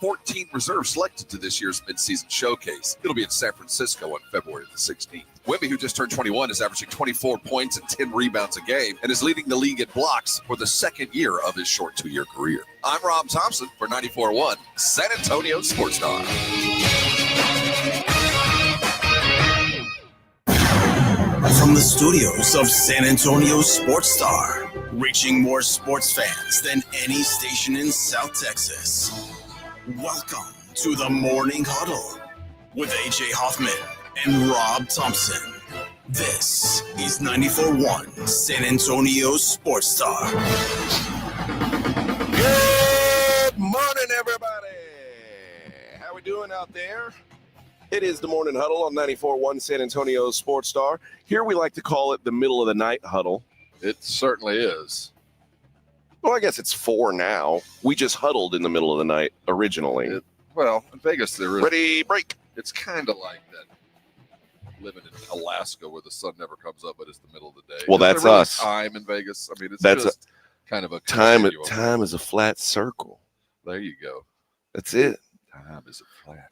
14 reserves selected to this year's midseason showcase. It'll be in San Francisco on February the 16th. Wemby, who just turned 21, is averaging 24 points and 10 rebounds a game and is leading the league in blocks for the second year of his short 2-year career. I'm Rob Thompson for 94.1 San Antonio Sports Star. From the studios of San Antonio Sports Star, reaching more sports fans than any station in South Texas. Welcome to the Morning Huddle with AJ Hoffman and Rob Thompson. This is 94.1 San Antonio Sports Star. Good morning, everybody. How we doing out there? It is the Morning Huddle on 94.1 San Antonio Sports Star. Here we like to call it the middle of the night huddle. It certainly is. Well, I guess it's 4 now. We just huddled in the middle of the night originally. Well, in Vegas, there is. Ready, break. It's kind of like that living in Alaska where the sun never comes up, but it's the middle of the day. Well, Is there that's really us. Time in Vegas. I mean, it's That's just kind of a Time continuum. is a flat circle. There you go. That's it. Time is a flat.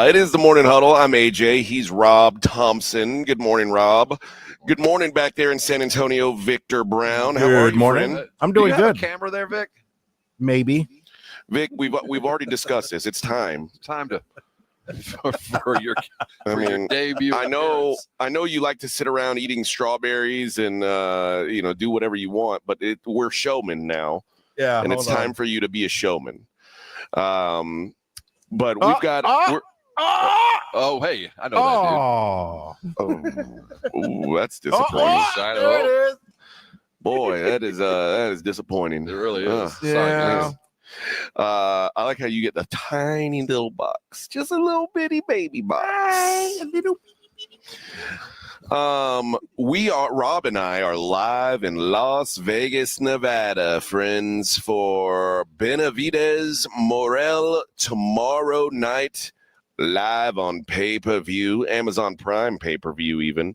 It is the Morning Huddle. I'm AJ. He's Rob Thompson. Good morning, Rob. Good morning back there in San Antonio, Victor Brown. How are you, morning. friend? I'm Do doing you have good. a camera there, Vic? Maybe. Vic, we've already discussed this. It's time. Time to for your I for your mean, debut. I know you like to sit around eating strawberries and do whatever you want, but we're showmen now, Yeah. and it's hold on. time for you to be a showman. But we've got. Oh, hey, I know that, dude. Oh. That's disappointing. Side of there hope. it is. Boy, that is disappointing. It really is. Ugh. Yeah. I like how you get the tiny little box, just a little bitty baby box. Rob and I are live in Las Vegas, Nevada, friends, for Benavidez Morrell tomorrow night, live on pay-per-view, Amazon Prime pay-per-view even.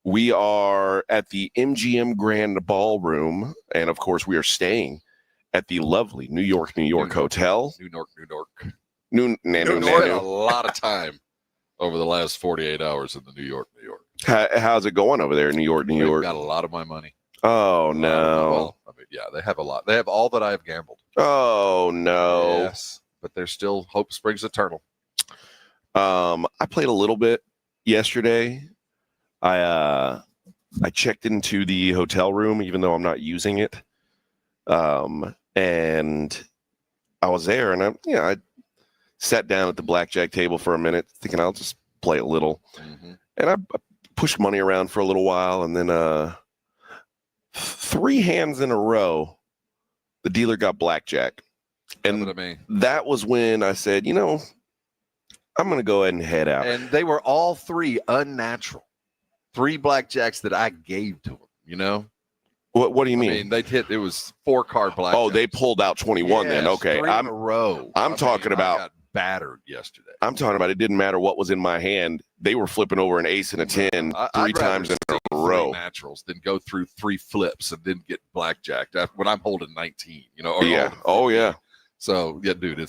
We are at the MGM Grand Ballroom, and of course we are staying at the lovely New York Hotel. New York. New Spent a lot of time over the last 48 hours in the New York. How's it going over there in New York? They've got a lot of my money. Oh, no. Well, I mean, yeah, they have a lot. They have all that I have gambled. Oh, no. Yes, but there's still hope springs eternal. I played a little bit yesterday. I checked into the hotel room, even though I'm not using it. And I was there, and I sat down at the blackjack table for a minute, thinking I'll just play a little. Mm-hmm. And I pushed money around for a little while, and then 3 hands in a row, the dealer got blackjack. And that was when I said, I'm going to go ahead and head out. And they were all 3 unnatural. 3 blackjacks that I gave to them, What do you mean? I mean, it was 4-card blackjack. Oh, they pulled out 21 then. Okay. 3 in a row. I'm talking about. I got battered yesterday. I'm talking about it didn't matter what was in my hand. They were flipping over an ace and a 10 3 times in a row. Naturals, then go through 3 flips and then get blackjacked when I'm holding 19. Yeah. Oh yeah. So yeah, dude,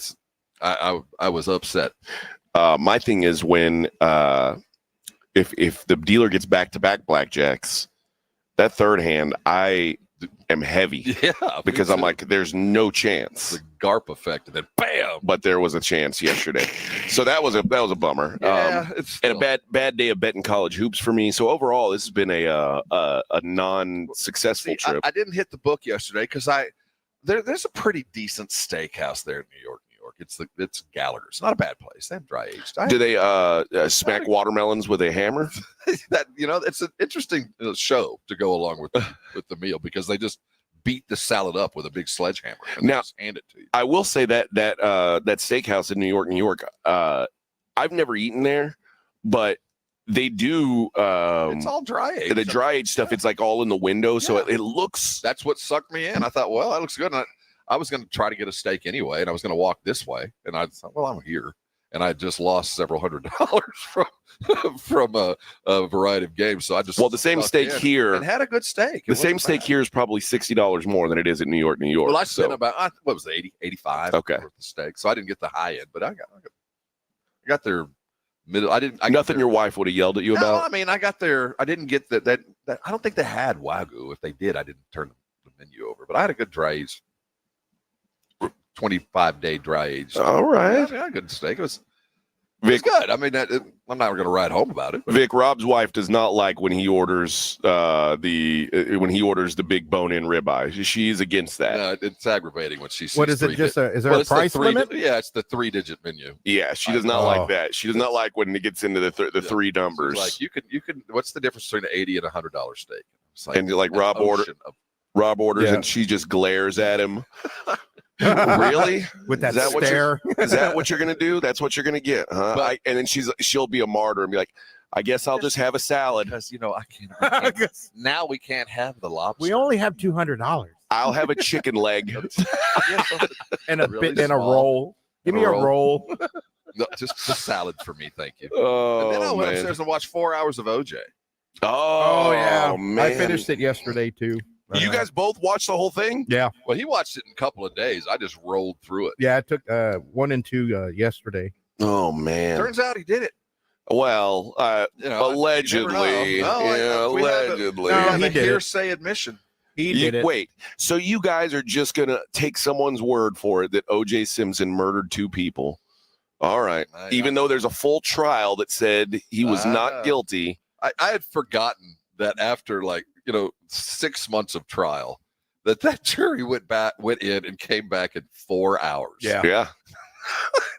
I was upset. My thing is when if the dealer gets back-to-back blackjacks, that third hand I am heavy. Yeah, because I'm like, there's no chance. The GARP effect, and then bam. But there was a chance yesterday, so that was a bummer. Yeah, and a bad day of betting college hoops for me. So overall, this has been a non-successful trip. I didn't hit the book yesterday because there's a pretty decent steakhouse there in New York. It's Gallagher's. Not a bad place. They have dry aged. Do they smack watermelons with a hammer? It's an interesting show to go along with the meal because they just beat the salad up with a big sledgehammer and now just hand it to you. I will say that steakhouse in New York, I've never eaten there, but they do. It's all dry aged. The dry aged stuff. It's like all in the window, so it looks. That's what sucked me in. I thought, well, that looks good. And I was going to try to get a steak anyway, and I was going to walk this way, and I thought, well, I'm here. and I just lost several $100s from a variety of games. So I just the same steak here and had a good steak. The same steak here is probably $60 more than it is at New York. Well, I spent about what was it, 80, 85 okay worth of steak. So I didn't get the high end, but I got their middle. Nothing your wife would have yelled at you about. I mean, I got their. I didn't get that. I don't think they had Wagyu. If they did, I didn't turn the menu over. But I had a good dry aged, 25-day dry aged. All right, I had a good steak. It was good. I mean, I'm not going to write home about it. Vic, Rob's wife does not like when he orders the big bone-in ribeye. She's against that. No, it's aggravating when she sees. What is it? Is there a price limit? Yeah, it's the 3-digit menu. Yeah, she does not like that. She does not like when it gets into the three numbers. Like you could. What's the difference between an $80 and $100 steak? And like Rob orders, and she just glares at him. Really? With that stare? Is that what you're gonna do? That's what you're gonna get, huh? And then she'll be a martyr and be like, I guess I'll just have a salad. Because I can't. Now we can't have the lobster. We only have $200. I'll have a chicken leg and a bit and a roll. Give me a roll. No, just the salad for me, thank you. Oh, and then I went upstairs and watched 4 hours of OJ. Oh yeah, man. I finished it yesterday too. You guys both watched the whole thing? Yeah. Well, he watched it in a couple of days. I just rolled through it. Yeah, I took 1 and 2 yesterday. Oh man! Turns out he did it. Well, allegedly. Allegedly. No, he did hearsay admission. He did it. Wait, so you guys are just gonna take someone's word for it that O.J. Simpson murdered 2 people? All right. Even though there's a full trial that said he was not guilty. I had forgotten that after 6 months of trial, that jury went in and came back in 4 hours. Yeah.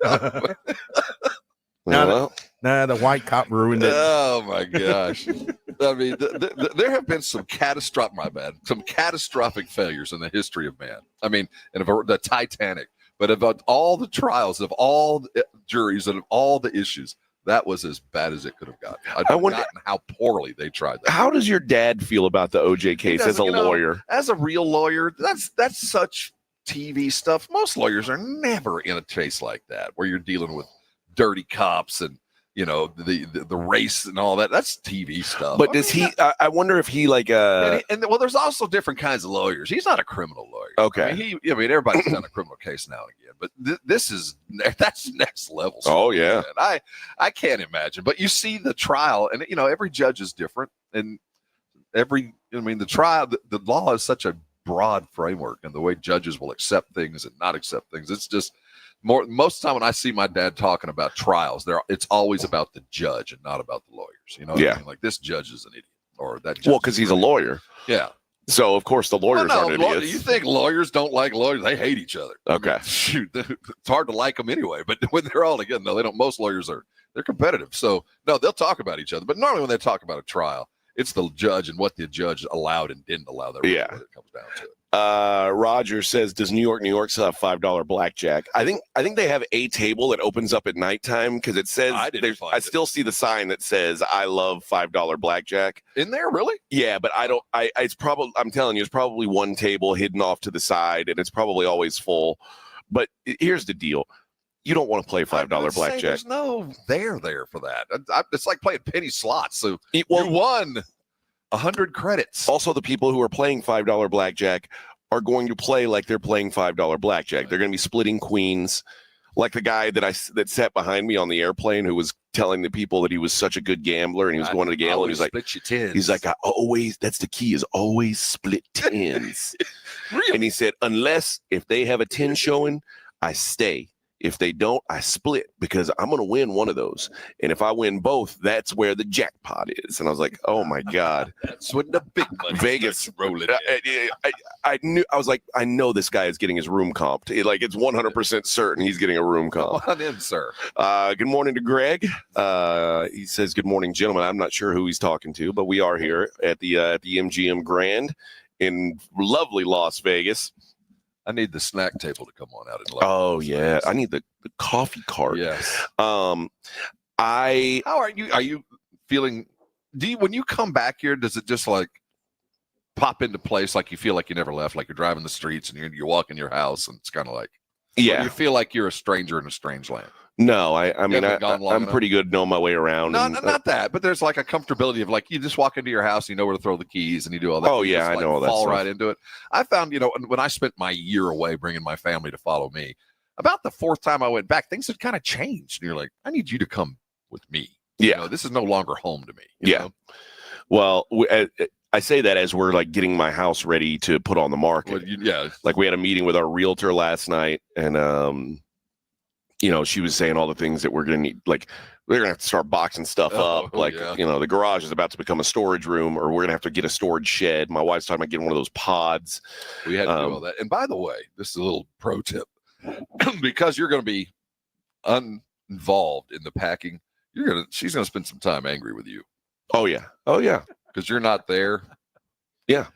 The white cop ruined it. Oh my gosh! I mean, there have been some catastrophic failures in the history of man. I mean, and the Titanic, but about all the trials of all the juries and of all the issues, that was as bad as it could have gotten. I wonder how poorly they tried that. How does your dad feel about the OJ case as a lawyer? As a real lawyer, that's such TV stuff. Most lawyers are never in a case like that where you're dealing with dirty cops and the race and all that. That's TV stuff. But does he? I wonder if he there's also different kinds of lawyers. He's not a criminal lawyer. Okay. I mean, everybody's done a criminal case now and again, but that's next level stuff. Oh yeah. Man. I can't imagine. But you see the trial, and every judge is different, and the trial, the law is such a broad framework, and the way judges will accept things and not accept things. It's just most of the time when I see my dad talking about trials, it's always about the judge and not about the lawyers. You know what I mean? Like, this judge is an idiot, or that judge. Well, because he's a lawyer. Yeah. So of course the lawyers aren't idiots. You think lawyers don't like lawyers? They hate each other. Okay. I mean, shoot, it's hard to like them anyway. But when they're all together, no, they don't. Most lawyers they're competitive. So no, they'll talk about each other. But normally when they talk about a trial, it's the judge and what the judge allowed and didn't allow. That really what it comes down to it. Roger says, does New York still have $5 blackjack? I think they have a table that opens up at nighttime because it says I still see the sign that says I love $5 blackjack in there. Really? Yeah, but it's probably, I'm telling you, it's probably one table hidden off to the side and it's probably always full. But here's the deal. You don't want to play $5 blackjack. There's no there for that. It's like playing penny slots. So you won 100 credits. Also, the people who are playing $5 blackjack are going to play like they're playing $5 blackjack. Right. They're going to be splitting queens, like the guy that sat behind me on the airplane who was telling the people that he was such a good gambler and he was going to gamble. And he's like, that's the key, is always split tens. Really? And he said, if they have a 10 showing, I stay. If they don't, I split because I'm going to win one of those. And if I win both, that's where the jackpot is. And I was like, oh my God. That's when the big money Vegas rolling. I know this guy is getting his room comped. It's 100% certain he's getting a room comp. Come on in, sir. Good morning to Greg. He says, good morning, gentlemen. I'm not sure who he's talking to, but we are here at the MGM Grand in lovely Las Vegas. I need the snack table to come on out. Oh yeah, I need the coffee cart. Yes. How are you? Are you feeling? When you come back here, does it just like pop into place? Like you feel like you never left? Like you're driving the streets and you're walking your house, and it's kind of like, you feel like you're a stranger in a strange land. No, I mean, gone long I'm enough? pretty good knowing my way around. No, not that, but there's like a comfortability of like you just walk into your house, you know where to throw the keys, and you do all that. Oh, You yeah, just, I like, know all that fall stuff. right into it. I found, when I spent my year away bringing my family to follow me, about the fourth time I went back, things had kind of changed. And you're like, I need you to come with me. Yeah. This is no longer home to me. You know? Well, I say that as we're like getting my house ready to put on the market. Well, Like we had a meeting with our realtor last night, and she was saying all the things that we're going to need. Like we're going to have to start boxing stuff up. Like, the garage is about to become a storage room, or we're going to have to get a storage shed. My wife's talking about getting one of those pods. We had to do all that. And by the way, this is a little pro tip. Because you're going to be involved in the packing, she's going to spend some time angry with you. Oh, yeah. Because you're not there. Yeah.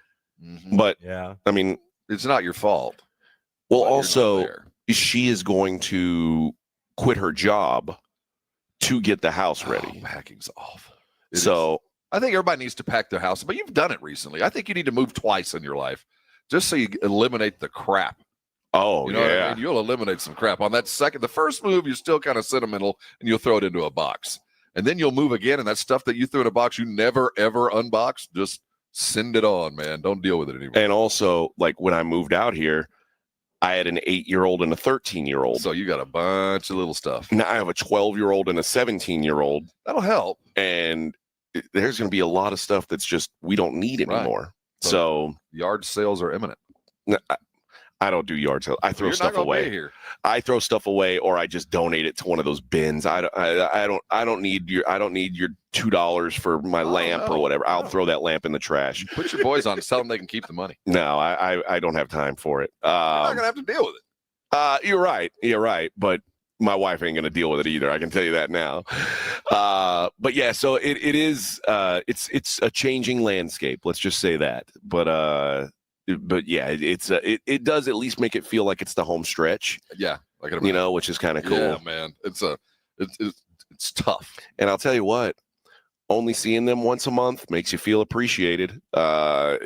Mm-hmm. But, yeah, I mean, it's not your fault. Well, also, she is going to quit her job to get the house ready. Packing's awful. I think everybody needs to pack their house, but you've done it recently. I think you need to move twice in your life just so you eliminate the crap. Oh, you know what I mean? You'll eliminate some crap. On that the first move, you're still kind of sentimental, and you'll throw it into a box. And then you'll move again, and that stuff that you threw in a box you never, ever unboxed, just send it on, man. Don't deal with it anymore. And also, like when I moved out here, I had an 8-year-old and a 13-year-old. So you got a bunch of little stuff. Now I have a 12-year-old and a 17-year-old. That'll help. And there's going to be a lot of stuff that's just we don't need anymore. Right. So yard sales are imminent. I don't do yard sales. I throw stuff away. Here. I throw stuff away, or I just donate it to one of those bins. I don't need your $2 for my lamp or whatever. I'll throw that lamp in the trash. Put your boys on. Tell them they can keep the money. No, I don't have time for it. You're not gonna have to deal with it. You're right. But my wife ain't gonna deal with it either. I can tell you that now. But yeah, so it is. It's a changing landscape. Let's just say that. But yeah, it does at least make it feel like it's the home stretch. Yeah, which is kind of cool. Yeah, man, it's tough. And I'll tell you what, only seeing them once a month makes you feel appreciated. Like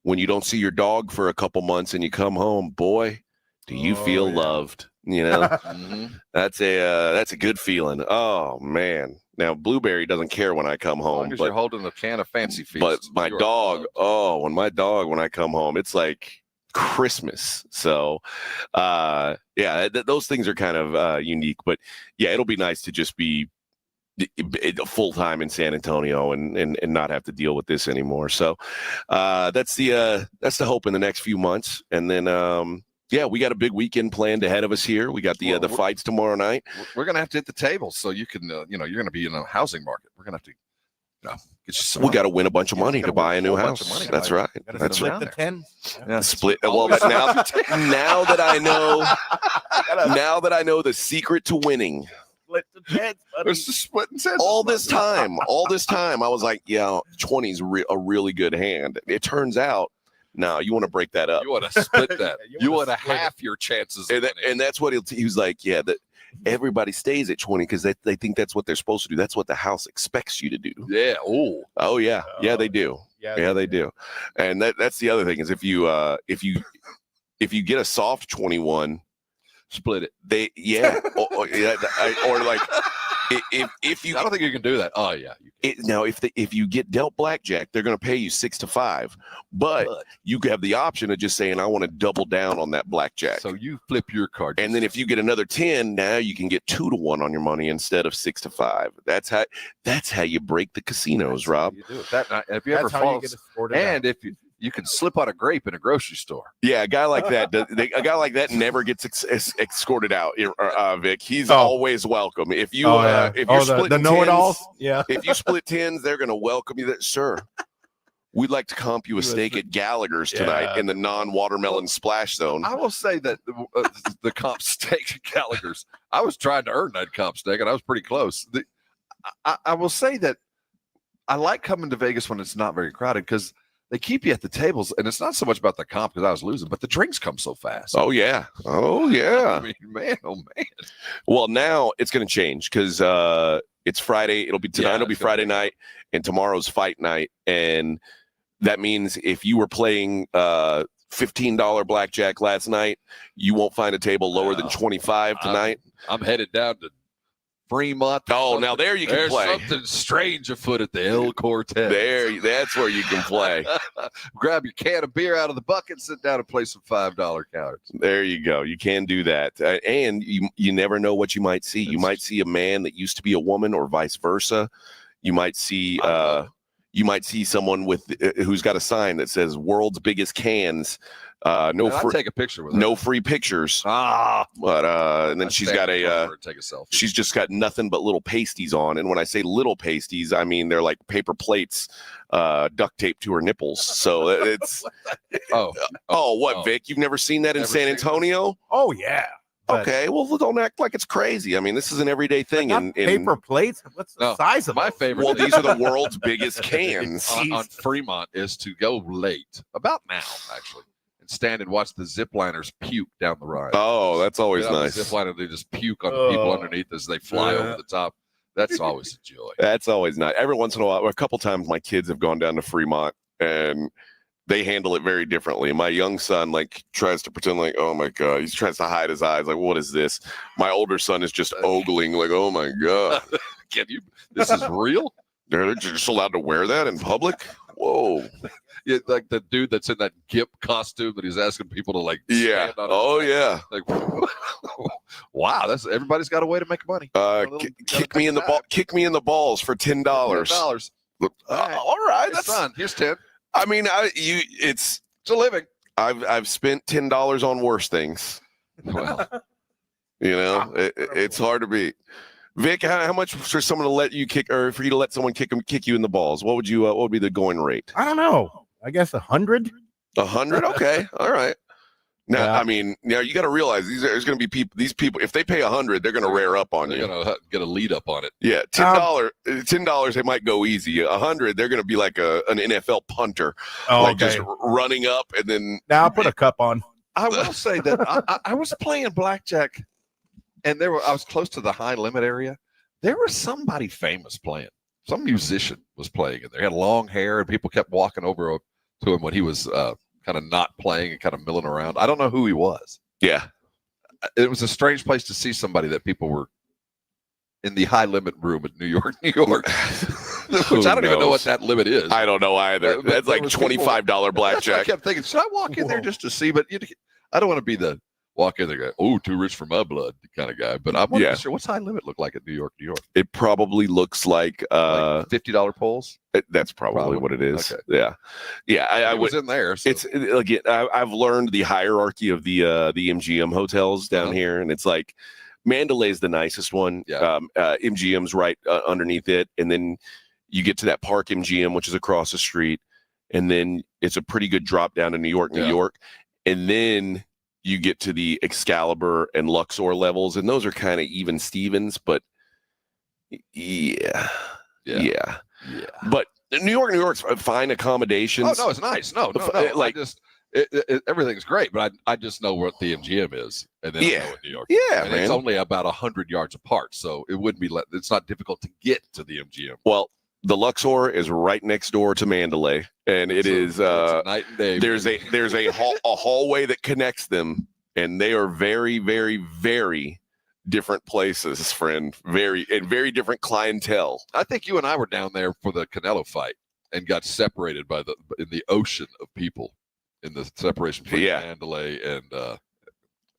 when you don't see your dog for a couple months and you come home, boy, do you feel loved? Mm-hmm. That's a good feeling. Oh man. Now, Blueberry doesn't care when I come home. But you're holding a can of Fancy Feast. But my dog, when I come home, it's like Christmas. So, those things are kind of unique. But, yeah, it'll be nice to just be full-time in San Antonio and not have to deal with this anymore. So, that's the hope in the next few months. And then we got a big weekend planned ahead of us here. We got the fights tomorrow night. We're going to have to hit the table so you can, you're going to be in a housing market. We're going to have to, get you some. We got to win a bunch of money to buy a new house. That's right. That's right. The 10. Yeah, split. Well, now that I know the secret to winning. Split the 10. It's just splitting 10. All this time, I was like, 20 is a really good hand. It turns out. No, you want to break that up. You want to split that. you want to half your chances. And that's what he was like, that everybody stays at 20 because they think that's what they're supposed to do. That's what the house expects you to do. Yeah. Oh, yeah. Yeah, they do. Yeah, they do. And that's the other thing is if you get a soft 21, split it. Or like if you, I don't think you can do that. Oh yeah. Now if you get dealt blackjack, they're going to pay you 6 to 5, but you have the option of just saying I want to double down on that blackjack. So you flip your card, and then if you get another 10, now you can get 2 to 1 on your money instead of 6 to 5. That's how you break the casinos, Rob. You do it. If you ever fall, and if you can slip on a grape in a grocery store. Yeah, a guy like that never gets escorted out. Vic, he's always welcome. If you split the know-it-alls, if you split 10s, they're going to welcome you. Sir, we'd like to comp you a steak at Gallagher's tonight in the non-watermelon splash zone. I will say that the comp steak at Gallagher's. I was trying to earn that comp steak, and I was pretty close. I will say that I like coming to Vegas when it's not very crowded because they keep you at the tables, and it's not so much about the comp because I was losing, but the drinks come so fast. Oh, yeah. I mean, man. Well, now it's going to change because it's Friday. It'll be tonight. It'll be Friday night, and tomorrow's fight night. And that means if you were playing $15 blackjack last night. You won't find a table lower than 25 tonight. I'm headed down to Fremont. Oh, now there you can play. There's something strange afoot at the El Cortez. That's where you can play. Grab your can of beer out of the bucket, sit down and play some $5 cards. There you go. You can do that. And you never know what you might see. You might see a man that used to be a woman or vice versa. You might see someone who's got a sign that says "World's Biggest Cans." I'd take a picture with her. No free pictures. But and then she's got take a selfie. She's just got nothing but little pasties on. And when I say little pasties, I mean they're like paper plates, duct taped to her nipples. So it's Vic? You've never seen that in San Antonio? Oh yeah. Okay, well, don't act like it's crazy. I mean, this is an everyday thing. In paper plates? What's the size of my favorite? Well, these are the world's biggest cans. on Fremont is to go late, about now, actually, and stand and watch the zipliners puke down the ride. Oh, that's always nice. The zipliner, they just puke on the people underneath as they fly over the top. That's always a joy. That's always nice. Every once in a while, a couple times, my kids have gone down to Fremont, and they handle it very differently. My young son tries to pretend like, oh my God, he tries to hide his eyes. Like, what is this? My older son is just ogling like, oh my God. This is real? They're just allowed to wear that in public? Whoa. Yeah, like the dude that's in that GIP costume that he's asking people to stand on yeah. Like, wow, everybody's got a way to make money. Kick me in the balls for $10. $10. All right, that's fun. Here's 10. I mean, it's a living. I've spent $10 on worse things. Well, it's hard to beat. Vic, how much for someone to let you kick, or for you to let someone kick you in the balls? What would be the going rate? I don't know. I guess 100. 100? Okay, all right. Now, I mean, you got to realize there's going to be people. These people, if they pay 100, they're going to rear up on you. They're going to get a lead up on it. Yeah, $10, they might go easy. 100, they're going to be like an NFL punter, just running up and then. Now I'll put a cup on. I will say that I was playing blackjack, and I was close to the high limit area. There was somebody famous playing. Some musician was playing in there. He had long hair, and people kept walking over to him when he was kind of not playing and kind of milling around. I don't know who he was. Yeah. It was a strange place to see somebody that people were in the high limit room at New York, which I don't even know what that limit is. I don't know either. That's like $25 blackjack. I kept thinking, should I walk in there just to see? But I don't want to be the walk in there guy, too rich for my blood kind of guy. But I'm not sure. What's high limit look like at New York? It probably looks like $50 polls. That's probably what it is. Okay. Yeah. I was in there. So. I've learned the hierarchy of the MGM hotels down here, and it's like Mandalay's the nicest one. Yeah. MGM's right underneath it, and then you get to that Park MGM, which is across the street, and then it's a pretty good drop down to New York, and then you get to the Excalibur and Luxor levels, and those are kind of even Stevens, but yeah. But New York's fine accommodations. Oh no, it's nice. No. Everything's great, but I just know what the MGM is, and then I know what New York. Yeah, and man. It's only about 100 yards apart, so it wouldn't be. It's not difficult to get to the MGM. Well, the Luxor is right next door to Mandalay, and it is night and day. There's a hallway that connects them, and they are very, very, very different places, friend. Very different clientele. I think you and I were down there for the Canelo fight and got separated in the ocean of people in the separation between Mandalay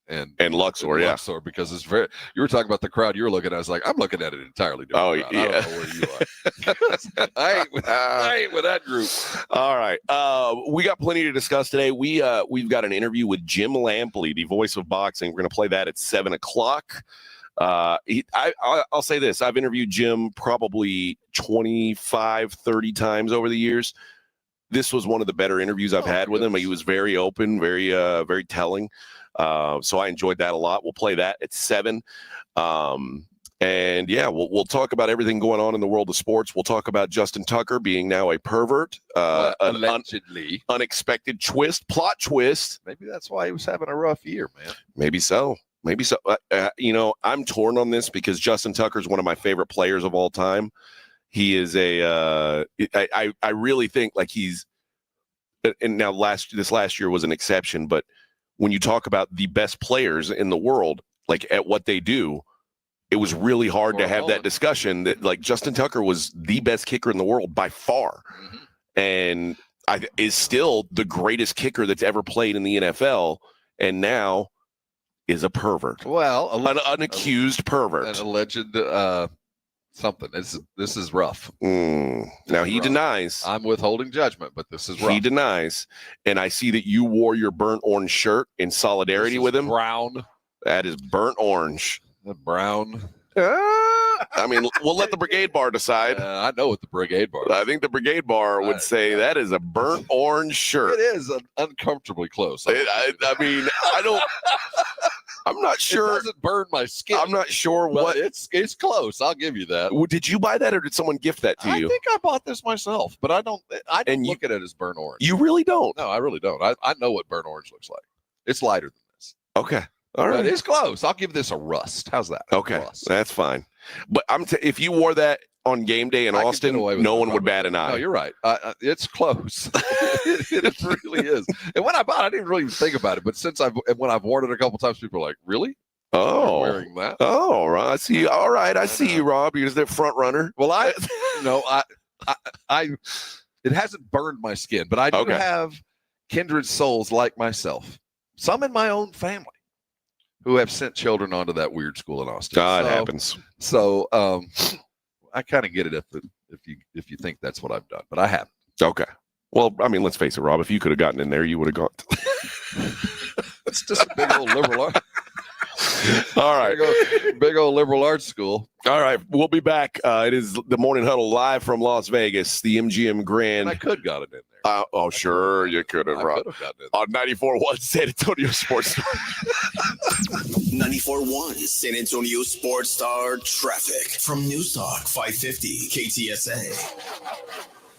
and Luxor, Luxor, because it's very. You were talking about the crowd you were looking at. I was like, I'm looking at it entirely different. Oh, crowd. I don't know where you are. I ain't with that group. All right, we got plenty to discuss today. We've got an interview with Jim Lampley, the voice of boxing. We're going to play that at 7:00. I'll say this: I've interviewed Jim probably 25, 30 times over the years. This was one of the better interviews I've had with him. He was very open, very telling. So I enjoyed that a lot. We'll play that at 7. And we'll talk about everything going on in the world of sports. We'll talk about Justin Tucker being now a pervert, allegedly, unexpected plot twist. Maybe that's why he was having a rough year, man. Maybe so. I'm torn on this because Justin Tucker is one of my favorite players of all time. He is I really think like he's and now this last year was an exception, but when you talk about the best players in the world, like at what they do, it was really hard to have that discussion that like Justin Tucker was the best kicker in the world by far. And is still the greatest kicker that's ever played in the NFL. And now is a pervert. Well, an accused pervert. An alleged something. This is rough. Now he denies. I'm withholding judgment, but this is rough. He denies. And I see that you wore your burnt orange shirt in solidarity with him. Brown. That is burnt orange. The brown. I mean, we'll let the brigade bar decide. I know what the brigade bar is. I think the brigade bar would say that is a burnt orange shirt. It is uncomfortably close. I mean, I'm not sure. It doesn't burn my skin. I'm not sure what. It's close. I'll give you that. Did you buy that or did someone gift that to you? I think I bought this myself, but I don't look at it as burnt orange. You really don't? No, I really don't. I know what burnt orange looks like. It's lighter than this. Okay. All right. But it's close. I'll give this a rust. How's that? Okay. Rust. That's fine. But if you wore that on game day in Austin, no one would bat an eye. No, you're right. It's close. it really is. And when I bought it, I didn't really even think about it. But when I've worn it a couple times, people are like, really? Oh, you're wearing that? Oh, right. I see. All right. I see you, Rob. You're the front runner. Well, it hasn't burned my skin, but I do have kindred souls like myself. Some in my own family who have sent children onto that weird school in Austin. It happens. So I kind of get it if you think that's what I've done, but I haven't. Okay. Well, I mean, let's face it, Rob. If you could have gotten in there, you would have gone. It's just a big old liberal art. All right. Big old liberal arts school. All right. We'll be back. It is the Morning Huddle live from Las Vegas, the MGM Grand. And I could got it in there. Sure, you could have, Rob. On 94.1 San Antonio Sports Star. 94.1 San Antonio Sports Star traffic from News Talk 550 KTSA.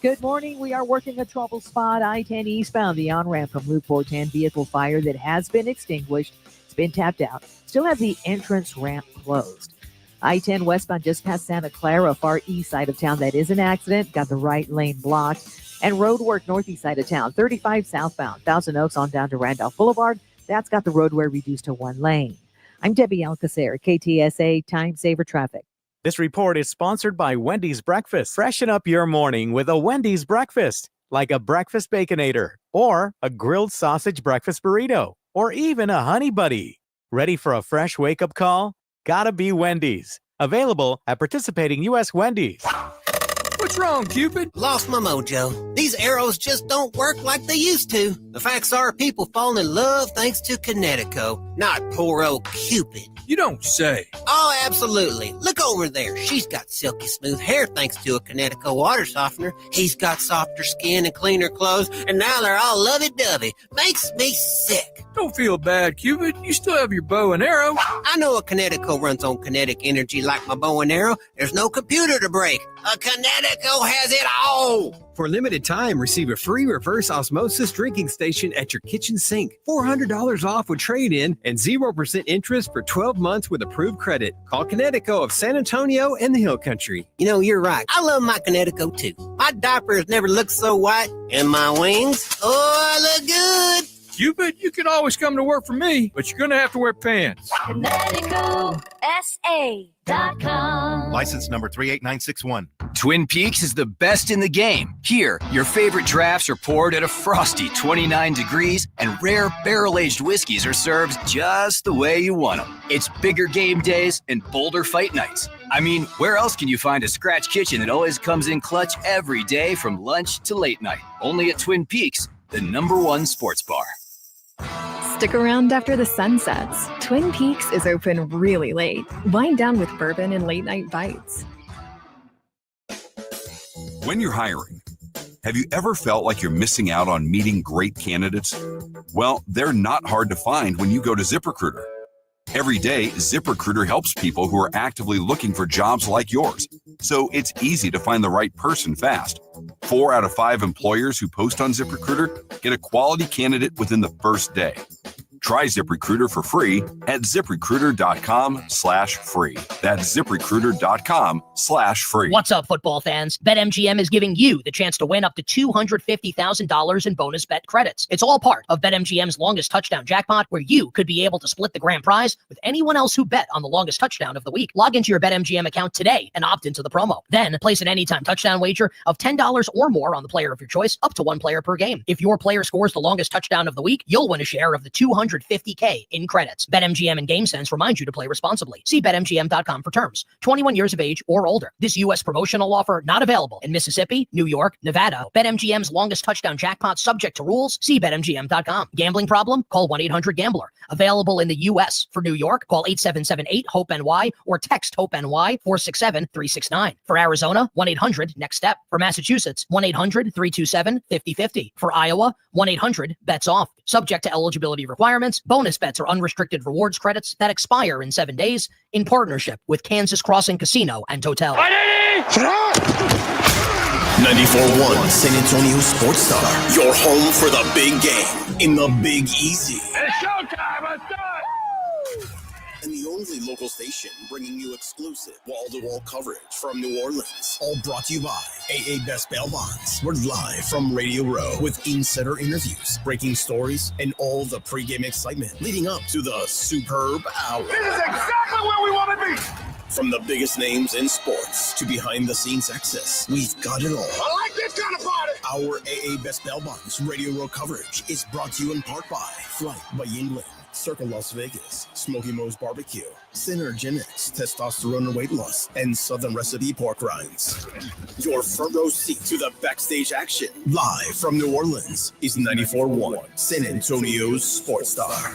Good morning. We are working a trouble spot, I-10 eastbound, the on-ramp from Loop 410 vehicle fire that has been extinguished. It's been tapped out. Still have the entrance ramp closed. I-10 westbound just past Santa Clara, far east side of town. That is an accident. Got the right lane blocked. And road work northeast side of town. 35 southbound, Thousand Oaks on down to Randolph Boulevard. That's got the roadway reduced to one lane. I'm Debbie Alcacer, KTSA Time Saver Traffic. This report is sponsored by Wendy's Breakfast. Freshen up your morning with a Wendy's Breakfast, like a breakfast Baconator, or a grilled sausage breakfast burrito, or even a honey buddy. Ready for a fresh wake-up call? Gotta be Wendy's. Available at participating U.S. Wendy's. What's wrong, Cupid? Lost my mojo. These arrows just don't work like they used to. The facts are people fall in love thanks to Connecticut, not poor old Cupid. You don't say. Oh, absolutely. Look over there. She's got silky smooth hair thanks to a Connecticut water softener. He's got softer skin and cleaner clothes, and now they're all lovey-dovey. Makes me sick. Don't feel bad, Cupid. You still have your bow and arrow. I know a Connecticut runs on kinetic energy like my bow and arrow. There's no computer to break. A Connecticut has it all. For a limited time, receive a free reverse osmosis drinking station at your kitchen sink. $400 off with trade-in and 0% interest for 12 months with approved credit. Call Connecticut of San Antonio and the Hill Country. You know, you're right. I love my Connecticut too. My diapers never looked so white. And my wings, oh, I look good. Cupid, you can always come to work for me, but you're going to have to wear pants. ConnecticutSA.com. License number 38961. Twin Peaks is the best in the game. Here, your favorite drafts are poured at a frosty 29 degrees, and rare barrel-aged whiskeys are served just the way you want them. It's bigger game days and bolder fight nights. I mean, where else can you find a scratch kitchen that always comes in clutch every day from lunch to late night? Only at Twin Peaks, the #1 sports bar. Stick around after the sun sets. Twin Peaks is open really late. Wind down with bourbon and late night bites. When you're hiring, have you ever felt like you're missing out on meeting great candidates? Well, they're not hard to find when you go to ZipRecruiter. Every day, ZipRecruiter helps people who are actively looking for jobs like yours. So it's easy to find the right person fast. 4 out of 5 employers who post on ZipRecruiter get a quality candidate within the first day. Try ZipRecruiter for free at ZipRecruiter.com/free. That's ZipRecruiter.com/free. What's up, football fans? BetMGM is giving you the chance to win up to $250,000 in bonus bet credits. It's all part of BetMGM's longest touchdown jackpot, where you could be able to split the grand prize with anyone else who bet on the longest touchdown of the week. Log into your BetMGM account today and opt into the promo. Then place an anytime touchdown wager of $10 or more on the player of your choice, up to one player per game. If your player scores the longest touchdown of the week, you'll win a share of the $250K in credits. BetMGM and GameSense remind you to play responsibly. See BetMGM.com for terms. 21 years of age or older. This U.S. promotional offer not available in Mississippi, New York, Nevada. BetMGM's longest touchdown jackpot subject to rules. See BetMGM.com. Gambling problem? Call 1-800-GAMBLER. Available in the U.S. For New York, call 877-8-HOPE-NY or text HOPE-NY 467-369. For Arizona, 1-800-NEXT-STEP. For Massachusetts, 1-800-327-5050. For Iowa, 1-800-BETS-OFF. Subject to eligibility requirements. Bonus bets are unrestricted rewards credits that expire in 7 days in partnership with Kansas Crossing Casino and Hotel. 94.1 San Antonio Sports Star, your home for the big game in the Big Easy. It's showtime. Let's do it. And the only local station bringing you exclusive wall-to-wall coverage from New Orleans. All brought to you by AA Best Bail Bonds. We're live from Radio Row with insider interviews, breaking stories, and all the pregame excitement leading up to the superb hour. This is exactly where we want to be. From the biggest names in sports to behind-the-scenes access, we've got it all. I like this kind of party. Our AA Best Bail Bonds Radio Row coverage is brought to you in part by Flight by Yingling, Circle Las Vegas, Smoky Moe's Barbecue, Synergenics, Testosterone and Weight Loss, and Southern Recipe Pork Rinds. Your front row seat to the backstage action, live from New Orleans, is 94.1 San Antonio's Sports Star.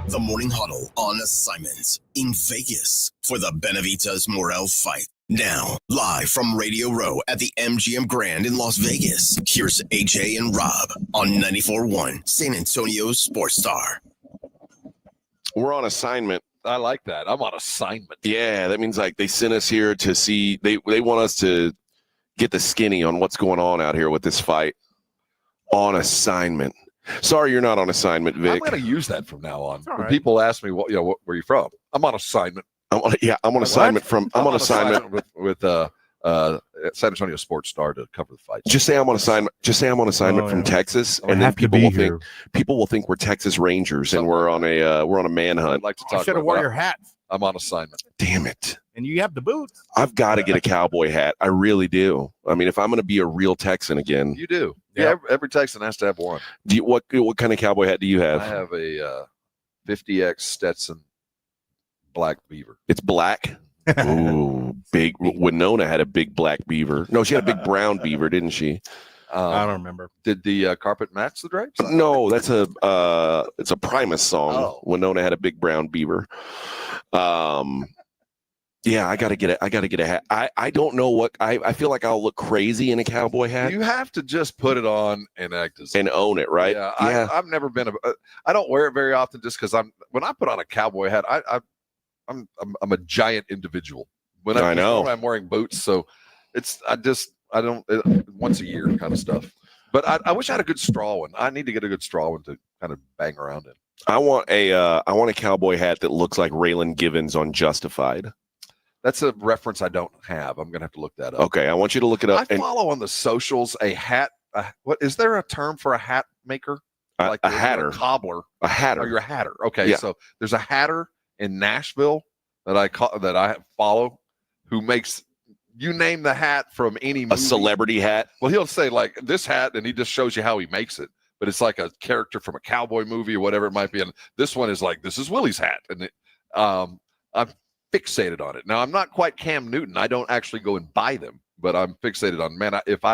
The Morning Huddle on assignment in Vegas for the Benavidez Morrell fight. Now, live from Radio Row at the MGM Grand in Las Vegas, here's AJ and Rob on 94.1 San Antonio's Sports Star. We're on assignment. I like that. I'm on assignment. Yeah, that means like they sent us here to see. They want us to get the skinny on what's going on out here with this fight. On assignment. Sorry, you're not on assignment, Vic. I'm going to use that from now on. When right. people ask me, where are you from? I'm on assignment. I'm on assignment with San Antonio Sports Star to cover the fight. Just say I'm on assignment. Just say I'm on assignment from Texas, and then people will think we're Texas Rangers and we're on a manhunt. I'd like to talk. I should have worn your hat. I'm on assignment. Damn it! And you have the boots. I've got to get a cowboy hat. I really do. I mean, if I'm going to be a real Texan again, You do. Yeah, every Texan has to have one. What kind of cowboy hat do you have? I have a 50X Stetson black beaver. It's black. Ooh, big. Winona had a big black beaver. No, she had a big brown beaver, didn't she? I don't remember. Did the carpet match the drapes? No, that's it's a Primus song. Oh. Winona had a big brown beaver. Yeah, I gotta get a hat. I don't know what I feel like I'll look crazy in a cowboy hat. You have to just put it on and act as and own it, right? Yeah, I've never been I don't wear it very often just because when I put on a cowboy hat, I'm a giant individual. I know I'm wearing boots, so I don't once a year kind of stuff. But I wish I had a good straw one. I need to get a good straw one to kind of bang around in. I want a cowboy hat that looks like Raylan Givens on Justified. That's a reference I don't have. I'm gonna have to look that up. Okay, I want you to look it up. I follow on the socials a hat. What is there a term for a hat maker? Like a hatter, a cobbler, a hatter. Oh, you're a hatter. Okay, yeah. So there's a hatter in Nashville that I follow who makes. You name the hat from any movie. A celebrity hat. Well, he'll say like this hat, and he just shows you how he makes it. But it's like a character from a cowboy movie or whatever it might be. And this one is like, this is Willie's hat, and I'm fixated on it. Now I'm not quite Cam Newton. I don't actually go and buy them, but I'm fixated on if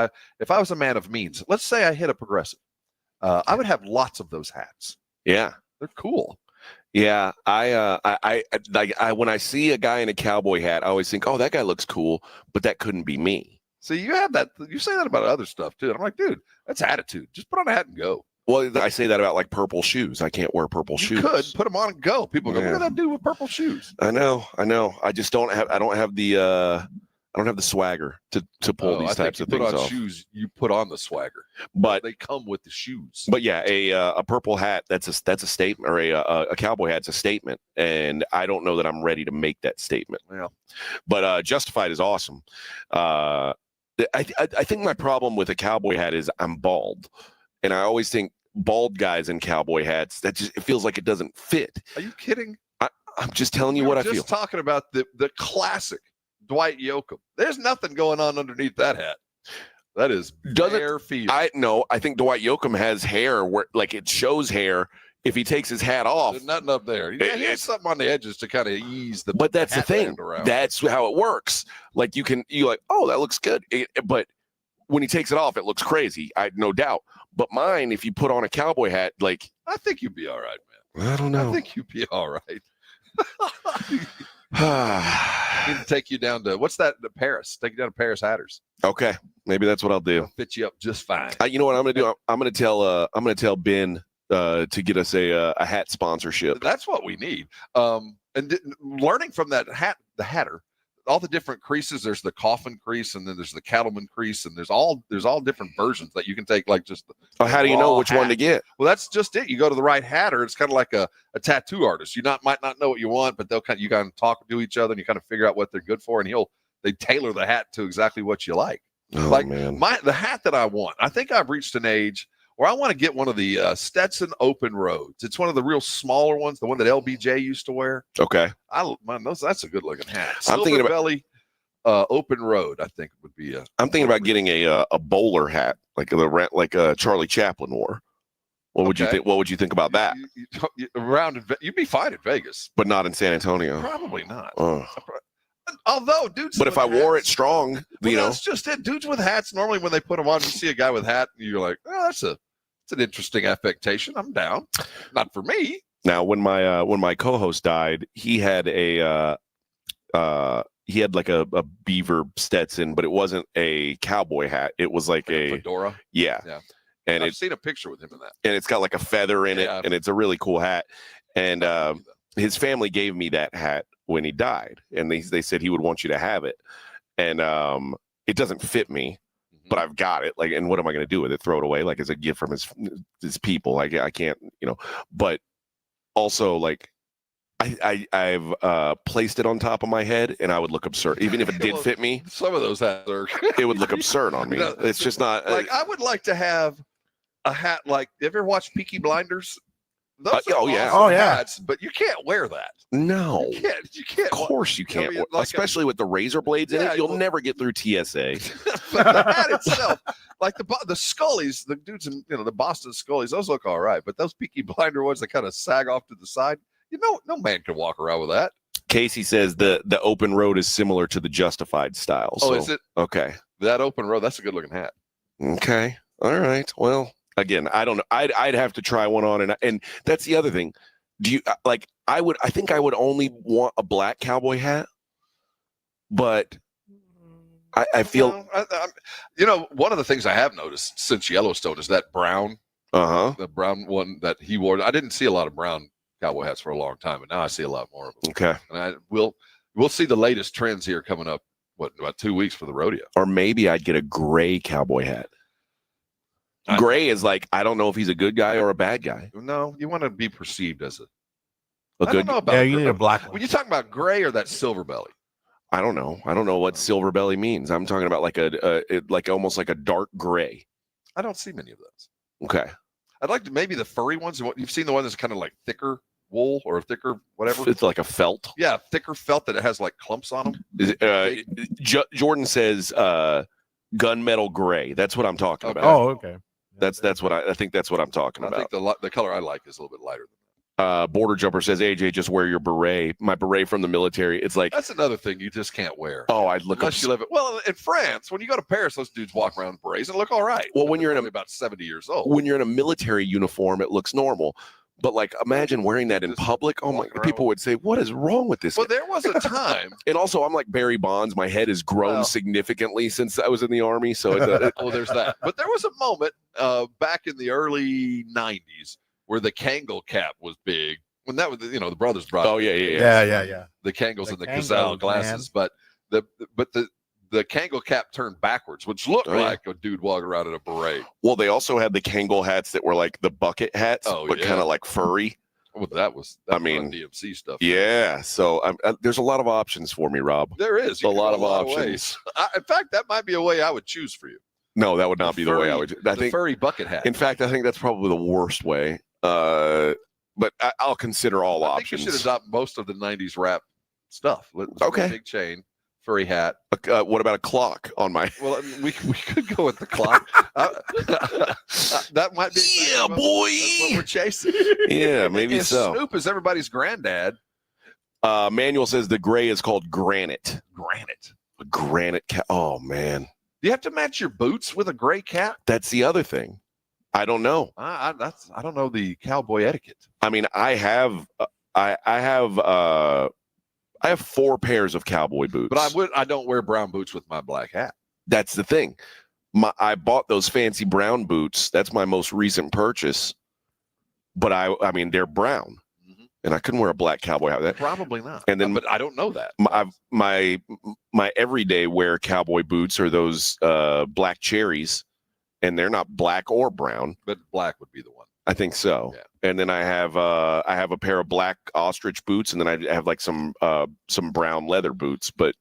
I was a man of means. Let's say I hit a Progressive, I would have lots of those hats. Yeah, they're cool. Yeah, I when I see a guy in a cowboy hat, I always think, oh, that guy looks cool, but that couldn't be me. See, you have that. You say that about other stuff too. And I'm like, dude, that's attitude. Just put on a hat and go. Well, I say that about like purple shoes. I can't wear purple shoes. You could put them on and go. People go, look at that dude with purple shoes. I know. I just don't have. I don't have the I don't have the swagger to pull these types of things off. You put on shoes, you put on the swagger. But they come with the shoes. But yeah, a purple hat, that's a statement, or a cowboy hat's a statement, and I don't know that I'm ready to make that statement. Yeah. But Justified is awesome. I think my problem with a cowboy hat is I'm bald, and I always think bald guys in cowboy hats, it feels like it doesn't fit. Are you kidding? I'm just telling you what I feel. Just talking about the classic Dwight Yoakam. There's nothing going on underneath that hat. That is bare feet. I think Dwight Yoakam has hair where like it shows hair if he takes his hat off. There's nothing up there. He has something on the edges to kind of ease the. But that's the thing. That's how it works. Like you're like, oh, that looks good. But when he takes it off, it looks crazy. No doubt. But mine, if you put on a cowboy hat, like I think you'd be all right, man. I don't know. I think you'd be all right. Need to take you down to Paris. Take you down to Paris Hatters. Okay, maybe that's what I'll do. It'll fit you up just fine. You know what I'm gonna do? I'm gonna tell Ben to get us a hat sponsorship. That's what we need. And learning from the Hatter, all the different creases. There's the coffin crease, and then there's the cattleman crease, and there's all different versions that you can take. Like just how do you know which one to get? Well, that's just it. You go to the right hatter. It's kind of like a tattoo artist. You might not know what you want, but you kind of talk to each other, and you kind of figure out what they're good for, and they tailor the hat to exactly what you like. Oh, man. The hat that I want. I think I've reached an age where I want to get one of the Stetson Open Roads. It's one of the real smaller ones, the one that LBJ used to wear. Okay. That's a good looking hat. I'm thinking about belly Open Road. I think would be I'm thinking about getting a bowler hat, like Charlie Chaplin wore. What would you think? What would you think about that? You'd be fine in Vegas, but not in San Antonio. Probably not. Although dudes, but if I wore it strong, that's just it. Dudes with hats normally when they put them on, you see a guy with a hat, and you're like, oh, that's an interesting affectation. I'm down. Not for me. Now, when my co-host died, he had like a beaver Stetson, but it wasn't a cowboy hat. It was like a fedora. Yeah. And I've seen a picture with him in that. And it's got like a feather in it, and it's a really cool hat. And his family gave me that hat when he died, and they said he would want you to have it. And it doesn't fit me, but I've got it. Like, and what am I going to do with it? Throw it away like as a gift from his people? Like I can't, But also, like I've placed it on top of my head, and I would look absurd, even if it did fit me. Some of those hats are. It would look absurd on me. It's just not. I would like to have a hat like. You ever watch Peaky Blinders? Those hats, but you can't wear that. No, you can't. Of course you can't, especially with the razor blades in it. You'll never get through TSA. But the hat itself, like the Scullies, the dudes in the Boston Scullies, those look all right. But those Peaky Blinder ones that kind of sag off to the side, no man can walk around with that. Casey says the Open Road is similar to the Justified style. Oh, is it? Okay. That Open Road, that's a good looking hat. Okay. All right. Well. Again, I don't know. I'd have to try one on, and that's the other thing. Do you like? I think I would only want a black cowboy hat, but I feel. One of the things I have noticed since Yellowstone is that brown. The brown one that he wore. I didn't see a lot of brown cowboy hats for a long time, but now I see a lot more of them. Okay, and we'll see the latest trends here coming up. About 2 weeks for the rodeo? Or maybe I'd get a gray cowboy hat. Gray is like, I don't know if he's a good guy or a bad guy. No, you want to be perceived as a good guy. Yeah, you need a black one. When you talk about gray or that silver belly, I don't know. I don't know what silver belly means. I'm talking about like almost like a dark gray. I don't see many of those. Okay. I'd like to maybe the furry ones. You've seen the one that's kind of like thicker wool or thicker whatever. It's like a felt. Yeah, thicker felt that it has like clumps on them. Jordan says gunmetal gray. That's what I'm talking about. Oh, okay. That's what I think. That's what I'm talking about. I think the color I like is a little bit lighter than that. Border Jumper says, AJ, just wear your beret. My beret from the military. It's like that's another thing you just can't wear. Oh, I'd look unless you live it. Well, in France, when you go to Paris, those dudes walk around with berets and look all right. Well, when you're about 70 years old, when you're in a military uniform, it looks normal. But like, imagine wearing that in public. Oh my! People would say, "What is wrong with this?" Well, there was a time, and also I'm like Barry Bonds. My head has grown significantly since I was in the Army. So, well, there's that. But there was a moment back in the early '90s where the Kangol cap was big. When that was, the brothers brought. Oh yeah. The Kangols and the Cazal glasses, but the the Kangol cap turned backwards, which looked like a dude walking around in a beret. Well, they also had the Kangol hats that were like the bucket hats, but kind of like furry. Well, that was DMC stuff. Yeah. So there's a lot of options for me, Rob. There is a lot of options. In fact, that might be a way I would choose for you. No, that would not be the way I would. I think furry bucket hat. In fact, I think that's probably the worst way. But I'll consider all options. I think you should adopt most of the '90s rap stuff. Okay. Big chain, furry hat. What about a clock on my? Well, we could go with the clock. That might be. Yeah, boy. That's what we're chasing. Yeah, maybe so. Snoop is everybody's granddad. Manuel says the gray is called granite. Granite cap. Oh man. Do you have to match your boots with a gray cap? That's the other thing. I don't know. I don't know the cowboy etiquette. I mean, I have 4 pairs of cowboy boots. But I don't wear brown boots with my black hat. That's the thing. I bought those fancy brown boots. That's my most recent purchase. But I mean, they're brown, and I couldn't wear a black cowboy hat. Probably not. And then, but I don't know that. My everyday wear cowboy boots are those black cherries, and they're not black or brown. But black would be the one. I think so. Yeah. And then I have a pair of black ostrich boots, and then I have like some brown leather boots. But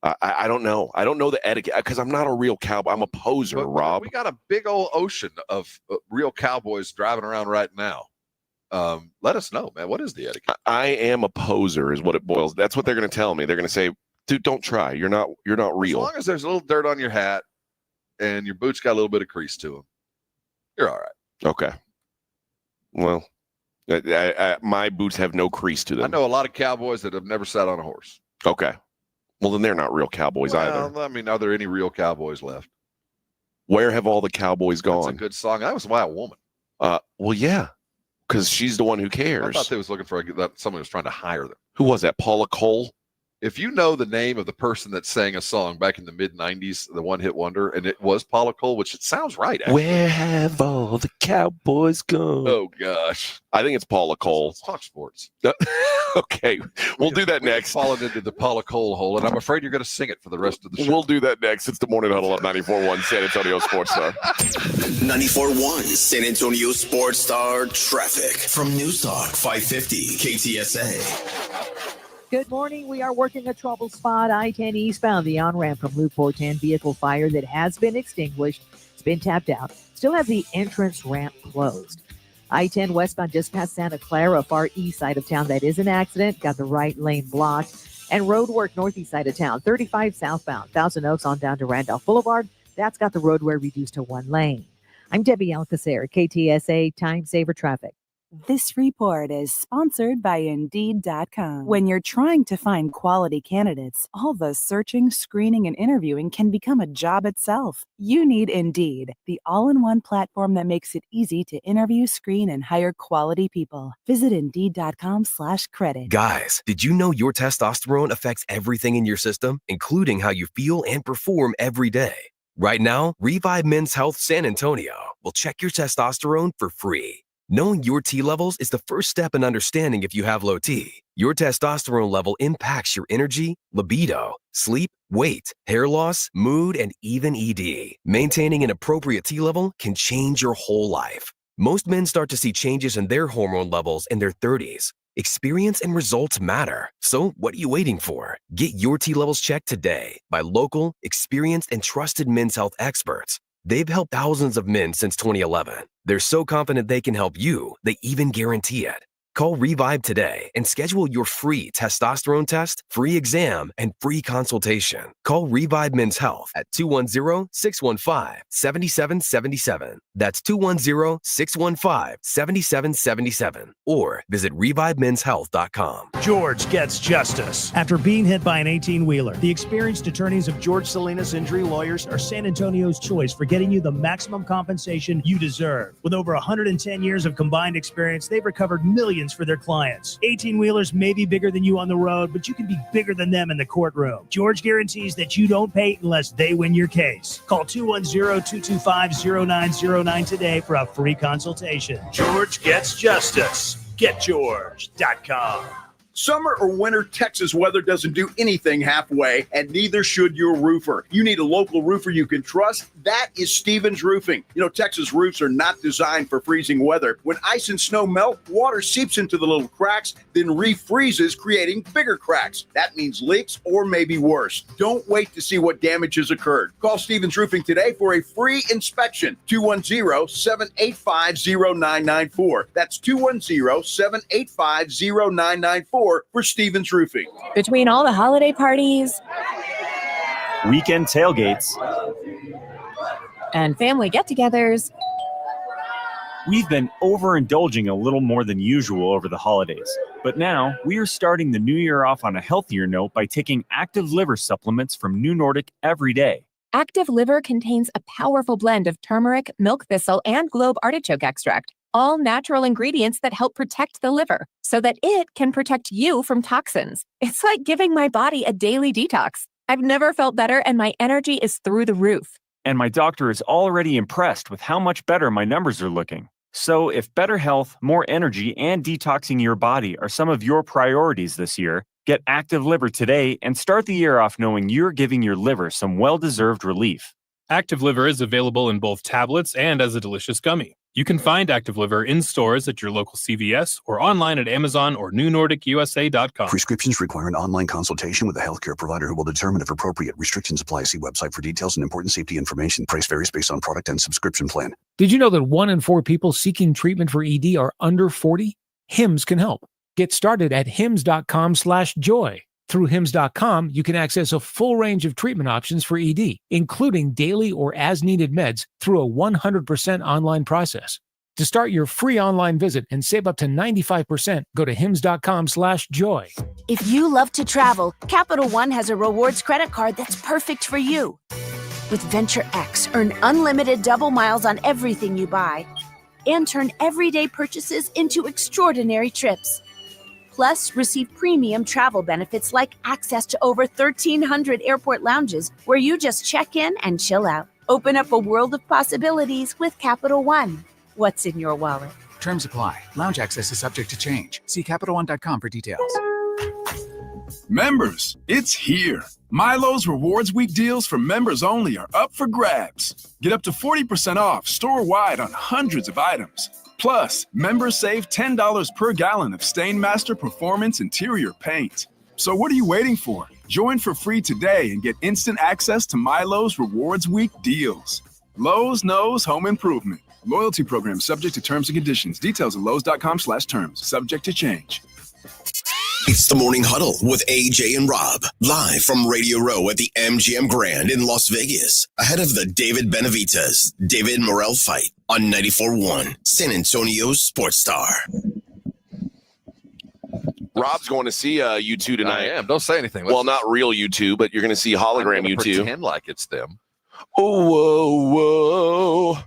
I don't know. I don't know the etiquette because I'm not a real cowboy. I'm a poser, Rob. We got a big old ocean of real cowboys driving around right now. Let us know, man. What is the etiquette? I am a poser, is what it boils. That's what they're going to tell me. They're going to say, "Dude, don't try. You're not real." As long as there's a little dirt on your hat and your boots got a little bit of crease to them, you're all right. Okay. Well, my boots have no crease to them. I know a lot of cowboys that have never sat on a horse. Okay. Well, then they're not real cowboys either. I mean, are there any real cowboys left? Where have all the cowboys gone? That's a good song. That was by a woman. Well, yeah, because she's the one who cares. I thought they was looking for someone who was trying to hire them. Who was that? Paula Cole? If you know the name of the person that sang a song back in the mid-'90s, the one-hit wonder, and it was Paula Cole, which it sounds right, actually. Where have all the cowboys gone? Oh, gosh. I think it's Paula Cole. Let's talk sports. Okay. We'll do that next. Fallen into the Paula Cole hole, and I'm afraid you're going to sing it for the rest of the show. We'll do that next. It's the Morning Huddle of 94.1 San Antonio Sports Star. 94.1 San Antonio Sports Star traffic from News Talk 550 KTSA. Good morning. We are working a trouble spot, I-10 eastbound, the on-ramp from Loop 410. Vehicle fire that has been extinguished. It's been tapped out. Still have the entrance ramp closed. I-10 westbound just past Santa Clara, far east side of town. That is an accident. Got the right lane blocked. And road work northeast side of town. 35 southbound, Thousand Oaks on down to Randolph Boulevard. That's got the roadway reduced to 1 lane. I'm Debbie Alcacer, KTSA Time Saver Traffic. This report is sponsored by Indeed.com. When you're trying to find quality candidates, all the searching, screening, and interviewing can become a job itself. You need Indeed, the all-in-one platform that makes it easy to interview, screen, and hire quality people. Visit Indeed.com/credit. Guys, did you know your testosterone affects everything in your system, including how you feel and perform every day? Right now, Revive Men's Health San Antonio will check your testosterone for free. Knowing your T levels is the first step in understanding if you have low T. Your testosterone level impacts your energy, libido, sleep, weight, hair loss, mood, and even ED. Maintaining an appropriate T level can change your whole life. Most men start to see changes in their hormone levels in their 30s. Experience and results matter. So what are you waiting for? Get your T levels checked today by local, experienced, and trusted men's health experts. They've helped thousands of men since 2011. They're so confident they can help you, they even guarantee it. Call Revive today and schedule your free testosterone test, free exam, and free consultation. Call Revive Men's Health at 210-615-7777. That's 210-615-7777. Or visit ReviveMen'sHealth.com. George gets justice. After being hit by an 18-wheeler, the experienced attorneys of George Salinas Injury Lawyers are San Antonio's choice for getting you the maximum compensation you deserve. With over 110 years of combined experience, they've recovered millions for their clients. 18-wheelers may be bigger than you on the road, but you can be bigger than them in the courtroom. George guarantees that you don't pay unless they win your case. Call 210-225-0909 today for a free consultation. George gets justice. GetGeorge.com. Summer or winter, Texas weather doesn't do anything halfway, and neither should your roofer. You need a local roofer you can trust. That is Stevens Roofing. You know, Texas roofs are not designed for freezing weather. When ice and snow melt, water seeps into the little cracks, then refreezes, creating bigger cracks. That means leaks or maybe worse. Don't wait to see what damage has occurred. Call Stevens Roofing today for a free inspection. 210-785-0994. That's 210-785-0994 for Stevens Roofing. Between all the holiday parties, weekend tailgates, and family get-togethers, we've been overindulging a little more than usual over the holidays. But now, we are starting the new year off on a healthier note by taking Active Liver supplements from New Nordic every day. Active Liver contains a powerful blend of turmeric, milk thistle, and globe artichoke extract, all natural ingredients that help protect the liver so that it can protect you from toxins. It's like giving my body a daily detox. I've never felt better, and my energy is through the roof. And my doctor is already impressed with how much better my numbers are looking. So if better health, more energy, and detoxing your body are some of your priorities this year, get Active Liver today and start the year off knowing you're giving your liver some well-deserved relief. Active Liver is available in both tablets and as a delicious gummy. You can find Active Liver in stores at your local CVS or online at Amazon or newnordicusa.com. Prescriptions require an online consultation with a healthcare provider who will determine if appropriate. Restrictions apply. See website for details and important safety information. Price varies based on product and subscription plan. Did you know that 1 in 4 people seeking treatment for ED are under 40? Hims can help. Get started at hims.com/joy. Through hims.com, you can access a full range of treatment options for ED, including daily or as-needed meds through a 100% online process. To start your free online visit and save up to 95%, go to hims.com/joy. If you love to travel, Capital One has a rewards credit card that's perfect for you. With Venture X, earn unlimited double miles on everything you buy and turn everyday purchases into extraordinary trips. Plus, receive premium travel benefits like access to over 1,300 airport lounges where you just check in and chill out. Open up a world of possibilities with Capital One. What's in your wallet? Terms apply. Lounge access is subject to change. See CapitalOne.com for details. Members, it's here. Milo's Rewards Week deals for members only are up for grabs. Get up to 40% off store-wide on hundreds of items. Plus, members save $10 per gallon of Stainmaster Performance Interior Paint. So what are you waiting for? Join for free today and get instant access to Milo's Rewards Week deals. Lowe's knows home improvement. Loyalty program subject to terms and conditions. Details at lowes.com/terms. Subject to change. It's the Morning Huddle with AJ and Rob, live from Radio Row at the MGM Grand in Las Vegas, ahead of the David Benavidez, David Morrell fight on 94.1, San Antonio's Sports Star. Rob's going to see U2 tonight. I am. Don't say anything. Well, not real U2, but you're going to see hologram U2. Pretend like it's them. Oh, whoa.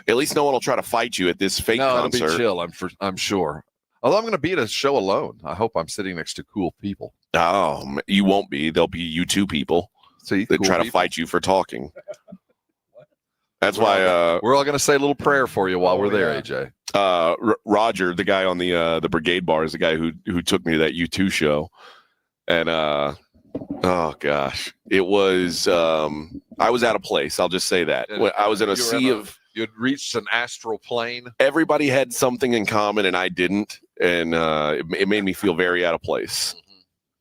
At least no one will try to fight you at this fake concert. It'll be chill, I'm sure. Although I'm going to be at a show alone. I hope I'm sitting next to cool people. Oh, you won't be. There'll be U2 people that try to fight you for talking. That's why we're all going to say a little prayer for you while we're there, AJ. Roger, the guy on the Brigade Bar, is the guy who took me to that U2 show. And oh gosh, it was I was out of place. I'll just say that. I was in a sea of. You'd reached an astral plane. Everybody had something in common, and I didn't, and it made me feel very out of place.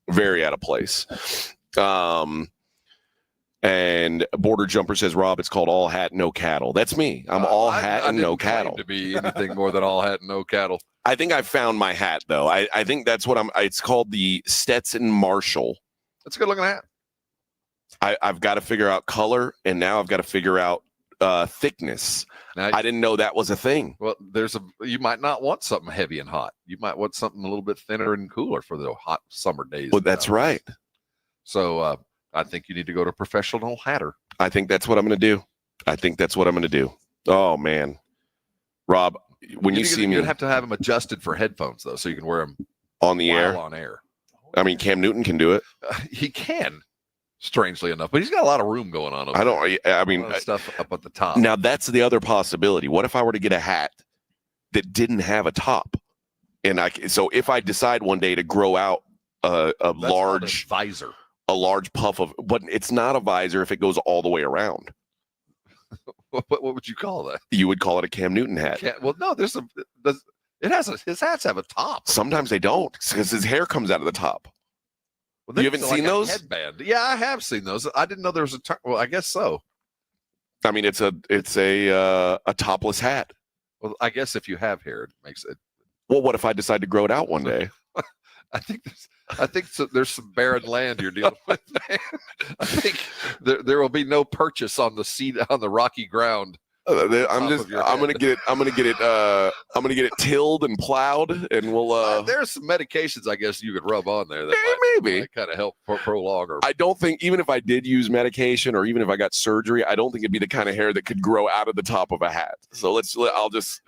Very out of place. And Border Jumper says, Rob, it's called All Hat, No Cattle. That's me. I'm all hat and no cattle. To be anything more than all hat and no cattle. I think I found my hat, though. I think that's what it's called the Stetson Marshall. That's a good looking hat. I've got to figure out color, and now I've got to figure out thickness. Now, I didn't know that was a thing. Well, you might not want something heavy and hot. You might want something a little bit thinner and cooler for the hot summer days. Well, that's right. So I think you need to go to a professional hatter. I think that's what I'm going to do. Oh man, Rob, when you see me, you'd have to have them adjusted for headphones though, so you can wear them on the air. On air. I mean, Cam Newton can do it. He can. Strangely enough, but he's got a lot of room going on. I mean, stuff up at the top. Now that's the other possibility. What if I were to get a hat that didn't have a top? So if I decide one day to grow out a large visor, a large puff of, but it's not a visor if it goes all the way around. What would you call that? You would call it a Cam Newton hat. Well, no, his hats have a top. Sometimes they don't because his hair comes out of the top. Well, you haven't seen those? Headband. Yeah, I have seen those. I didn't know there was a term. Well, I guess so. I mean, it's a topless hat. Well, I guess if you have hair, it makes it. Well, what if I decide to grow it out one day? I think there's some barren land you're dealing with. I think there will be no purchase on the rocky ground. I'm gonna get it tilled and plowed, and we'll. There's some medications I guess you could rub on there that might kind of help prolong. I don't think even if I did use medication or even if I got surgery, I don't think it'd be the kind of hair that could grow out of the top of a hat. So I'll just.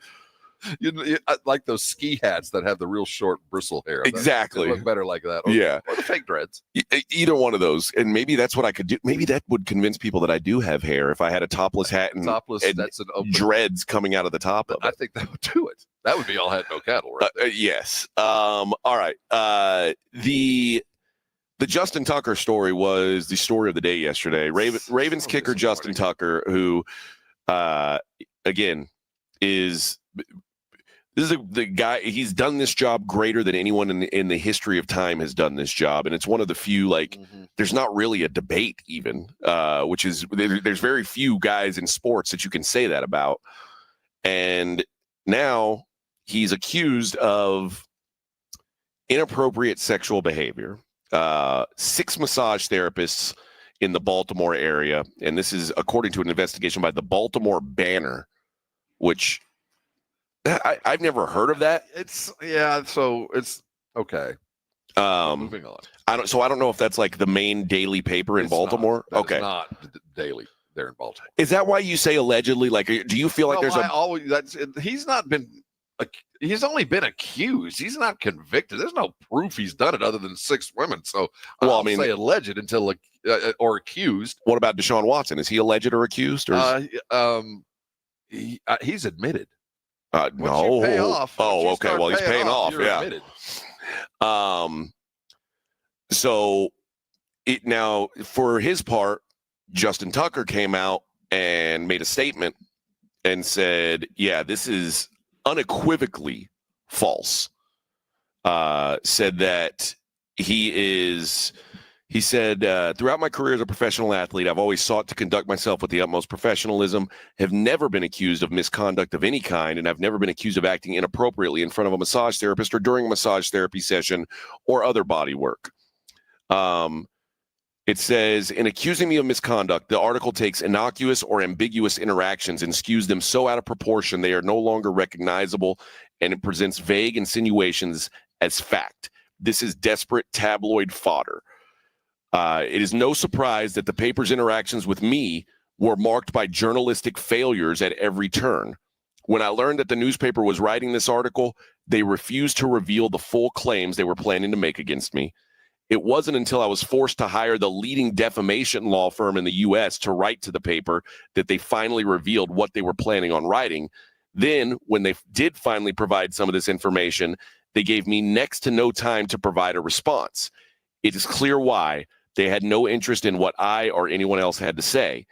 You like those ski hats that have the real short bristle hair. Exactly. They look better like that. Or the fake dreads. Either one of those. And maybe that's what I could do. Maybe that would convince people that I do have hair if I had a topless hat and that's an open dreads coming out of the top of it. I think that would do it. That would be all hat, no cattle, right? Yes. All right. The Justin Tucker story was the story of the day yesterday. Ravens kicker Justin Tucker, who, again, is... This is the guy. He's done this job greater than anyone in the history of time has done this job, and it's one of the few. There's not really a debate, even, which is there's very few guys in sports that you can say that about. And now he's accused of inappropriate sexual behavior. 6 massage therapists in the Baltimore area, and this is according to an investigation by the Baltimore Banner, which. I've never heard of that. So it's okay. Moving on. I don't know if that's like the main daily paper in Baltimore. Okay, not daily there in Baltimore. Is that why you say allegedly? Like, do you feel like he's not been? He's only been accused. He's not convicted. There's no proof he's done it other than 6 women. So I'll say alleged until or accused. What about Deshaun Watson? Is he alleged or accused? Or he's admitted. No. Pay off, okay. Well, he's paying off. Yeah. Admitted. So now for his part, Justin Tucker came out and made a statement and said, "Yeah, this is unequivocally false." Said that He said, throughout my career as a professional athlete, I've always sought to conduct myself with the utmost professionalism, have never been accused of misconduct of any kind, and I've never been accused of acting inappropriately in front of a massage therapist or during a massage therapy session or other body work. It says, in accusing me of misconduct, the article takes innocuous or ambiguous interactions and skews them so out of proportion they are no longer recognizable, and it presents vague insinuations as fact. This is desperate tabloid fodder. It is no surprise that the paper's interactions with me were marked by journalistic failures at every turn. When I learned that the newspaper was writing this article, they refused to reveal the full claims they were planning to make against me. It wasn't until I was forced to hire the leading defamation law firm in the U.S. to write to the paper that they finally revealed what they were planning on writing. Then, when they did finally provide some of this information, they gave me next to no time to provide a response. It is clear why. They had no interest in what I or anyone else had to say.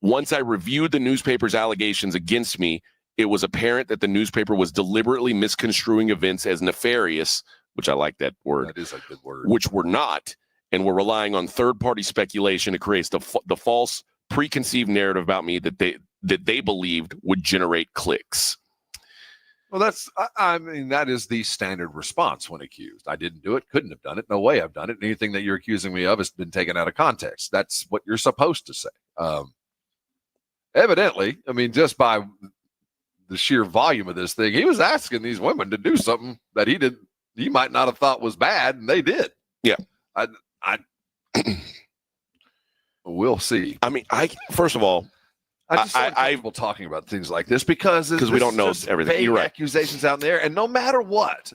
Once I reviewed the newspaper's allegations against me, it was apparent that the newspaper was deliberately misconstruing events as nefarious, which I like that word. That is a good word. Which were not, and were relying on third-party speculation to create the false preconceived narrative about me that they believed would generate clicks. Well, that is the standard response when accused. I didn't do it, couldn't have done it, no way I've done it. Anything that you're accusing me of has been taken out of context. That's what you're supposed to say. Evidently, I mean, just by the sheer volume of this thing, he was asking these women to do something that he might not have thought was bad, and they did. Yeah. We'll see. I mean, first of all, I just like people talking about things like this because we don't know everything. You're right. Accusations out there, and no matter what,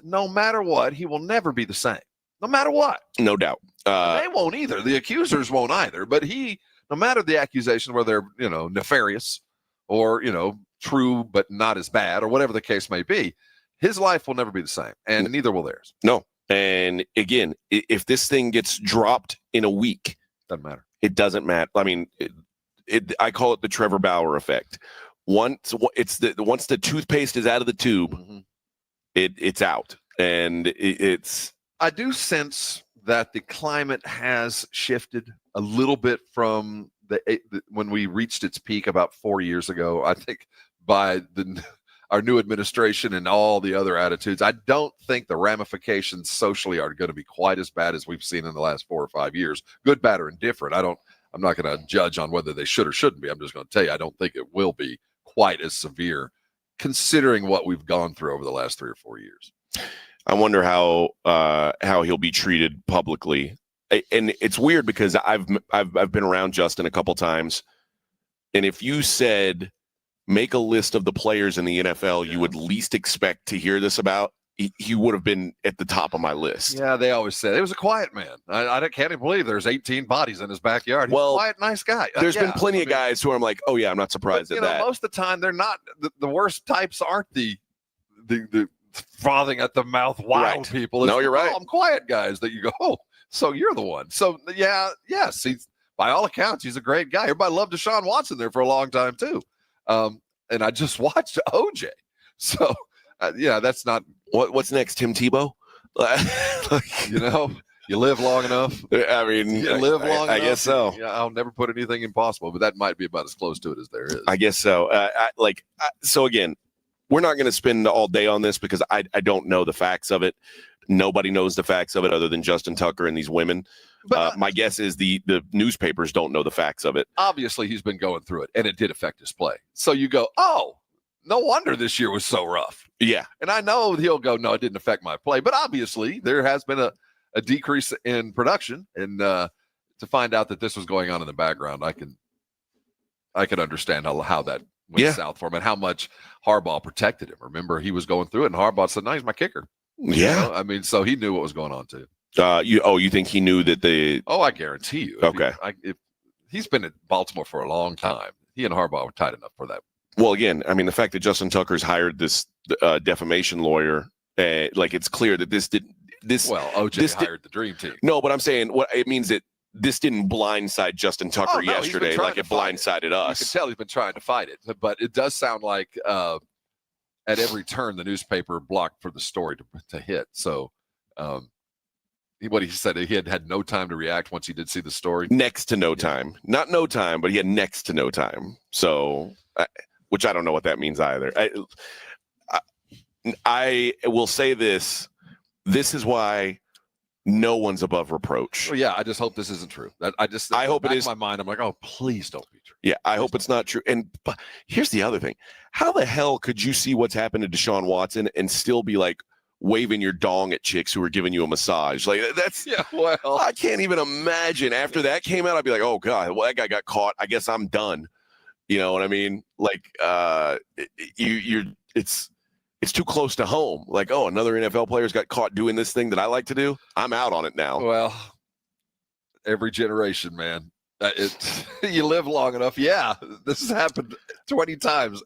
he will never be the same. No matter what, no doubt. They won't either. The accusers won't either. But no matter the accusation, whether they're nefarious or true but not as bad, or whatever the case may be, his life will never be the same, and neither will theirs. No. And again, if this thing gets dropped in a week, doesn't matter. It doesn't matter. I mean, I call it the Trevor Bauer effect. Once the toothpaste is out of the tube, it's out, and it's. I do sense that the climate has shifted a little bit from when we reached its peak about 4 years ago. I think by our new administration and all the other attitudes, I don't think the ramifications socially are going to be quite as bad as we've seen in the last 4 or 5 years. Good, bad, or indifferent. I'm not going to judge on whether they should or shouldn't be. I'm just going to tell you, I don't think it will be quite as severe considering what we've gone through over the last 3 or 4 years. I wonder how he'll be treated publicly. And it's weird because I've been around Justin a couple times. And if you said, make a list of the players in the NFL you would least expect to hear this about, he would have been at the top of my list. Yeah, they always said it was a quiet man. I can't even believe there's 18 bodies in his backyard. He's a quiet, nice guy. There's been plenty of guys who I'm like, oh yeah, I'm not surprised at that. Most of the time, they're not the worst types. Aren't the frothing at the mouth wild people? No, you're right. I'm quiet guys that you go, oh, so you're the one. So yes, by all accounts, he's a great guy. Everybody loved Deshaun Watson there for a long time too. And I just watched OJ. So, that's not what's next. Tim Tebow, you live long enough. I mean, you live long enough. I guess so. Yeah, I'll never put anything impossible, but that might be about as close to it as there is. I guess so. So again, we're not going to spend all day on this because I don't know the facts of it. Nobody knows the facts of it other than Justin Tucker and these women. But my guess is the newspapers don't know the facts of it. Obviously, he's been going through it, and it did affect his play. So you go, oh, no wonder this year was so rough. Yeah. And I know he'll go, no, it didn't affect my play. But obviously, there has been a decrease in production. And to find out that this was going on in the background, I can understand how that went south for him and how much Harbaugh protected him. Remember, he was going through it, and Harbaugh said, no, he's my kicker. Yeah. I mean, so he knew what was going on, too. You think he knew that I guarantee you. Okay. If he's been at Baltimore for a long time. He and Harbaugh were tight enough for that. Well, again, I mean, the fact that Justin Tucker's hired this defamation lawyer, it's clear that OJ hired the dream team. No, but I'm saying what it means that this didn't blindside Justin Tucker yesterday, like it blindsided us. You can tell he's been trying to fight it, but it does sound like at every turn the newspaper blocked for the story to hit. So, what he said, he had no time to react once he did see the story. Next to no time, not no time, but he had next to no time. So, which I don't know what that means either. I will say this. This is why no one's above reproach. Well, yeah, I just hope this isn't true. I hope it is. In my mind, I'm like, oh, please don't be true. Yeah, I hope it's not true. But here's the other thing. How the hell could you see what's happened to Deshaun Watson and still be like waving your dong at chicks who are giving you a massage? Like that's I can't even imagine. After that came out, I'd be like, oh God, well, that guy got caught. I guess I'm done. You know what I mean? Like it's too close to home. Like, oh, another NFL player's got caught doing this thing that I like to do. I'm out on it now. Well, every generation, man. You live long enough. Yeah, this has happened 20 times.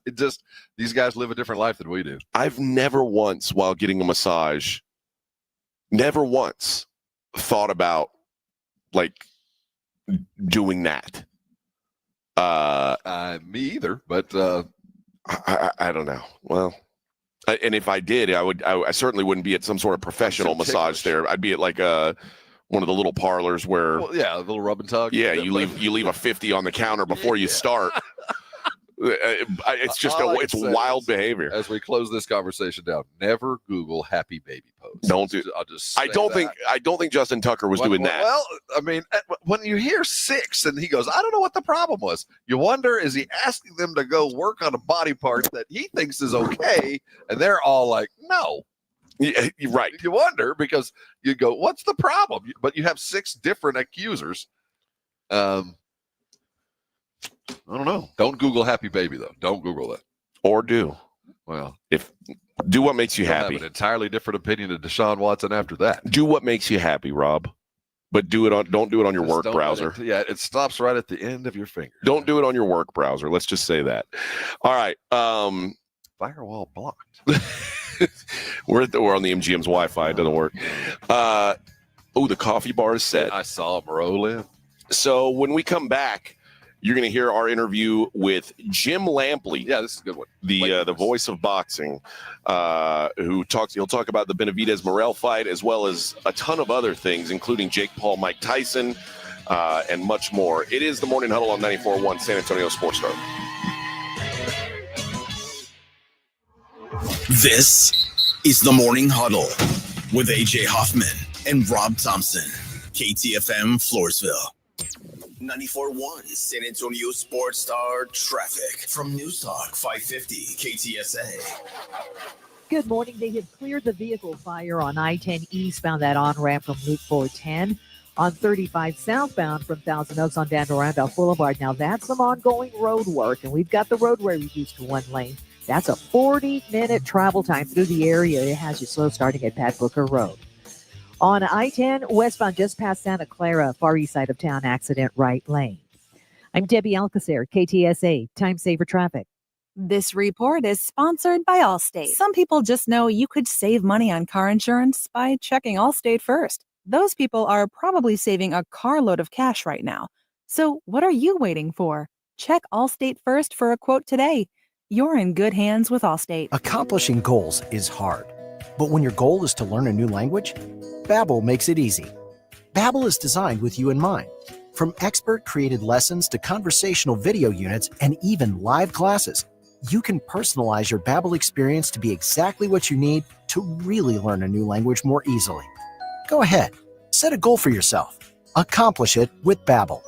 These guys live a different life than we do. I've never once, while getting a massage, thought about like doing that. Me either, but I don't know. Well, and if I did, I certainly wouldn't be at some sort of professional massage there. I'd be at like one of the little parlors where, a little rub and tug. Yeah, you leave a 50 on the counter before you start. It's just it's wild behavior. As we close this conversation down, never Google happy baby pose. Don't do. I don't think Justin Tucker was doing that. Well, I mean, when you hear 6 and he goes, I don't know what the problem was. You wonder, is he asking them to go work on a body part that he thinks is okay, and they're all like, no. Yeah, you're right. You wonder because you go, what's the problem? But you have 6 different accusers. I don't know. Don't Google happy baby though. Don't Google that. Or do. Well, do what makes you happy. Have an entirely different opinion of Deshaun Watson after that. Do what makes you happy, Rob. But don't do it on your work browser. It stops right at the end of your finger. Don't do it on your work browser. Let's just say that. All right. Firewall blocked. We're on the MGM's Wi-Fi. It doesn't work. The coffee bar is set. I saw him roll in. So when we come back, you're going to hear our interview with Jim Lampley. Yeah, this is a good one. The voice of boxing, he'll talk about the Benavidez Morrell fight, as well as a ton of other things, including Jake Paul, Mike Tyson, and much more. It is the Morning Huddle on 94.1 San Antonio Sports Star. This is the Morning Huddle with AJ Hoffman and Rob Thompson. KTFM Floresville. 94.1 San Antonio Sports Star traffic from News Talk 550 KTSA. Good morning. They have cleared the vehicle fire on I-10 eastbound, that on-ramp from Loop 410. On 35 southbound from Thousand Oaks on down to Randolph Boulevard. Now, that's some ongoing road work, and we've got the roadway reduced to one lane. That's a 40-minute travel time through the area. It has you slow starting at Pat Booker Road. On I-10 westbound just past Santa Clara, far east side of town, accident right lane. I'm Debbie Alcacer, KTSA, Time Saver Traffic. This report is sponsored by Allstate. Some people just know you could save money on car insurance by checking Allstate first. Those people are probably saving a carload of cash right now. So what are you waiting for? Check Allstate first for a quote today. You're in good hands with Allstate. Accomplishing goals is hard. But when your goal is to learn a new language, Babbel makes it easy. Babbel is designed with you in mind. From expert-created lessons to conversational video units and even live classes, you can personalize your Babbel experience to be exactly what you need to really learn a new language more easily. Go ahead, set a goal for yourself. Accomplish it with Babbel.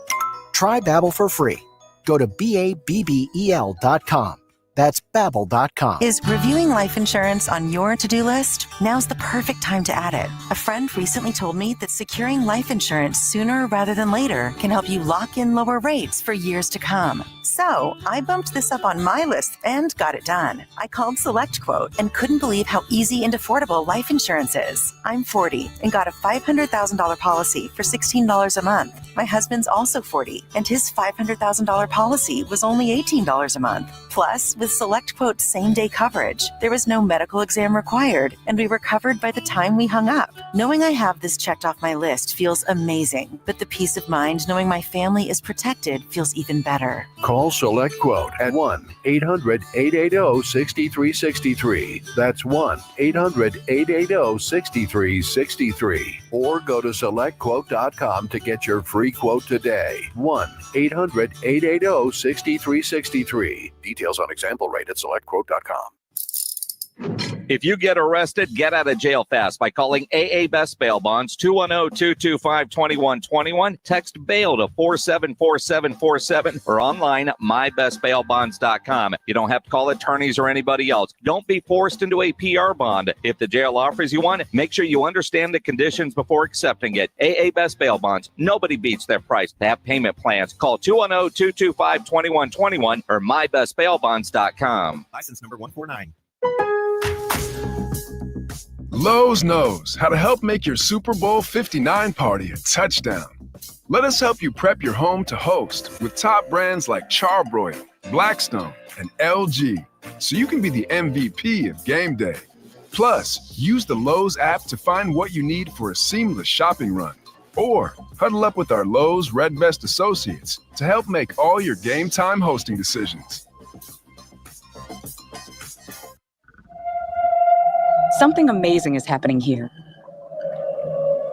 Try Babbel for free. Go to BABBEL.com. That's Babbel.com. Is reviewing life insurance on your to-do list? Now's the perfect time to add it. A friend recently told me that securing life insurance sooner rather than later can help you lock in lower rates for years to come. So I bumped this up on my list and got it done. I called SelectQuote and couldn't believe how easy and affordable life insurance is. I'm 40 and got a $500,000 policy for $16 a month. My husband's also 40 and his $500,000 policy was only $18 a month. Plus, with SelectQuote's same-day coverage, there was no medical exam required, and we were covered by the time we hung up. Knowing I have this checked off my list feels amazing, but the peace of mind knowing my family is protected feels even better. Call SelectQuote at 1-800-880-6363. That's 1-800-880-6363. Or go to SelectQuote.com to get your free quote today. 1-800-880-6363. Details on example rate at SelectQuote.com. If you get arrested, get out of jail fast by calling AA Best Bail Bonds, 210-225-2121. Text bail to 474747 or online at mybestbailbonds.com. You don't have to call attorneys or anybody else. Don't be forced into a PR bond. If the jail offers you one, make sure you understand the conditions before accepting it. AA Best Bail Bonds. Nobody beats their price. They have payment plans. Call 210-225-2121 or mybestbailbonds.com. License number 149. Lowe's knows how to help make your Super Bowl 59 party a touchdown. Let us help you prep your home to host with top brands like Charbroil, Blackstone, and LG, so you can be the MVP of game day. Plus, use the Lowe's app to find what you need for a seamless shopping run. Or huddle up with our Lowe's Red Vest associates to help make all your game time hosting decisions. Something amazing is happening here.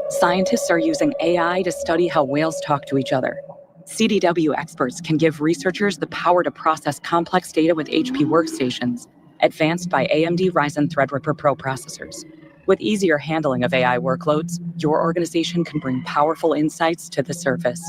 Scientists are using AI to study how whales talk to each other. CDW experts can give researchers the power to process complex data with HP workstations, advanced by AMD Ryzen Threadripper Pro processors. With easier handling of AI workloads, your organization can bring powerful insights to the surface.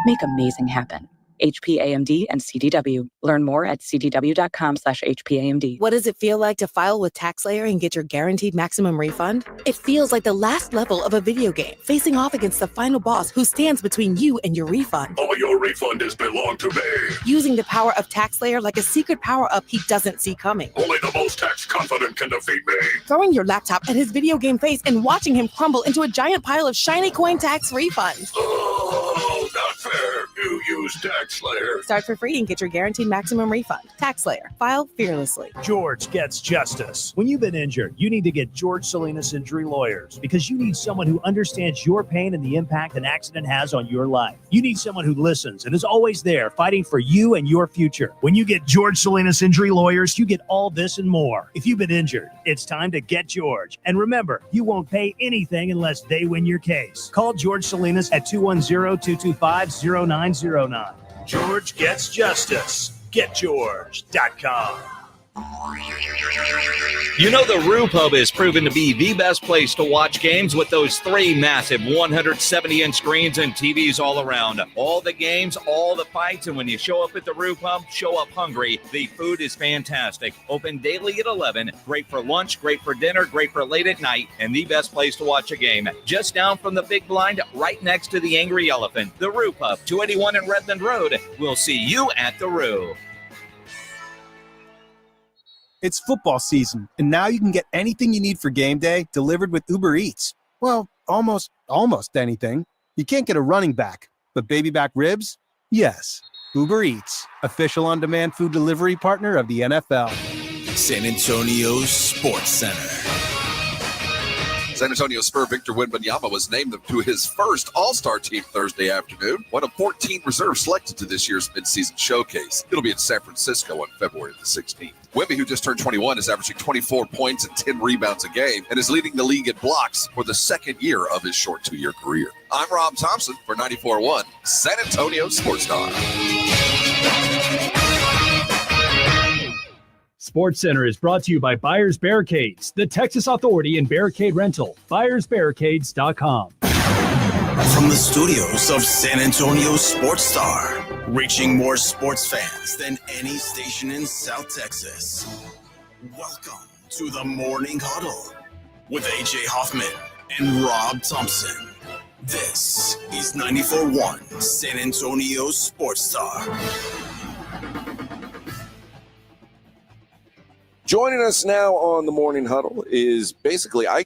Make amazing happen. HP, AMD, and CDW. Learn more at cdw.com/HPAMD. What does it feel like to file with TaxSlayer and get your guaranteed maximum refund? It feels like the last level of a video game, facing off against the final boss who stands between you and your refund. All your refund is belong to me. Using the power of TaxSlayer like a secret power-up he doesn't see coming. Only the most tax confident can defeat me. Throwing your laptop at his video game face and watching him crumble into a giant pile of shiny coin tax refunds. Oh, not fair. You Who's Tax Slayer? Start for free and get your guaranteed maximum refund. TaxSlayer. File fearlessly. George gets justice. When you've been injured, you need to get George Salinas Injury Lawyers because you need someone who understands your pain and the impact an accident has on your life. You need someone who listens and is always there fighting for you and your future. When you get George Salinas Injury Lawyers, you get all this and more. If you've been injured, it's time to get George. And remember, you won't pay anything unless they win your case. Call George Salinas at 210-225-0909. George gets justice. GetGeorge.com. You know the Roo Pub has proven to be the best place to watch games with those 3 massive 170-inch screens and TVs all around. All the games, all the fights, and when you show up at the Roo Pub, show up hungry. The food is fantastic. Open daily at 11. Great for lunch, great for dinner, great for late at night, and the best place to watch a game. Just down from the Big Blind, right next to the Angry Elephant. The Roo Pub, 281 in Redmond Road. We'll see you at the Roo. It's football season, and now you can get anything you need for game day delivered with Uber Eats. Well, almost anything. You can't get a running back, but baby back ribs? Yes. Uber Eats, official on-demand food delivery partner of the NFL. San Antonio Sports Center. San Antonio Spur Victor Wembanyama was named to his first All-Star team Thursday afternoon, one of 14 reserves selected to this year's midseason showcase. It'll be in San Francisco on February the 16th. Wemby, who just turned 21, is averaging 24 points and 10 rebounds a game and is leading the league in blocks for the second year of his short 2-year career. I'm Rob Thompson for 94.1 San Antonio Sports Star. Sports Center is brought to you by Buyers Barricades, the Texas authority in barricade rental. BuyersBarricades.com. From the studios of San Antonio Sports Star, reaching more sports fans than any station in South Texas. Welcome to the Morning Huddle with AJ Hoffman and Rob Thompson. This is 94.1 San Antonio Sports Star. Joining us now on the Morning Huddle is basically, I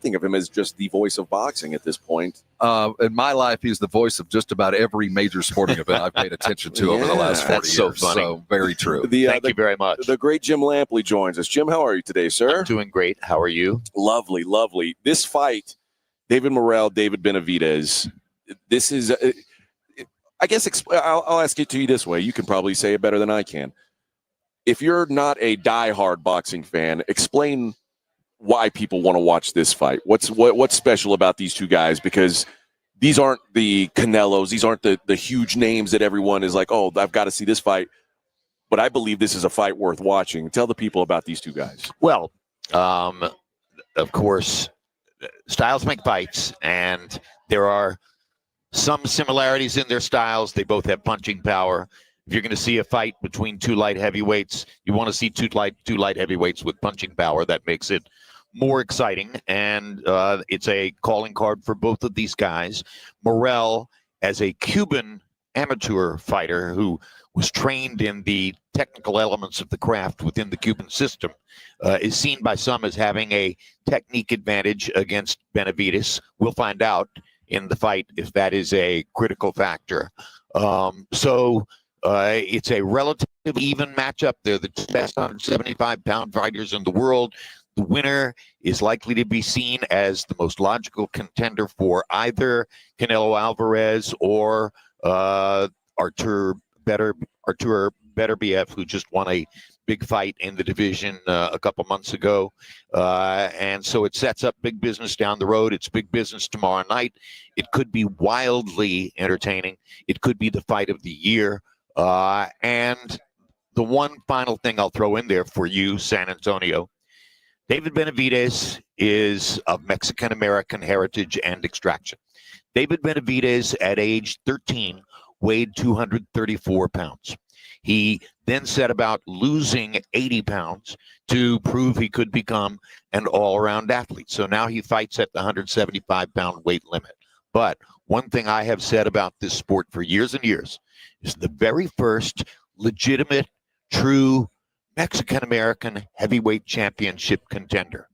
think of him as just the voice of boxing at this point. In my life, he's the voice of just about every major sporting event I've paid attention to over the last 40 years. So funny. So very true. Thank you very much. The great Jim Lampley joins us. Jim, how are you today, sir? I'm doing great. How are you? Lovely, lovely. This fight, David Morrell, David Benavidez, this is, I guess, I'll ask it to you this way. You can probably say it better than I can. If you're not a diehard boxing fan, explain why people want to watch this fight. What's special about these two guys? Because these aren't the Canelos. These aren't the huge names that everyone is like, oh, I've got to see this fight. But I believe this is a fight worth watching. Tell the people about these two guys. Well, of course, styles make fights, and there are some similarities in their styles. They both have punching power. If you're going to see a fight between two light heavyweights, you want to see two light heavyweights with punching power. That makes it more exciting, and it's a calling card for both of these guys. Morrell, as a Cuban amateur fighter who was trained in the technical elements of the craft within the Cuban system, is seen by some as having a technique advantage against Benavidez. We'll find out in the fight if that is a critical factor. It's a relatively even matchup. They're the best 175-pound fighters in the world. The winner is likely to be seen as the most logical contender for either Canelo Alvarez or Artur Beterbiev, who just won a big fight in the division a couple months ago. And so it sets up big business down the road. It's big business tomorrow night. It could be wildly entertaining. It could be the fight of the year. And the one final thing I'll throw in there for you, San Antonio, David Benavidez is of Mexican-American heritage and extraction. David Benavidez, at age 13, weighed 234 pounds. He then set about losing 80 pounds to prove he could become an all-around athlete. So now he fights at the 175-pound weight limit. But one thing I have said about this sport for years and years is the very first legitimate, true Mexican-American heavyweight championship contender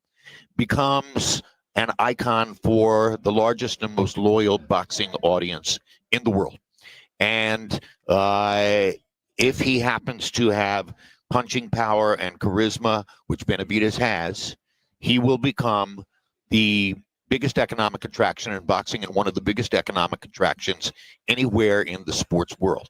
becomes an icon for the largest and most loyal boxing audience in the world. And if he happens to have punching power and charisma, which Benavidez has, he will become the biggest economic attraction in boxing and one of the biggest economic attractions anywhere in the sports world.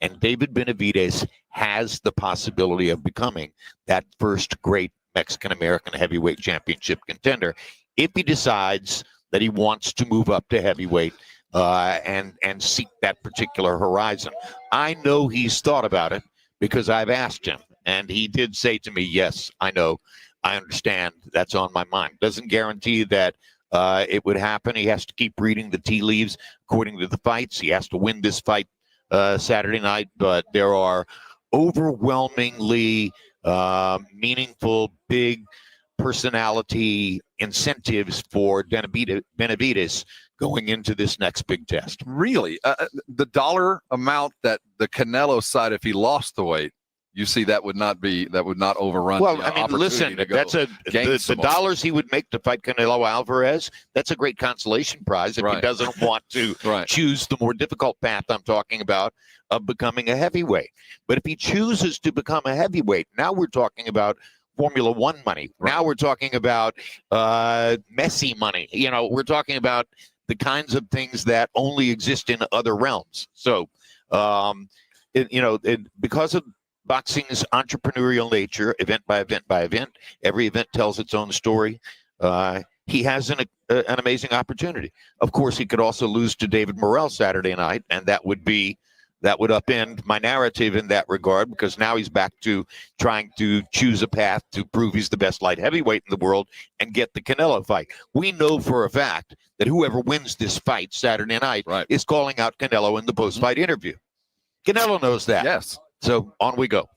And David Benavidez has the possibility of becoming that first great Mexican-American heavyweight championship contender if he decides that he wants to move up to heavyweight and seek that particular horizon. I know he's thought about it because I've asked him, and he did say to me, yes, I know, I understand, that's on my mind. Doesn't guarantee that it would happen. He has to keep reading the tea leaves according to the fights. He has to win this fight Saturday night, but there are overwhelmingly meaningful, big personality incentives for Benavidez going into this next big test. Really? The dollar amount that the Canelo side, if he lost the weight, you see that would not overrun. Well, I mean, listen, that's the dollars he would make to fight Canelo Alvarez. That's a great consolation prize if he doesn't want to choose the more difficult path I'm talking about of becoming a heavyweight. But if he chooses to become a heavyweight, now we're talking about Formula One money. Now we're talking about Messi money. You know, we're talking about the kinds of things that only exist in other realms. So, because of boxing's entrepreneurial nature, event by event by event, every event tells its own story. He has an amazing opportunity. Of course, he could also lose to David Morrell Saturday night, and that would upend my narrative in that regard, because now he's back to trying to choose a path to prove he's the best light heavyweight in the world and get the Canelo fight. We know for a fact that whoever wins this fight Saturday night is calling out Canelo in the post-fight interview. Canelo knows that. Yes. So on we go.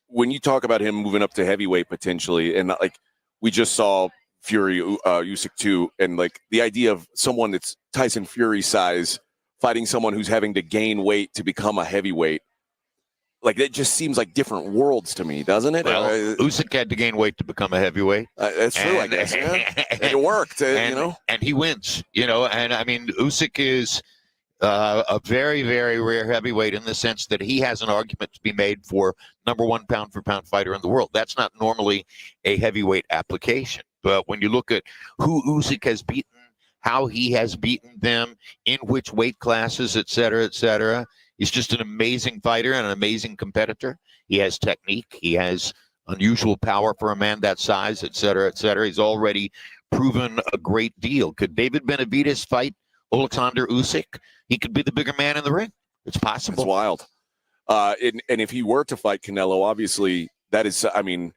When you talk about him moving up to heavyweight potentially, and like we just saw Fury Usyk too, and like the idea of someone that's Tyson Fury size fighting someone who's having to gain weight to become a heavyweight, like it just seems like different worlds to me, doesn't it? Well, Usyk had to gain weight to become a heavyweight. That's true, I guess. Yeah. It worked, and he wins. And I mean, Usyk is a very, very rare heavyweight in the sense that he has an argument to be made for number one pound-for-pound fighter in the world. That's not normally a heavyweight application. But when you look at who Usyk has beaten, how he has beaten them, in which weight classes, et cetera, he's just an amazing fighter and an amazing competitor. He has technique. He has unusual power for a man that size, et cetera, et cetera. He's already proven a great deal. Could David Benavidez fight Alexander Usyk? He could be the bigger man in the ring. It's possible. It's wild. And if he were to fight Canelo, obviously that is, I mean,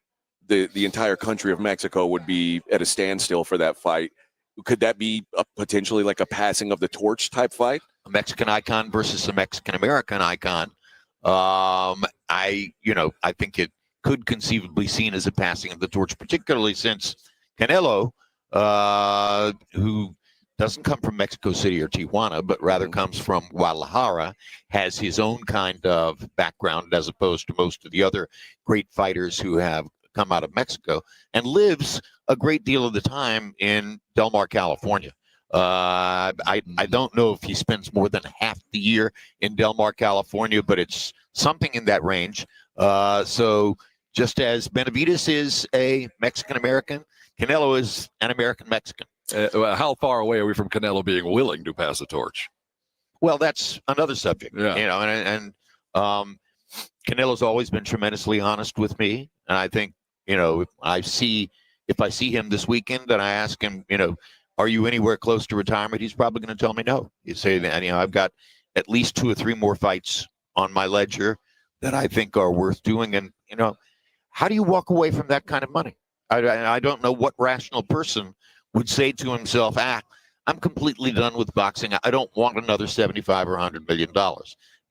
the entire country of Mexico would be at a standstill for that fight. Could that be potentially like a passing of the torch type fight? A Mexican icon versus a Mexican-American icon. I think it could conceivably be seen as a passing of the torch, particularly since Canelo, who doesn't come from Mexico City or Tijuana, but rather comes from Guadalajara, has his own kind of background as opposed to most of the other great fighters who have come out of Mexico, and lives a great deal of the time in Del Mar, California. I don't know if he spends more than half the year in Del Mar, California, but it's something in that range. So just as Benavidez is a Mexican-American, Canelo is an American-Mexican. How far away are we from Canelo being willing to pass the torch? Well, that's another subject. Yeah. Canelo's always been tremendously honest with me, and I think if I see him this weekend and I ask him, are you anywhere close to retirement? He's probably going to tell me no. He'd say that I've got at least 2 or 3 more fights on my ledger that I think are worth doing, and how do you walk away from that kind of money? I don't know what rational person would say to himself, I'm completely done with boxing. I don't want another $75 or $100 million.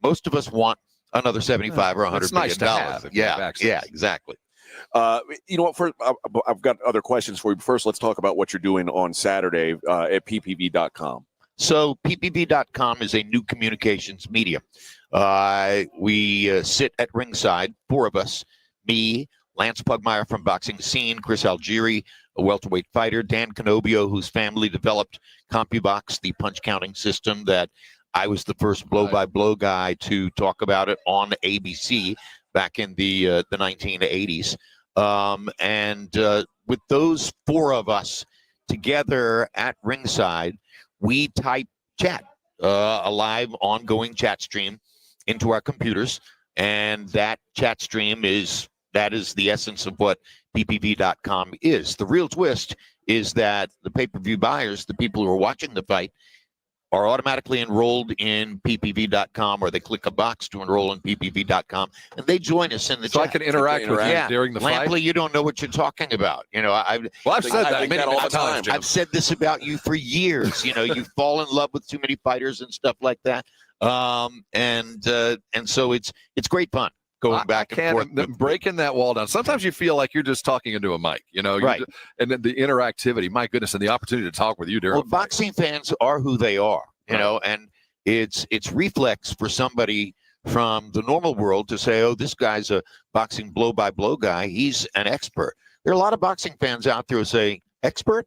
Most of us want another $75 or $100 million. To have yeah, exactly. You know what? First, I've got other questions for you. First, let's talk about what you're doing on Saturday at ppv.com. So ppv.com is a new communications medium. We sit at ringside, 4 of us, me, Lance Pugmire from Boxing Scene, Chris Algieri, a welterweight fighter, Dan Canobio, whose family developed CompuBox, the punch counting system that I was the first blow-by-blow guy to talk about it on ABC back in the 1980s. With those four of us together at ringside, we type chat, a live ongoing chat stream into our computers. And that chat stream is the essence of what PPV.com is. The real twist is that the pay-per-view buyers, the people who are watching the fight, are automatically enrolled in PPV.com, or they click a box to enroll in PPV.com, and they join us in the chat. So I can interact with you during the fight? Lampley, you don't know what you're talking about. I've said that many times, Jim. I've said this about you for years. You fall in love with too many fighters and stuff like that. And so it's great fun going back and forth. Breaking that wall down. Sometimes you feel like you're just talking into a mic, right. And then the interactivity, my goodness, and the opportunity to talk with you during. Well, boxing fans are who they are, and it's reflex for somebody from the normal world to say, oh, this guy's a boxing blow-by-blow guy. He's an expert. There are a lot of boxing fans out there who say, expert?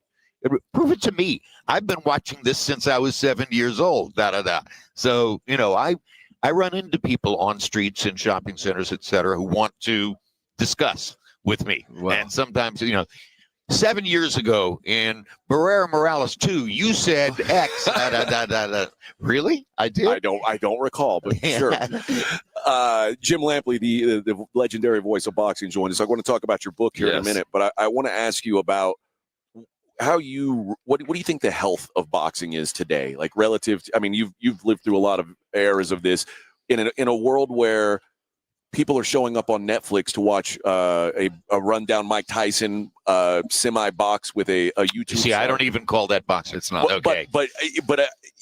Prove it to me. I've been watching this since I was 7 years old. So, I run into people on streets and shopping centers, et cetera, who want to discuss with me. Wow. And sometimes, 7 years ago in Barrera Morales 2, you said X. Really? I did? I don't recall, but sure. Jim Lampley, the legendary voice of boxing, joined us. I want to talk about your book here in a minute, but I want to ask you about what do you think the health of boxing is today? Like relative to, you've lived through a lot of eras of this in a world where people are showing up on Netflix to watch a rundown Mike Tyson semi-box with a YouTube. See, I don't even call that boxing. It's not okay. But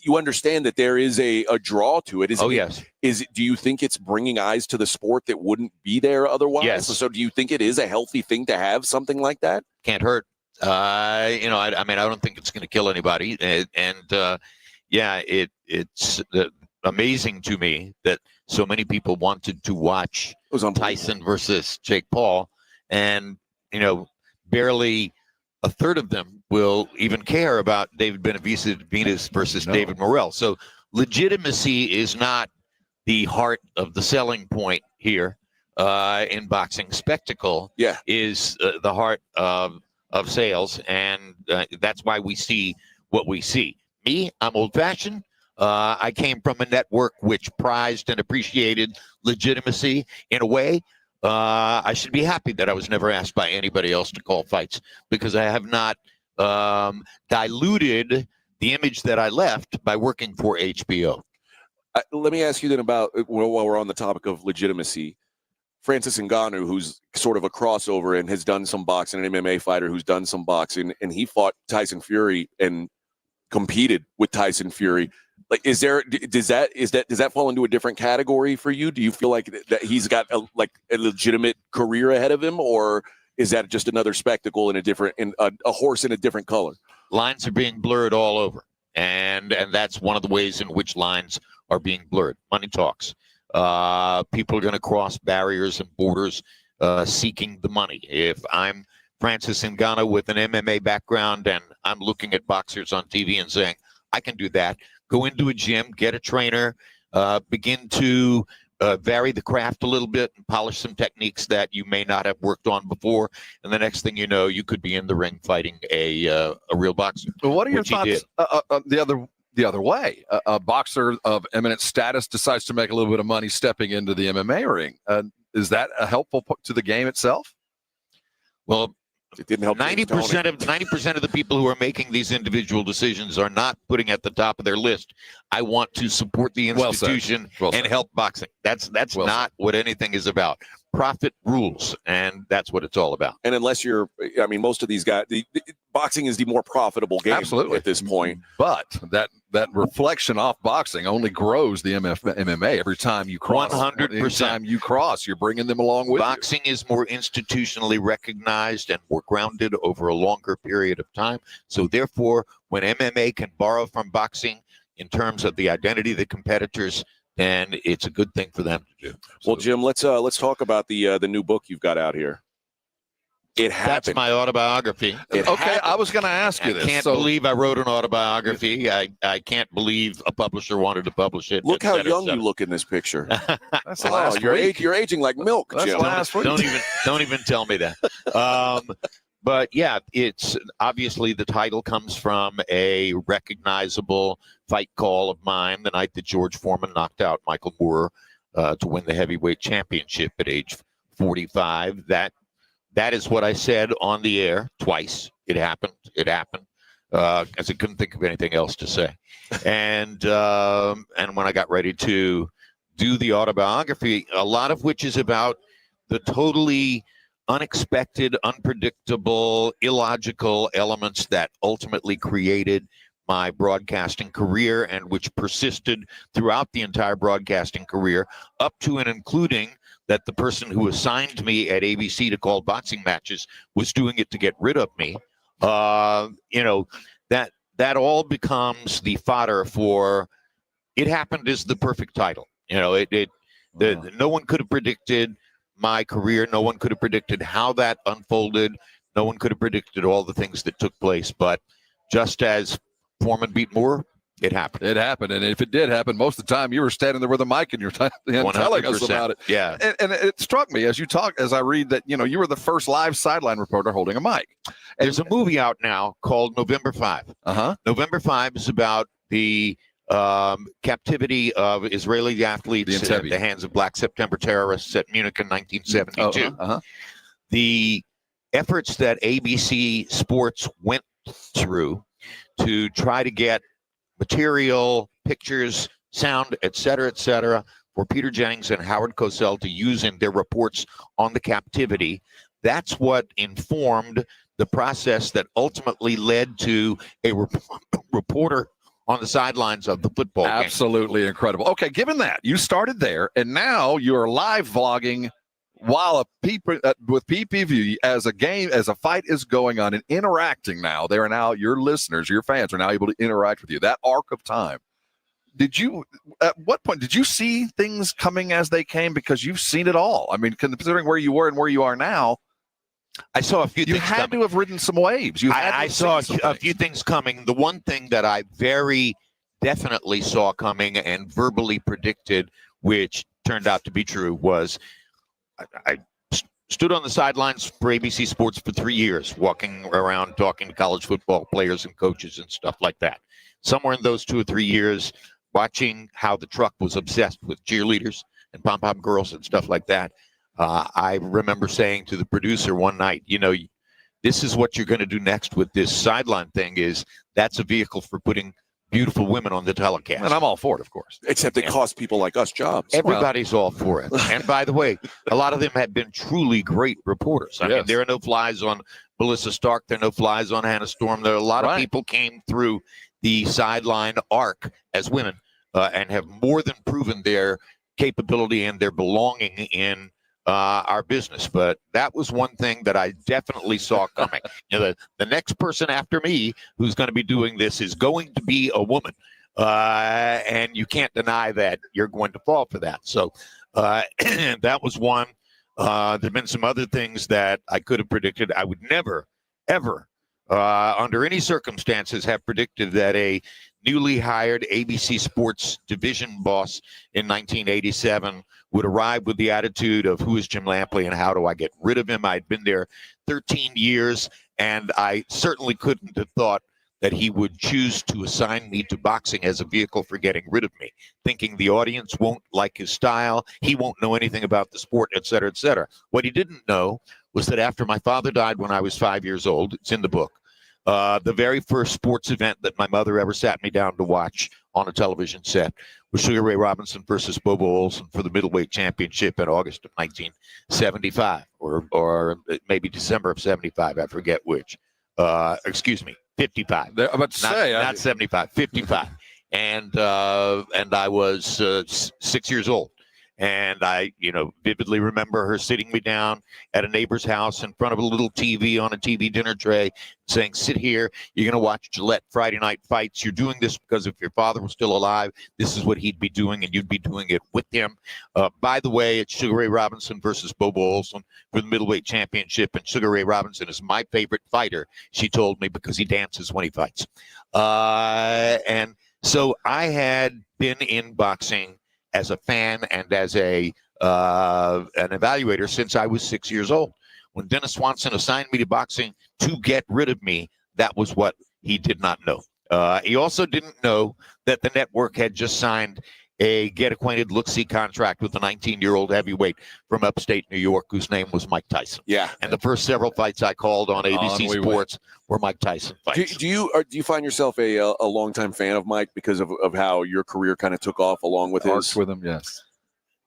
you understand that there is a draw to it. Yes. Do you think it's bringing eyes to the sport that wouldn't be there otherwise? Yes. So do you think it is a healthy thing to have something like that? Can't hurt. I don't think it's going to kill anybody. It's amazing to me that so many people wanted to watch Tyson versus Jake Paul, and barely a third of them will even care about David Benavidez versus David Morrell. So legitimacy is not the heart of the selling point here in boxing. Spectacle is the heart of sales, and that's why we see what we see. Me, I'm old-fashioned. I came from a network which prized and appreciated legitimacy in a way. I should be happy that I was never asked by anybody else to call fights, because I have not diluted the image that I left by working for HBO. Let me ask you then about, while we're on the topic of legitimacy, Francis Ngannou, who's sort of a crossover and has done some boxing, an MMA fighter who's done some boxing, and he fought Tyson Fury and competed with Tyson Fury. Like, does that fall into a different category for you? Do you feel like that he's got a legitimate career ahead of him, or is that just another spectacle in a horse in a different color? Lines are being blurred all over, and that's one of the ways in which lines are being blurred. Money talks. People are going to cross barriers and borders seeking the money. If I'm Francis Ngannou with an MMA background and I'm looking at boxers on TV and saying, I can do that, go into a gym, get a trainer, begin to vary the craft a little bit and polish some techniques that you may not have worked on before, and the next thing you know, you could be in the ring fighting a real boxer. Well, what are your thoughts the other way? A boxer of eminent status decides to make a little bit of money stepping into the MMA ring. Is that a helpful to the game itself? Well, it didn't help. 90% of the people who are making these individual decisions are not putting at the top of their list, I want to support the institution and help boxing. That's not what anything is about. Profit rules, and that's what it's all about. And unless most of these guys, boxing is the more profitable game at this point. But that reflection off boxing only grows the MMA every time you cross. 100%. Every time you cross, you're bringing them along with boxing you. Is more institutionally recognized and more grounded over a longer period of time. So therefore, when MMA can borrow from boxing in terms of the identity of the competitors, and it's a good thing for them to do. Well, Jim, let's talk about the new book you've got out here. It happened. That's my autobiography. I was going to ask you this. I can't believe I wrote an autobiography. I can't believe a publisher wanted to publish it. Look how young you look in this picture. That's the last week. You're aging like milk, That's Jim. last week. Don't even tell me that. But yeah, it's obviously the title comes from a recognizable fight call of mine the night that George Foreman knocked out Michael Moore to win the heavyweight championship at age 45. That is what I said on the air twice. It happened. As I couldn't think of anything else to say. And when I got ready to do the autobiography, a lot of which is about the totally unexpected, unpredictable, illogical elements that ultimately created my broadcasting career and which persisted throughout the entire broadcasting career, up to and including that the person who assigned me at ABC to call boxing matches was doing it to get rid of me. That all becomes the fodder for "It Happened" is the perfect title. No one could have predicted my career. No one could have predicted how that unfolded. No one could have predicted all the things that took place. But just as Foreman beat Moore, it happened. It happened, and if it did happen, most of the time you were standing there with a mic in your time and telling us about it. Yeah, and it struck me as I read that you were the first live sideline reporter holding a mic. And there's a movie out now called November 5. November 5 is about the captivity of Israeli athletes at the hands of Black September terrorists at Munich in 1972. The efforts that ABC Sports went through to try to get material, pictures, sound, et cetera, for Peter Jennings and Howard Cosell to use in their reports on the captivity. That's what informed the process that ultimately led to a reporter on the sidelines of the football game. Absolutely incredible. Okay, given that, you started there, and now you're live vlogging while with PPV as a fight is going on and interacting now. They are now, your listeners, your fans are now able to interact with you. That arc of time. At what point did you see things coming as they came? Because you've seen it all. I mean, considering where you were and where you are now, I saw a few things coming. You had to have ridden some waves. I saw a few things coming. The one thing that I very definitely saw coming and verbally predicted, which turned out to be true, was I stood on the sidelines for ABC Sports for 3 years, walking around talking to college football players and coaches and stuff like that. Somewhere in those 2 or 3 years, watching how the truck was obsessed with cheerleaders and pom-pom girls and stuff like that. I remember saying to the producer one night, this is what you're going to do next with this sideline thing. That's a vehicle for putting beautiful women on the telecast. And I'm all for it, of course. Except it costs people like us jobs. Everybody's all for it. And by the way, a lot of them have been truly great reporters. I mean, there are no flies on Melissa Stark. There are no flies on Hannah Storm. There are a lot of people came through the sideline arc as women and have more than proven their capability and their belonging in our business. But that was one thing that I definitely saw coming. The next person after me who's going to be doing this is going to be a woman. And you can't deny that you're going to fall for that. So that was one. There have been some other things that I could have predicted. I would never, ever, under any circumstances, have predicted that a newly hired ABC Sports division boss in 1987 would arrive with the attitude of who is Jim Lampley and how do I get rid of him? I'd been there 13 years, and I certainly couldn't have thought that he would choose to assign me to boxing as a vehicle for getting rid of me, thinking the audience won't like his style, he won't know anything about the sport, et cetera, et cetera. What he didn't know was that after my father died when I was 5 years old, it's in the book, the very first sports event that my mother ever sat me down to watch on a television set was Sugar Ray Robinson versus Bobo Olson for the middleweight championship in August of 1975, or maybe December of 75, I forget which. 55. I'm about to say. Not 75, 55. And I was 6 years old. And I, vividly remember her sitting me down at a neighbor's house in front of a little TV on a TV dinner tray saying, sit here, you're going to watch Gillette Friday night fights. You're doing this because if your father was still alive, this is what he'd be doing, and you'd be doing it with him. By the way, it's Sugar Ray Robinson versus Bobo Olson for the middleweight championship, and Sugar Ray Robinson is my favorite fighter, she told me, because he dances when he fights. And so I had been in boxing as a fan and as an evaluator since I was 6 years old. When Dennis Swanson assigned me to boxing to get rid of me, that was what he did not know. He also didn't know that the network had just signed a get acquainted, look-see contract with a 19-year-old heavyweight from upstate New York whose name was Mike Tyson. Yeah. And the first several fights I called on ABC Sports were Mike Tyson fights. Do you find yourself a longtime fan of Mike because of how your career kind of took off along with his? With him, yes.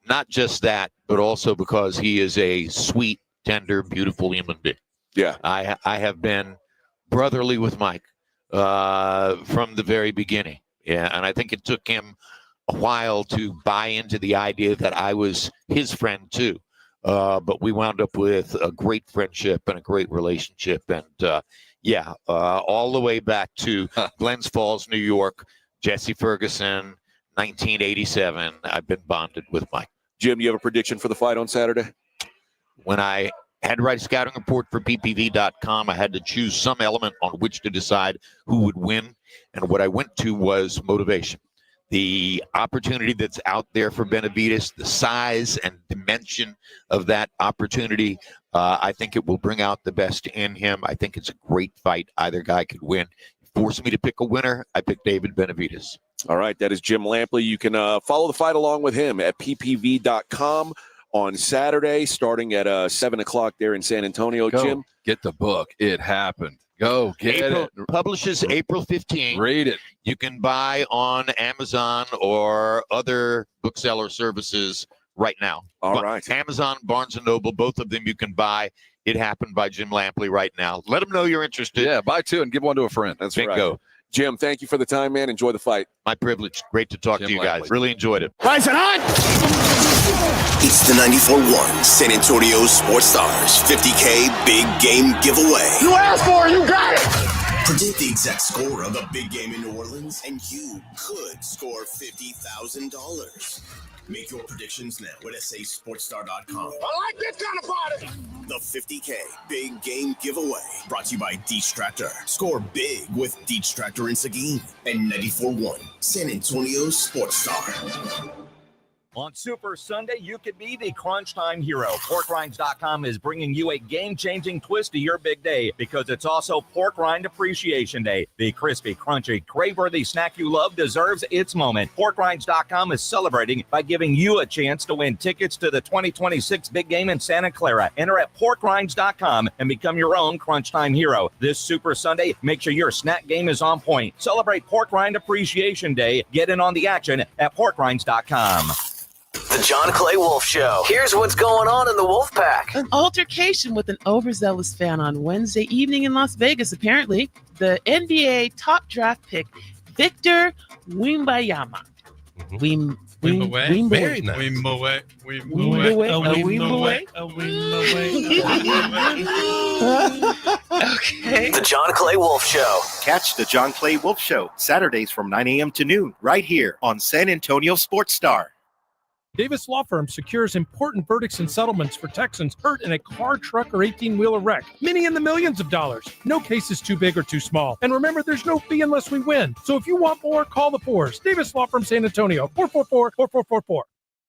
Not just that, but also because he is a sweet, tender, beautiful human being. Yeah. I have been brotherly with Mike from the very beginning. Yeah, and I think it took him a while to buy into the idea that I was his friend too. But we wound up with a great friendship and a great relationship. And all the way back to Glens Falls, New York, Jesse Ferguson, 1987. I've been bonded with Mike. Jim, you have a prediction for the fight on Saturday? When I had to write a scouting report for PPV.com, I had to choose some element on which to decide who would win. And what I went to was motivation. The opportunity that's out there for Benavidez, the size and dimension of that opportunity, I think it will bring out the best in him. I think it's a great fight. Either guy could win. Force me to pick a winner, I pick David Benavidez. All right, that is Jim Lampley. You can follow the fight along with him at ppv.com on Saturday, starting at 7 o'clock there in San Antonio. Go Jim, get the book. It happened. Go get it. Publishes April 15th. Read it. You can buy on Amazon or other bookseller services right now. All right. Amazon, Barnes & Noble, both of them you can buy. It Happened by Jim Lampley right now. Let them know you're interested. Yeah, buy two and give one to a friend. That's Bingo. right. Jim, thank you for the time, man. Enjoy the fight. My privilege. Great to talk to you guys. Really enjoyed it. Rise and on! It's the 94-1 San Antonio Sports Stars 50K Big Game Giveaway. You asked for it, you got it! Predict the exact score of the big game in New Orleans, and you could score $50,000. Make your predictions now at sasportstar.com. I like this kind of party! The 50K Big Game Giveaway, brought to you by Detractor. Score big with Detractor and Seguin and 94.1 San Antonio Sports Star. On Super Sunday, you could be the crunch time hero. PorkRinds.com is bringing you a game-changing twist to your big day because it's also Pork Rind Appreciation Day. The crispy, crunchy, crave-worthy snack you love deserves its moment. PorkRinds.com is celebrating by giving you a chance to win tickets to the 2026 big game in Santa Clara. Enter at PorkRinds.com and become your own crunch time hero. This Super Sunday, make sure your snack game is on point. Celebrate Pork Rind Appreciation Day. Get in on the action at PorkRinds.com. The John Clay Wolf Show. Here's what's going on in the Wolf Pack. An altercation with an overzealous fan on Wednesday evening in Las Vegas. Apparently, the NBA top draft pick, Victor Wembanyama. Very nice. Okay. The John Clay Wolf Show. Catch the John Clay Wolf Show Saturdays from 9 a.m. to noon right here on San Antonio Sports Star. Davis Law Firm secures important verdicts and settlements for Texans hurt in a car, truck, or 18-wheeler wreck. Many in the millions of dollars. No case is too big or too small. And remember, there's no fee unless we win. So if you want more, call the Fours. Davis Law Firm San Antonio, 444-4444.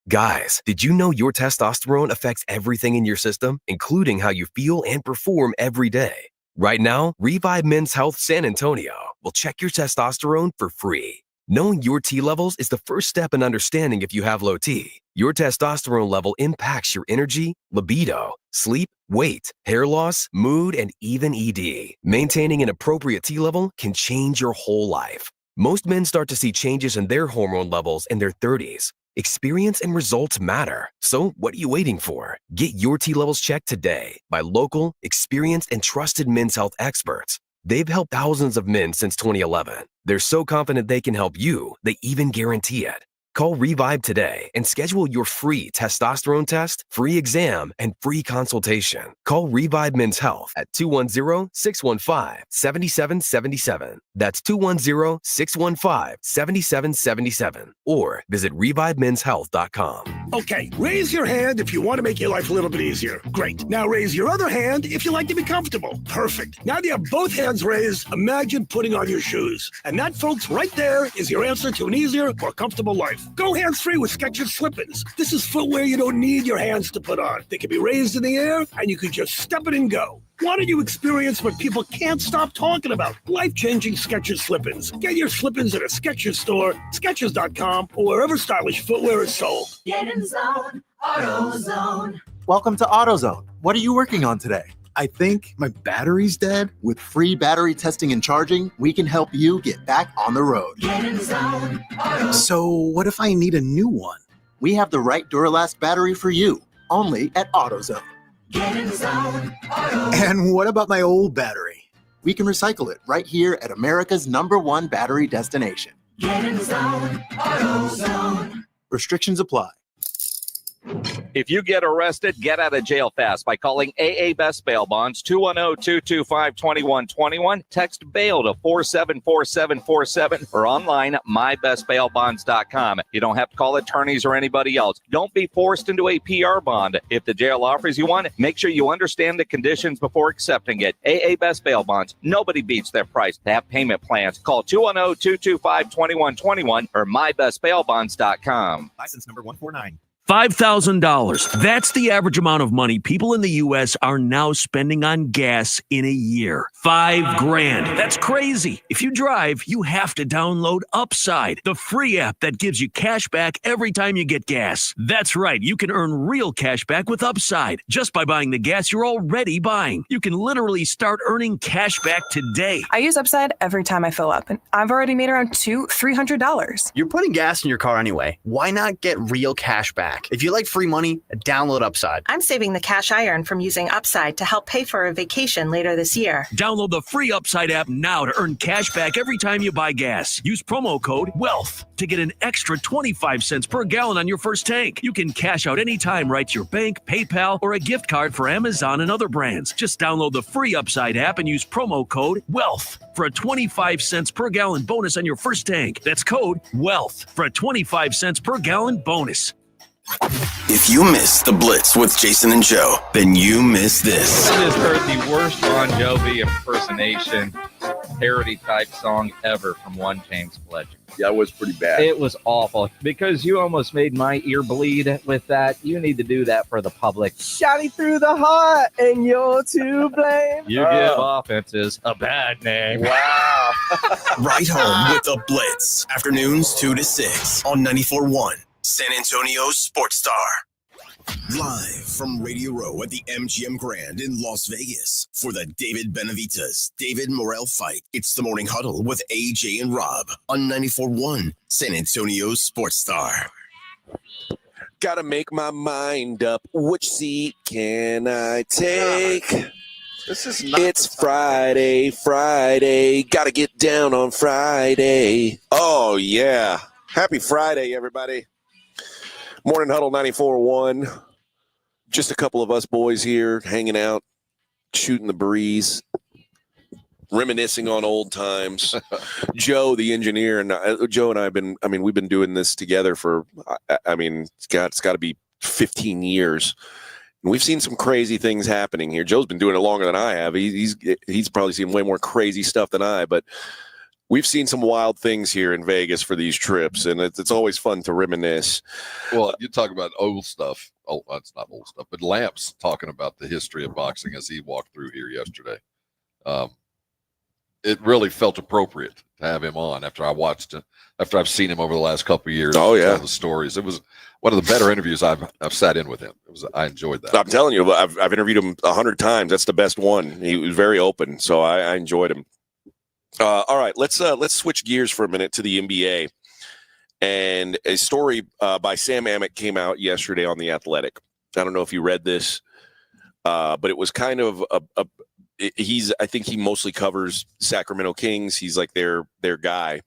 Guys, did you know your testosterone affects everything in your system, including how you feel and perform every day? Right now, Revive Men's Health San Antonio will check your testosterone for free. Knowing your T levels is the first step in understanding if you have low T. Your testosterone level impacts your energy, libido, sleep, weight, hair loss, mood, and even ED. Maintaining an appropriate T level can change your whole life. Most men start to see changes in their hormone levels in their 30s. Experience and results matter. So what are you waiting for? Get your T levels checked today by local, experienced, and trusted men's health experts. They've helped thousands of men since 2011. They're so confident they can help you, they even guarantee it. Call Revive today and schedule your free testosterone test, free exam, and free consultation. Call Revive Men's Health at 210-615-7777. That's 210-615-7777. Or visit ReviveMen'sHealth.com. Okay, raise your hand if you want to make your life a little bit easier. Great. Now raise your other hand if you like to be comfortable. Perfect. Now that you have both hands raised, imagine putting on your shoes. And that, folks, right there is your answer to an easier, more comfortable life. Go hands-free with Skechers Slip-ins. This is footwear you don't need your hands to put on. They can be raised in the air, and you can just step it and go. Why don't you experience what people can't stop talking about? Life-changing Skechers Slip-ins. Get your Slip-ins at a Skechers store, Skechers.com, or wherever stylish footwear is sold. Get in the zone, AutoZone. Welcome to AutoZone. What are you working on today? I think my battery's dead. With free battery testing and charging, we can help you get back on the road. Get in the zone, AutoZone. So what if I need a new one? We have the right Duralast battery for you, only at AutoZone. Get in the zone, AutoZone. And what about my old battery? We can recycle it right here at America's #1 battery destination. Get in the zone, AutoZone. Restrictions apply. If you get arrested, get out of jail fast by calling AA Best Bail Bonds, 210-225-2121. Text bail to 474747 or online at mybestbailbonds.com. You don't have to call attorneys or anybody else. Don't be forced into a PR bond. If the jail offers you one, make sure you understand the conditions before accepting it. AA Best Bail Bonds. Nobody beats their price. They have payment plans. Call 210-225-2121 or mybestbailbonds.com. License number 149. $5,000. That's the average amount of money people in the U.S. are now spending on gas in a year. $5,000. That's crazy. If you drive, you have to download Upside, the free app that gives you cash back every time you get gas. That's right. You can earn real cash back with Upside just by buying the gas you're already buying. You can literally start earning cash back today. I use Upside every time I fill up, and I've already made around $300. You're putting gas in your car anyway. Why not get real cash back? If you like free money, download Upside. I'm saving the cash I earn from using Upside to help pay for a vacation later this year. Download the free Upside app now to earn cash back every time you buy gas. Use promo code WEALTH to get an extra 25 cents per gallon on your first tank. You can cash out anytime right to your bank, PayPal, or a gift card for Amazon and other brands. Just download the free Upside app and use promo code WEALTH for a 25 cents per gallon bonus on your first tank. That's code WEALTH for a 25 cents per gallon bonus. If you missed the Blitz with Jason and Joe, then you missed this. I just heard the worst Bon Jovi impersonation parody type song ever from one James Fletcher. Yeah, it was pretty bad. It was awful. Because you almost made my ear bleed with that, you need to do that for the public. Shouting through the heart, and you're to blame. You give offenses a bad name. Wow. Right home with the Blitz. Afternoons 2 to 6 on 94.1. San Antonio's Sports Star. Live from Radio Row at the MGM Grand in Las Vegas for the David Benavidez, David Morrell fight. It's the Morning Huddle with AJ and Rob on 94.1 San Antonio's Sports Star. Gotta make my mind up. Which seat can I take? This is not. It's Friday. Gotta get down on Friday. Oh, yeah. Happy Friday, everybody. Morning Huddle 94.1. Just a couple of us boys here hanging out, shooting the breeze, reminiscing on old times. Joe, the engineer, and Joe and I we've been doing this together for, it's got to be 15 years. And we've seen some crazy things happening here. Joe's been doing it longer than I have. He's probably seen way more crazy stuff than I, but we've seen some wild things here in Vegas for these trips, and it's always fun to reminisce. Well, you talk about old stuff. Oh, it's not old stuff, but Lamps talking about the history of boxing as he walked through here yesterday. It really felt appropriate to have him on after I've seen him over the last couple of years. Oh, yeah. The stories. It was one of the better interviews I've sat in with him. I enjoyed that. I'm telling you, I've interviewed him 100 times. That's the best one. He was very open, so I enjoyed him. All right, let's switch gears for a minute to the NBA. And a story by Sam Amick came out yesterday on The Athletic. I don't know if you read this, but it was kind of I think he mostly covers Sacramento Kings. He's like their guy.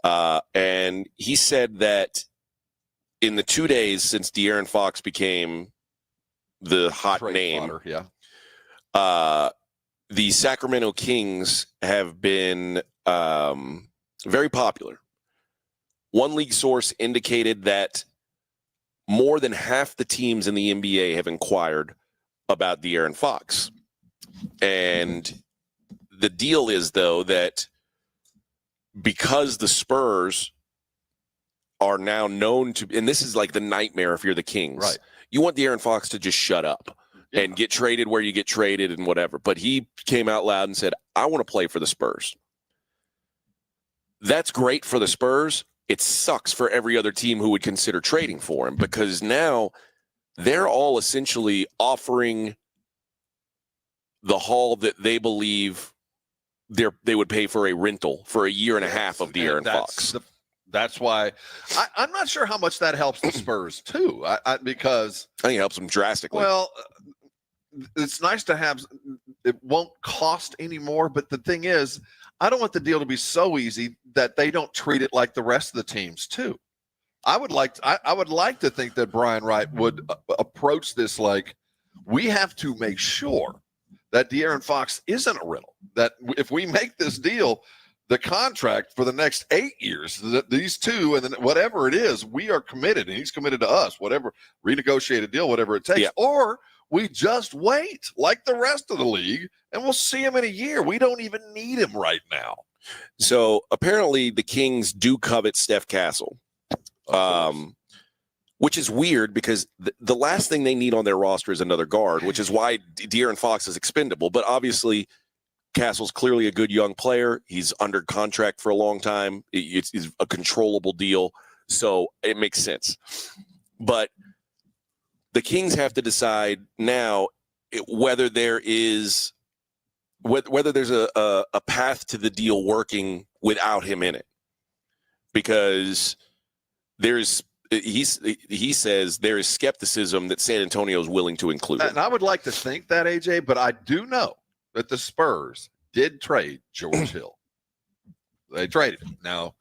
And he said that in the 2 days since De'Aaron Fox became the hot name, the Sacramento Kings have been very popular. One league source indicated that more than half the teams in the NBA have inquired about De'Aaron Fox. And the deal is, though, that because the Spurs are now known to, and this is like the nightmare if you're the Kings. Right. You want De'Aaron Fox to just shut up and get traded where you get traded and whatever. But he came out loud and said, I want to play for the Spurs. That's great for the Spurs. It sucks for every other team who would consider trading for him, because now they're all essentially offering the haul that they believe they would pay for a rental for a year and a half of De'Aaron Fox. That's why I'm not sure how much that helps the Spurs too, because I think it helps them drastically. Well, it's nice to have. It won't cost any more, but the thing is, I don't want the deal to be so easy that they don't treat it like the rest of the teams too. I would like to think that Brian Wright would approach this like, we have to make sure that De'Aaron Fox isn't a rental. That if we make this deal, the contract for the next 8 years, these two, and then whatever it is, we are committed, and he's committed to us, whatever, renegotiated deal, whatever it takes. Yeah. Or we just wait like the rest of the league, and we'll see him in a year. We don't even need him right now. So apparently the Kings do covet Steph Castle, which is weird because the last thing they need on their roster is another guard, which is why De'Aaron Fox is expendable. But obviously, Castle's clearly a good young player. He's under contract for a long time. It's a controllable deal, so it makes sense. But the Kings have to decide now whether there's a path to the deal working without him in it, because he says there is skepticism that San Antonio is willing to include him. And I would like to think that, AJ, but I do know that the Spurs did trade George Hill. They traded him. Now,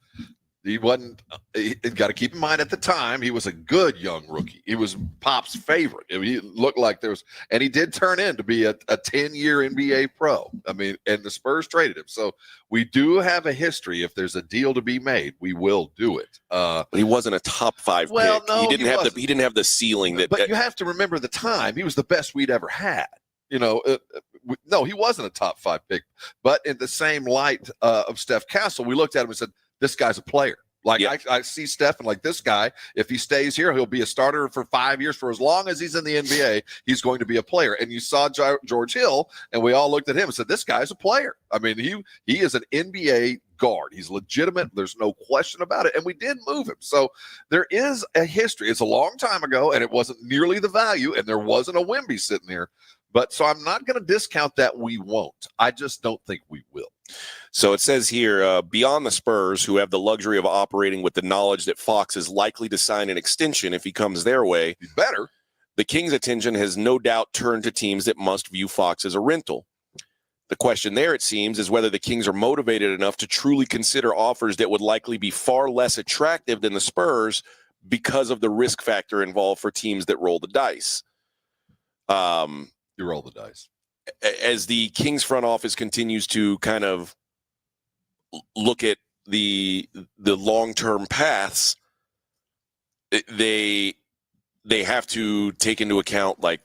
he wasn't. You got to keep in mind at the time he was a good young rookie. He was Pop's favorite. I mean, he looked like there was, and he did turn in to be a 10-year NBA pro. I mean, and the Spurs traded him. So we do have a history. If there's a deal to be made, we will do it. But he wasn't a top 5 pick. No, he didn't have the ceiling that. But you have to remember the time. He was the best we'd ever had. You know, no, he wasn't a top 5 pick. But in the same light of Steph Castle, we looked at him and said, this guy's a player. Like, I see Steph and like, this guy, if he stays here, he'll be a starter for 5 years. For as long as he's in the NBA, he's going to be a player. And you saw George Hill, and we all looked at him and said, this guy's a player. I mean, he is an NBA guard. He's legitimate. There's no question about it. And we did move him. So there is a history. It's a long time ago, and it wasn't nearly the value, and there wasn't a Wemby sitting there. But so I'm not going to discount that we won't. I just don't think we will. So it says here, beyond the Spurs, who have the luxury of operating with the knowledge that Fox is likely to sign an extension if he comes their way, he's better. The Kings' attention has no doubt turned to teams that must view Fox as a rental. The question there, it seems, is whether the Kings are motivated enough to truly consider offers that would likely be far less attractive than the Spurs because of the risk factor involved for teams that roll the dice. You roll the dice. As the Kings front office continues to kind of look at the long-term paths, they have to take into account, like,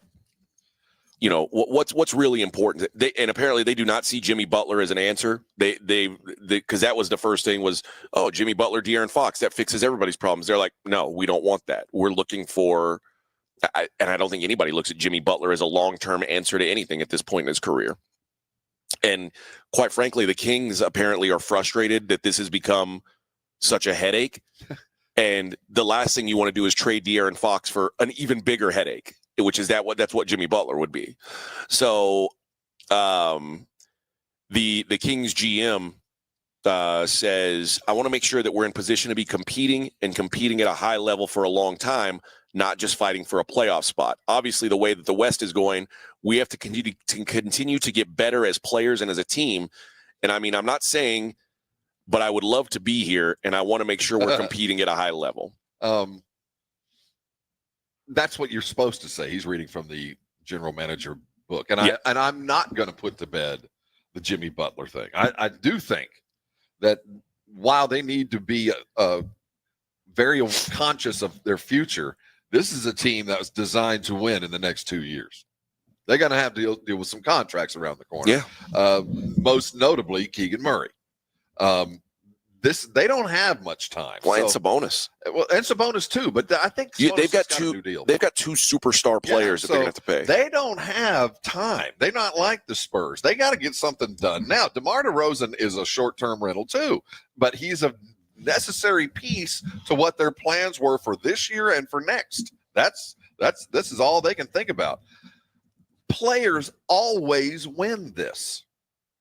you know, what's really important. And apparently they do not see Jimmy Butler as an answer. They because that was the first thing was, oh, Jimmy Butler, De'Aaron Fox, that fixes everybody's problems. They're like, no, we don't want that. We're looking for. And I don't think anybody looks at Jimmy Butler as a long-term answer to anything at this point in his career. And quite frankly, the Kings apparently are frustrated that this has become such a headache. And the last thing you want to do is trade De'Aaron Fox for an even bigger headache, which is that's what Jimmy Butler would be. So the Kings GM says, I want to make sure that we're in position to be competing at a high level for a long time, not just fighting for a playoff spot. Obviously, the way that the West is going, we have to continue to get better as players and as a team. And I mean, I'm not saying but I would love to be here, and I want to make sure we're competing at a high level. That's what you're supposed to say. He's reading from the general manager book, and Yeah. I'm not going to put to bed the Jimmy Butler thing. I do think that while they need to be very conscious of their future, this is a team that was designed to win in the next 2 years. They're going to have to deal with some contracts around the corner. Yeah. Most notably, Keegan Murray. They don't have much time. Well, and Sabonis. Well, and Sabonis too, but I think they've got a new deal. They've got two superstar players that they're going to have to pay. They don't have time. They're not like the Spurs. They got to get something done now. DeMar DeRozan is a short-term rental too, but he's a necessary piece to what their plans were for this year and for next. This is all they can think about. Players always win this.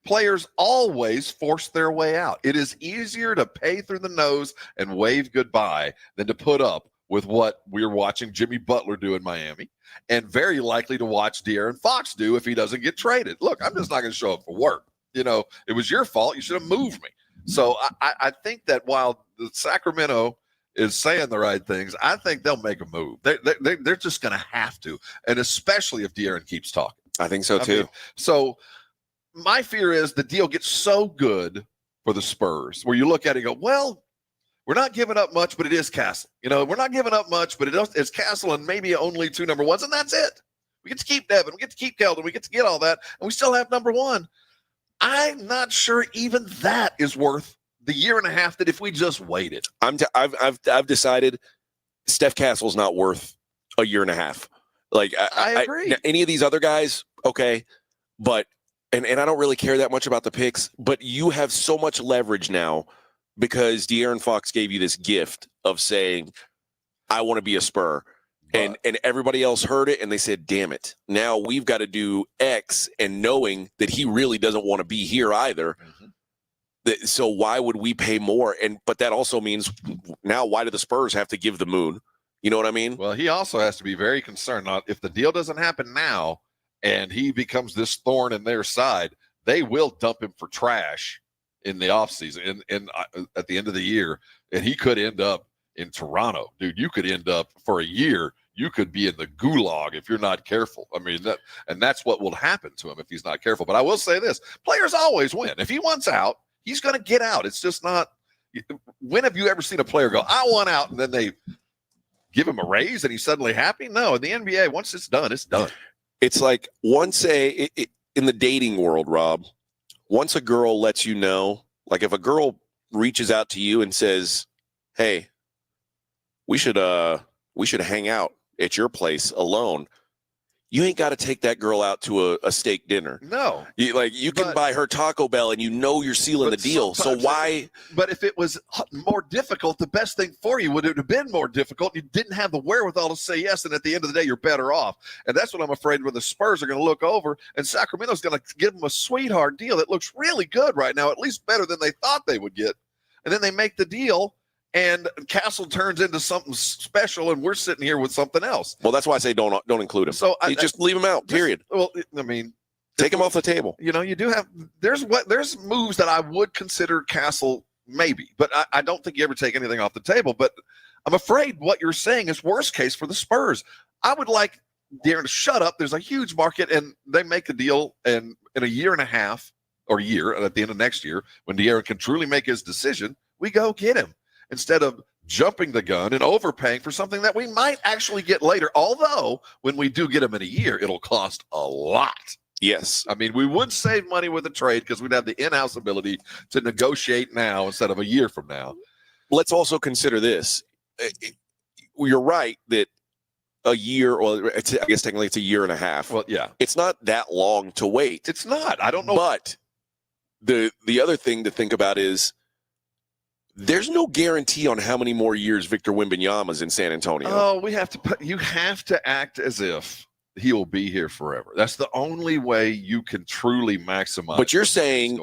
Players always force their way out. It is easier to pay through the nose and wave goodbye than to put up with what we're watching Jimmy Butler do in Miami, and very likely to watch De'Aaron Fox do if he doesn't get traded. Look, I'm just not going to show up for work. It was your fault. You should have moved me. So I think that while the Sacramento is saying the right things, I think they'll make a move. They're just going to have to, and especially if De'Aaron keeps talking. I think so too. My fear is the deal gets so good for the Spurs where you look at it and go, well, we're not giving up much, but it is Castle. We're not giving up much, but it's Castle and maybe only 2 number ones, and that's it. We get to keep Devin. We get to keep Keldon. We get to get all that, and we still have number one. I'm not sure even that is worth the year and a half that if we just waited. I've decided Steph Castle's not worth a year and a half. Like I agree. Any of these other guys, okay, but and I don't really care that much about the picks, but you have so much leverage now because De'Aaron Fox gave you this gift of saying, I want to be a Spur. And everybody else heard it and they said, damn it. Now we've got to do X, and knowing that he really doesn't want to be here either. Mm-hmm. So why would we pay more? But that also means now why do the Spurs have to give the moon? You know what I mean? Well, he also has to be very concerned. If the deal doesn't happen now and he becomes this thorn in their side, they will dump him for trash in the offseason and at the end of the year. And he could end up in Toronto. Dude, you could end up for a year. You could be in the gulag if you're not careful. I mean, that's what will happen to him if he's not careful. But I will say this, players always win. If he wants out, he's going to get out. It's just not – when have you ever seen a player go, I want out, and then they give him a raise and he's suddenly happy? No, in the NBA, once it's done, it's done. It's like once in the dating world, Rob, once a girl lets you know, like if a girl reaches out to you and says, hey, we should hang out at your place alone, you ain't got to take that girl out to a steak dinner. No. You can buy her Taco Bell and you're sealing the deal. So why? But if it was more difficult, the best thing for you would have been more difficult. You didn't have the wherewithal to say yes, and at the end of the day, you're better off. And that's what I'm afraid when the Spurs are going to look over, and Sacramento's going to give them a sweetheart deal that looks really good right now, at least better than they thought they would get. And then they make the deal, and Castle turns into something special, and we're sitting here with something else. Well, that's why I say don't include him. So just leave him out. Period. Well, I mean, take him off the table. You do have there's moves that I would consider Castle maybe, but I don't think you ever take anything off the table. But I'm afraid what you're saying is worst case for the Spurs. I would like De'Aaron to shut up. There's a huge market, and they make a deal, and in a year and a half or a year at the end of next year, when De'Aaron can truly make his decision, we go get him, instead of jumping the gun and overpaying for something that we might actually get later. Although, when we do get him in a year, it'll cost a lot. Yes. I mean, we would save money with a trade because we'd have the in-house ability to negotiate now instead of a year from now. Let's also consider this. You're right that a year, or I guess technically it's a year and a half. Well, yeah. It's not that long to wait. It's not. I don't know. But the other thing to think about is there's no guarantee on how many more years Victor Wembanyama's in San Antonio. Oh, you have to act as if he will be here forever. That's the only way you can truly maximize. But you're saying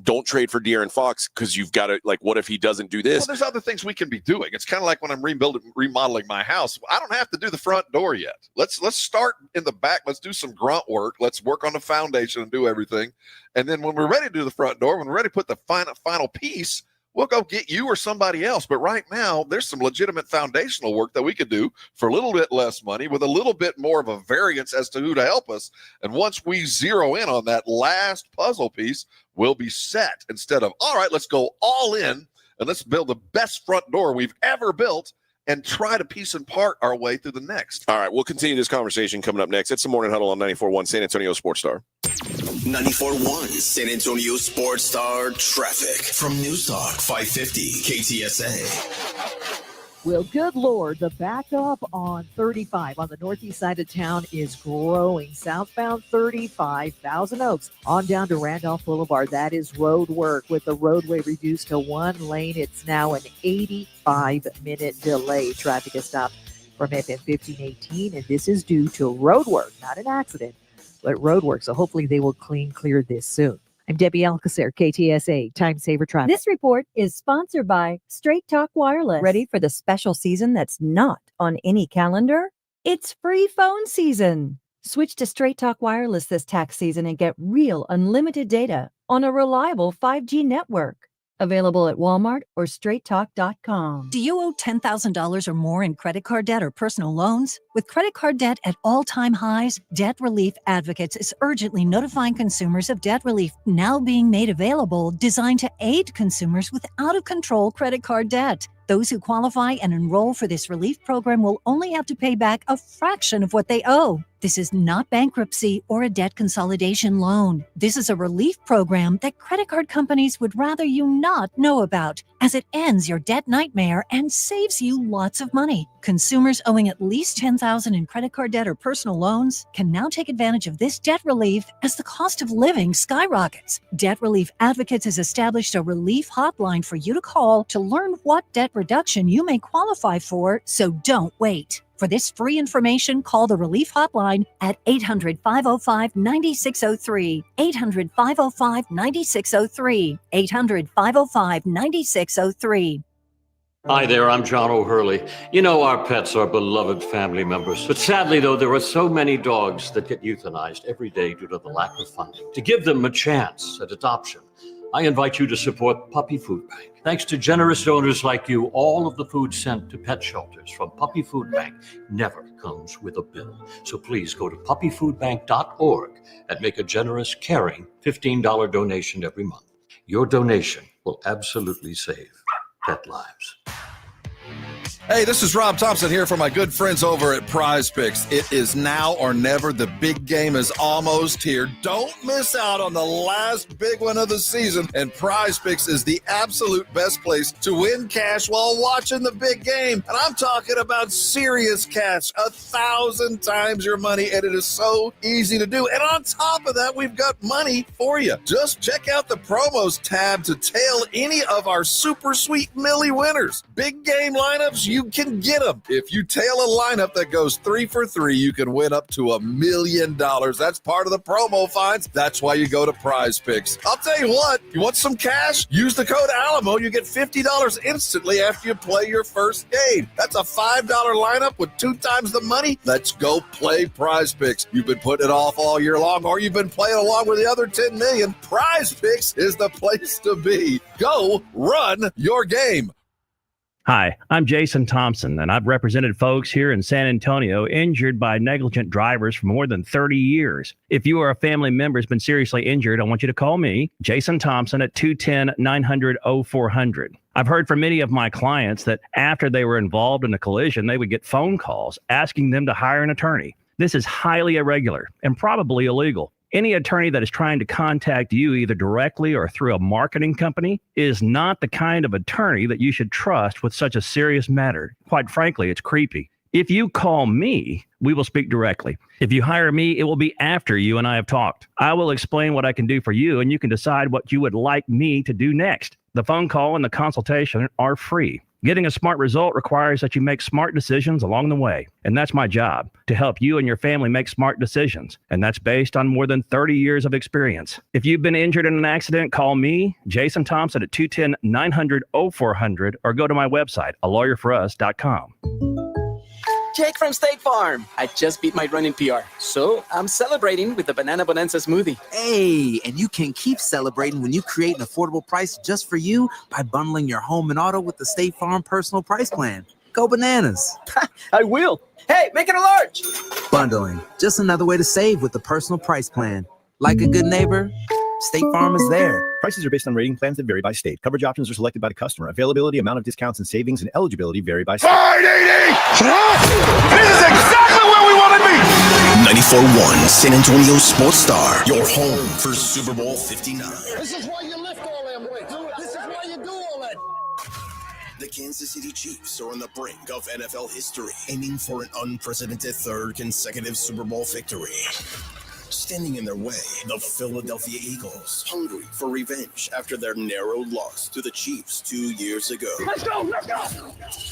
don't trade for De'Aaron Fox because you've got to, like, what if he doesn't do this? Well, there's other things we can be doing. It's kind of like when I'm remodeling my house. I don't have to do the front door yet. Let's start in the back. Let's do some grunt work. Let's work on the foundation and do everything. And then when we're ready to do the front door, when we're ready to put the final piece, we'll go get you or somebody else. But right now, there's some legitimate foundational work that we could do for a little bit less money with a little bit more of a variance as to who to help us. And once we zero in on that last puzzle piece, we'll be set instead of, all right, let's go all in and let's build the best front door we've ever built and try to piece and part our way through the next. All right, we'll continue this conversation coming up next. It's the Morning Huddle on 94.1 San Antonio Sports Star. 94.1 San Antonio Sports Star traffic from News Talk 550 KTSA. Well, good Lord, the backup on 35 on the northeast side of town is growing. Southbound 35, Thousand Oaks, on down to Randolph Boulevard. That is road work with the roadway reduced to one lane. It's now an 85-minute delay. Traffic is stopped from FM 1518, and this is due to road work, not an accident, but road work. So hopefully they will clear this soon. I'm Debbie Alcacer, KTSA, Time Saver Traffic. This report is sponsored by Straight Talk Wireless. Ready for the special season that's not on any calendar? It's free phone season. Switch to Straight Talk Wireless this tax season and get real unlimited data on a reliable 5G network. Available at Walmart or straighttalk.com. Do you owe $10,000 or more in credit card debt or personal loans? With credit card debt at all-time highs, Debt Relief Advocates is urgently notifying consumers of debt relief now being made available, designed to aid consumers with out-of-control credit card debt. Those who qualify and enroll for this relief program will only have to pay back a fraction of what they owe. This is not bankruptcy or a debt consolidation loan. This is a relief program that credit card companies would rather you not know about, as it ends your debt nightmare and saves you lots of money. Consumers owing at least $10,000 in credit card debt or personal loans can now take advantage of this debt relief as the cost of living skyrockets. Debt Relief Advocates has established a relief hotline for you to call to learn what debt reduction you may qualify for, so don't wait. For this free information, call the Relief Hotline at 800-505-9603, 800-505-9603, 800-505-9603. Hi there, I'm John O'Hurley. You know, our pets are beloved family members. But sadly, though, there are so many dogs that get euthanized every day due to the lack of funding. To give them a chance at adoption, I invite you to support Puppy Food Bank. Thanks to generous donors like you, all of the food sent to pet shelters from Puppy Food Bank never comes with a bill. So please go to puppyfoodbank.org and make a generous, caring $15 donation every month. Your donation will absolutely save pet lives. Hey, this is Rob Thompson here for my good friends over at Prize Picks. It is now or never. The big game is almost here. Don't miss out on the last big one of the season. And Prize Picks is the absolute best place to win cash while watching the big game. And I'm talking about serious cash, 1,000 times your money. And it is so easy to do. And on top of that, we've got money for you. Just check out the promos tab to tail any of our super sweet Millie winners. Big game lineups, you can get them. If you tail a lineup that goes 3 for 3, you can win up to $1 million. That's part of the promo finds. That's why you go to Prize Picks. I'll tell you what, you want some cash? Use the code Alamo. You get $50 instantly after you play your first game. That's a $5 lineup with 2 times the money. Let's go play Prize Picks. You've been putting it off all year long, or you've been playing along with the other 10 million. Prize Picks is the place to be. Go run your game. Hi, I'm Jason Thompson, and I've represented folks here in San Antonio injured by negligent drivers for more than 30 years. If you or a family member has been seriously injured, I want you to call me, Jason Thompson, at 210-900-0400. I've heard from many of my clients that after they were involved in a collision, they would get phone calls asking them to hire an attorney. This is highly irregular and probably illegal. Any attorney that is trying to contact you either directly or through a marketing company is not the kind of attorney that you should trust with such a serious matter. Quite frankly, it's creepy. If you call me, we will speak directly. If you hire me, it will be after you and I have talked. I will explain what I can do for you, and you can decide what you would like me to do next. The phone call and the consultation are free. Getting a smart result requires that you make smart decisions along the way. And that's my job, to help you and your family make smart decisions. And that's based on more than 30 years of experience. If you've been injured in an accident, call me, Jason Thompson, at 210-900-0400 or go to my website, alawyerforus.com. Jake from State Farm. I just beat my running PR, so I'm celebrating with the Banana Bonanza smoothie. Hey, and you can keep celebrating when you create an affordable price just for you by bundling your home and auto with the State Farm Personal Price Plan. Go bananas. I will. Hey, make it a large. Bundling, just another way to save with the Personal Price Plan. Like a good neighbor, State Farm is there. Prices are based on rating plans that vary by state. Coverage options are selected by the customer. Availability, amount of discounts and savings, and eligibility vary by state. 580! This is exactly where we want to be! 94.1 San Antonio Sports Star, your home for Super Bowl 59. This is why you lift all them weights. This is why you do all that. The Kansas City Chiefs are on the brink of NFL history, aiming for an unprecedented third consecutive Super Bowl victory. Standing in their way, the Philadelphia Eagles, hungry for revenge after their narrow loss to the Chiefs 2 years ago. Let's go, let's go!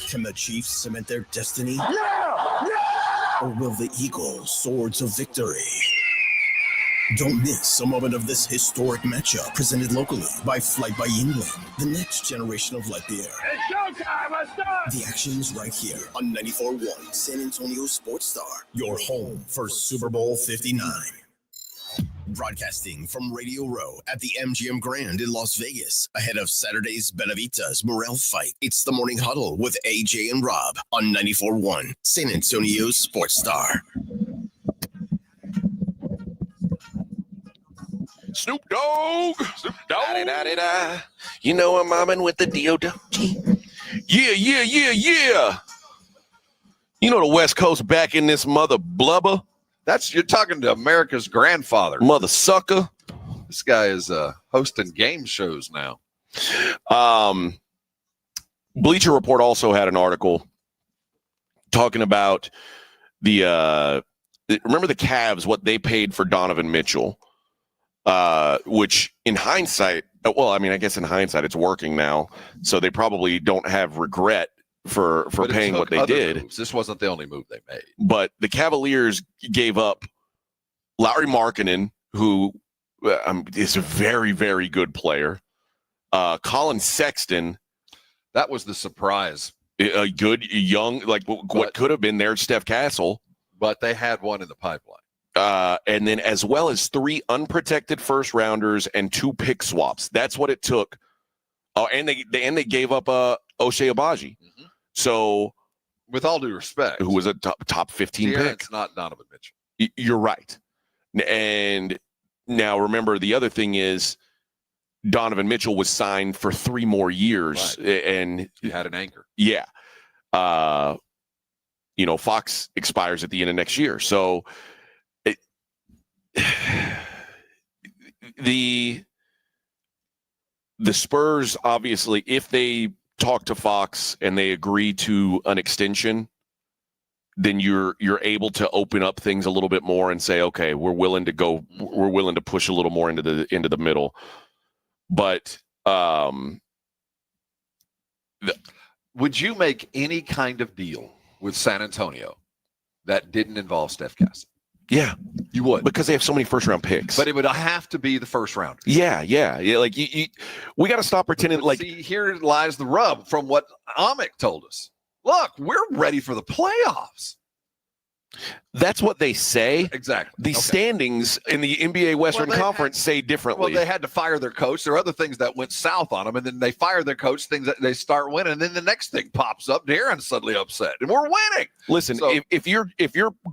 Can the Chiefs cement their destiny? Yeah! Yeah! Or will the Eagles soar to victory? Don't miss a moment of this historic matchup presented locally by Flight by England, the next generation of light beer. It's showtime, let's start! The action's right here on 94.1 San Antonio Sports Star, your home for Super Bowl 59. Broadcasting from Radio Row at the MGM Grand in Las Vegas, ahead of Saturday's Benavidez Morrell fight. It's the Morning Huddle with AJ and Rob on 94.1 San Antonio Sports Star. Snoop Dogg. Snoop Dogg. Da-da-da-da. You know I'm momming with the D.O.D. Yeah. You know the West Coast back in this mother blubber. You're talking to America's grandfather. Mother sucker. This guy is hosting game shows now. Bleacher Report also had an article talking about remember the Cavs, what they paid for Donovan Mitchell, which in hindsight, I guess in hindsight it's working now, so they probably don't have regret for paying what they did. Moves. This wasn't the only move they made. But the Cavaliers gave up Lauri Markkanen, who is a very, very good player. Colin Sexton. That was the surprise. A good, young, what could have been their Steph Castle. But they had one in the pipeline. And then as well as 3 unprotected first rounders and 2 pick swaps. That's what it took. Oh, and they gave up Ochai Agbaji. Mm-hmm. So, with all due respect, who was a top 15 pick? It's not Donovan Mitchell. You're right. And now remember, the other thing is Donovan Mitchell was signed for 3 more years, right. And he had an anchor. Yeah. Fox expires at the end of next year. So the Spurs, obviously, if they talk to Fox and they agree to an extension, then you're able to open up things a little bit more and say, okay, we're willing to push a little more into the middle. But would you make any kind of deal with San Antonio that didn't involve Steph Castle? Yeah, you would, because they have so many first-round picks. But it would have to be the first rounder. Yeah. Like we got to stop pretending. But see, here lies the rub from what Amick told us. Look, we're ready for the playoffs. That's what they say. Exactly. The standings in the NBA Western Conference say differently. Well, they had to fire their coach. There are other things that went south on them, and then they fire their coach, things that they start winning, and then the next thing pops up. Darren's suddenly upset, and we're winning. Listen, if your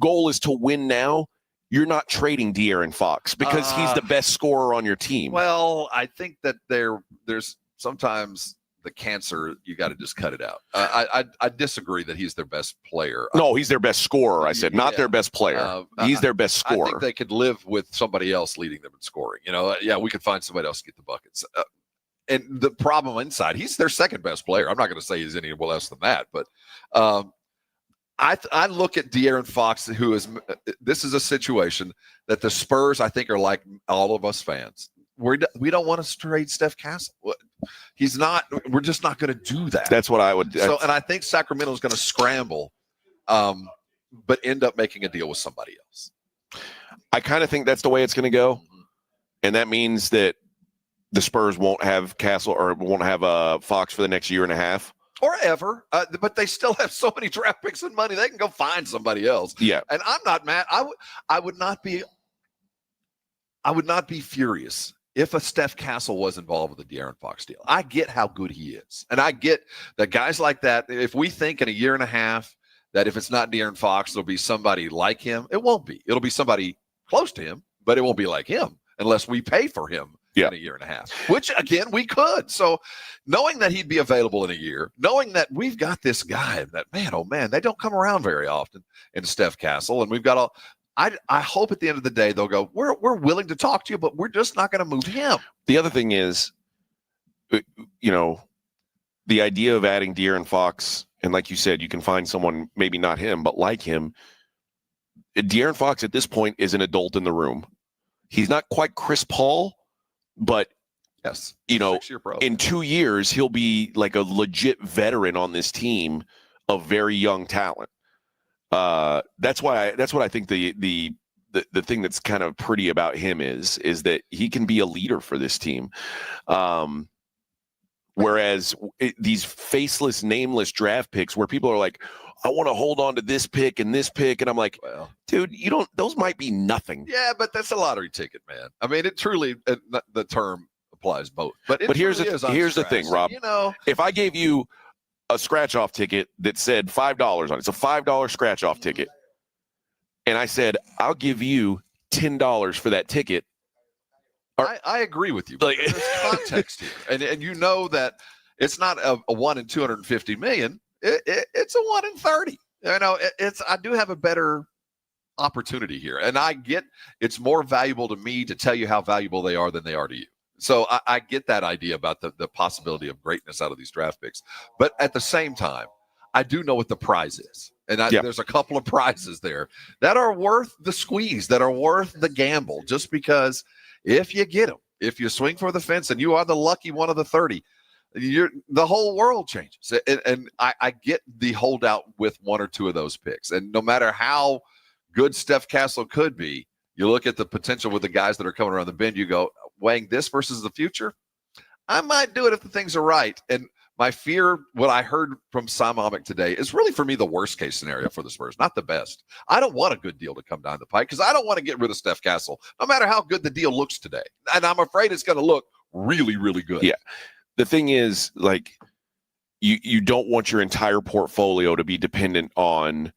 goal is to win now, you're not trading De'Aaron Fox because he's the best scorer on your team. Well, I think that there's sometimes the cancer, you got to just cut it out. I disagree that he's their best player. No, he's their best scorer. I said not their best player. He's their best scorer. I think they could live with somebody else leading them in scoring. We could find somebody else to get the buckets. And the problem inside, he's their second best player. I'm not going to say he's any less than that, but I look at De'Aaron Fox, this is a situation that the Spurs, I think, are like all of us fans. we don't want to trade Steph Castle. He's not. We're just not going to do that. That's what I would do. So, and I think Sacramento is going to scramble, but end up making a deal with somebody else. I kind of think that's the way it's going to go, and that means that the Spurs won't have Castle or won't have Fox for the next year and a half. Or ever, but they still have so many draft picks and money. They can go find somebody else. Yeah, and I'm not mad. I would not be furious if a Steph Castle was involved with the De'Aaron Fox deal. I get how good he is, and I get that guys like that. If we think in a year and a half that if it's not De'Aaron Fox, there'll be somebody like him. It won't be. It'll be somebody close to him, but it won't be like him unless we pay for him. In a year and a half, which again we could. So knowing that he'd be available in a year, knowing that we've got this guy that oh man, they don't come around very often in Steph Castle, and we've got all. I hope at the end of the day they'll go, we're willing to talk to you, but we're just not going to move him. The other thing is, the idea of adding De'Aaron Fox, and like you said, you can find someone maybe not him, but like him. De'Aaron Fox at this point is an adult in the room. He's not quite Chris Paul. But, yes, in 2 years, he'll be like a legit veteran on this team of very young talent. That's what I think the thing that's kind of pretty about him is that he can be a leader for this team. Whereas these faceless, nameless draft picks where people are like, I want to hold on to this pick, and I'm like, well, dude, those might be nothing. Yeah, but that's a lottery ticket, man. I mean, it truly, the term applies both. But here's the thing, Rob. If I gave you a scratch-off ticket that said $5 on it, it's a $5 scratch-off ticket, and I said, I'll give you $10 for that ticket. I agree with you. But there's context here. And you know that it's not a 1 in 250 million. It's a 1 in 30. I do have a better opportunity here, and I get it's more valuable to me to tell you how valuable they are than they are to you. So I get that idea about the possibility of greatness out of these draft picks, but at the same time, I do know what the prize is, and there's a couple of prizes there that are worth the squeeze, that are worth the gamble, just because if you get them, if you swing for the fence, and you are the lucky one of the 30. The whole world changes. And I get the holdout with one or two of those picks. And no matter how good Steph Castle could be, you look at the potential with the guys that are coming around the bend, you go, weighing this versus the future, I might do it if the things are right. And my fear, what I heard from Sam Amick today, is really for me the worst case scenario for the Spurs, not the best. I don't want a good deal to come down the pike because I don't want to get rid of Steph Castle, no matter how good the deal looks today. And I'm afraid it's going to look really, really good. Yeah. The thing is, like, you don't want your entire portfolio to be dependent on,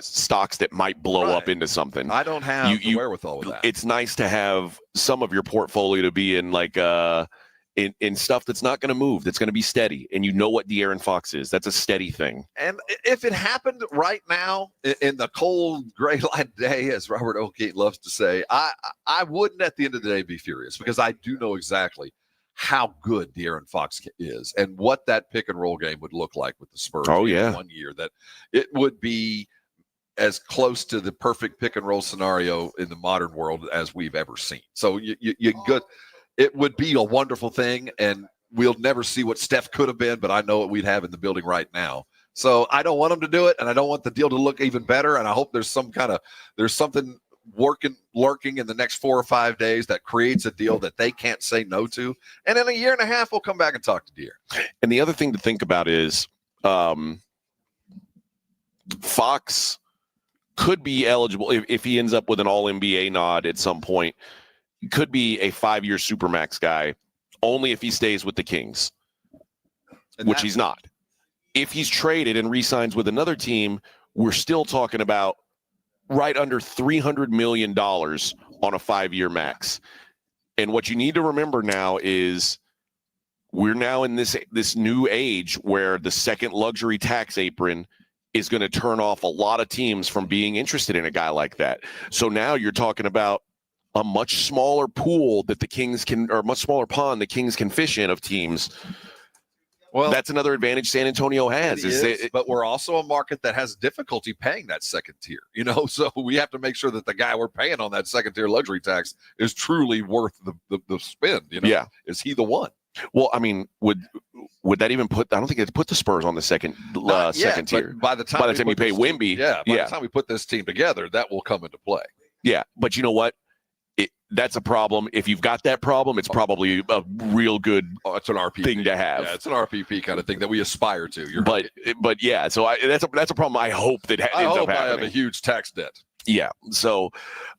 stocks that might blow up into something. I don't have the wherewithal with that. It's nice to have some of your portfolio to be in, like, in stuff that's not going to move, that's going to be steady. And you know what De'Aaron Fox is. That's a steady thing. And if it happened right now in the cold gray light day, as Robert O'Keefe loves to say, I wouldn't at the end of the day be furious because I do know exactly how good De'Aaron Fox is and what that pick and roll game would look like with the Spurs. Oh, yeah. 1 year, that it would be as close to the perfect pick and roll scenario in the modern world as we've ever seen. So you good. It would be a wonderful thing, and we'll never see what Steph could have been, but I know what we'd have in the building right now. So I don't want them to do it, and I don't want the deal to look even better, and I hope there's something lurking in the next 4 or 5 days that creates a deal that they can't say no to. And in a year and a half, we'll come back and talk to Deere. And the other thing to think about is Fox could be eligible if he ends up with an all-NBA nod at some point. He could be a 5-year Supermax guy only if he stays with the Kings, which he's not. If he's traded and re-signs with another team, we're still talking about right under $300 million on a 5-year max. And what you need to remember now is we're now in this new age where the second luxury tax apron is going to turn off a lot of teams from being interested in a guy like that. So now you're talking about a much smaller pool that the Kings can, or much smaller pond the Kings can fish in of teams. Well, that's another advantage San Antonio has. But we're also a market that has difficulty paying that second tier, so we have to make sure that the guy we're paying on that second tier luxury tax is truly worth the spend. Yeah. Is he the one? Well, I mean, would that even put? I don't think it's put the Spurs on the second tier. By the time you pay Wemby, by the time we put this team together, that will come into play. Yeah, but you know what? That's a problem. If you've got that problem, it's probably a real good it's an RPP thing to have. Yeah, it's an RPP kind of thing that we aspire to. But yeah, so that's a problem. I hope that ends up happening. I have a huge tax debt. Yeah. So,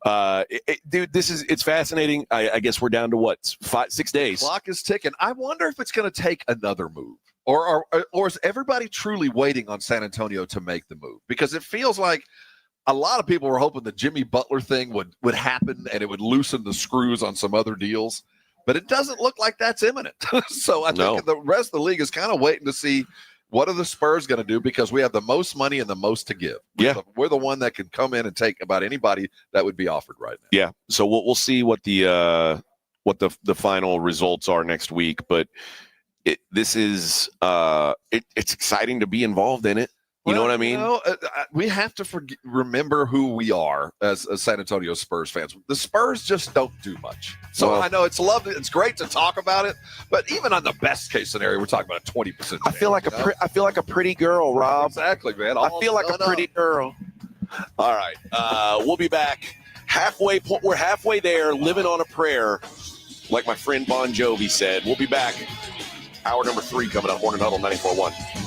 dude, it's fascinating. I guess we're down to what, 5-6 days. The clock is ticking. I wonder if it's going to take another move, or is everybody truly waiting on San Antonio to make the move? Because it feels like a lot of people were hoping the Jimmy Butler thing would happen and it would loosen the screws on some other deals, but it doesn't look like that's imminent. So I think the rest of the league is kind of waiting to see what are the Spurs going to do, because we have the most money and the most to give. We're the one that can come in and take about anybody that would be offered right now. Yeah. So we'll see what the final results are next week, but it's exciting to be involved in it. You know what I mean? We have to remember who we are as San Antonio Spurs fans. The Spurs just don't do much. So I know it's lovely. It's great to talk about it, but even on the best case scenario, we're talking about a 20%. I feel like a pretty girl, Rob. Exactly, man. I feel like a pretty girl. All right, we'll be back. We're halfway there, living on a prayer, like my friend Bon Jovi said. We'll be back. Hour number 3 coming up. Morning Huddle 94.1.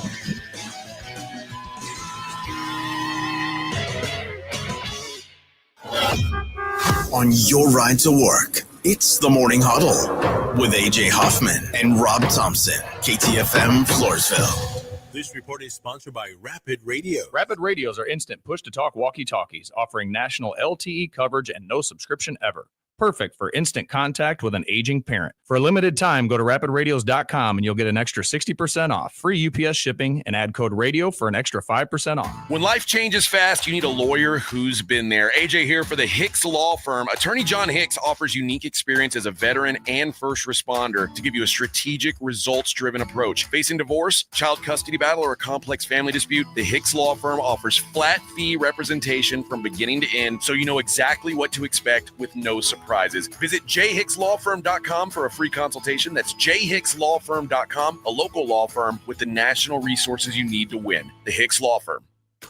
On your ride to work, it's the Morning Huddle with AJ Hoffman and Rob Thompson, KTFM Floresville. This report is sponsored by Rapid Radio. Rapid Radios are instant push-to-talk walkie-talkies offering national LTE coverage and no subscription ever. Perfect for instant contact with an aging parent. For a limited time, go to rapidradios.com and you'll get an extra 60% off, free UPS shipping, and add code radio for an extra 5% off. When life changes fast, you need a lawyer who's been there. AJ here for the Hicks Law Firm. Attorney John Hicks offers unique experience as a veteran and first responder to give you a strategic, results-driven approach. Facing divorce, child custody battle, or a complex family dispute, the Hicks Law Firm offers flat fee representation from beginning to end, so you know exactly what to expect with no surprises. Visit jhickslawfirm.com for a free consultation. That's jhickslawfirm.com, a local law firm with the national resources you need to win. The Hicks Law Firm.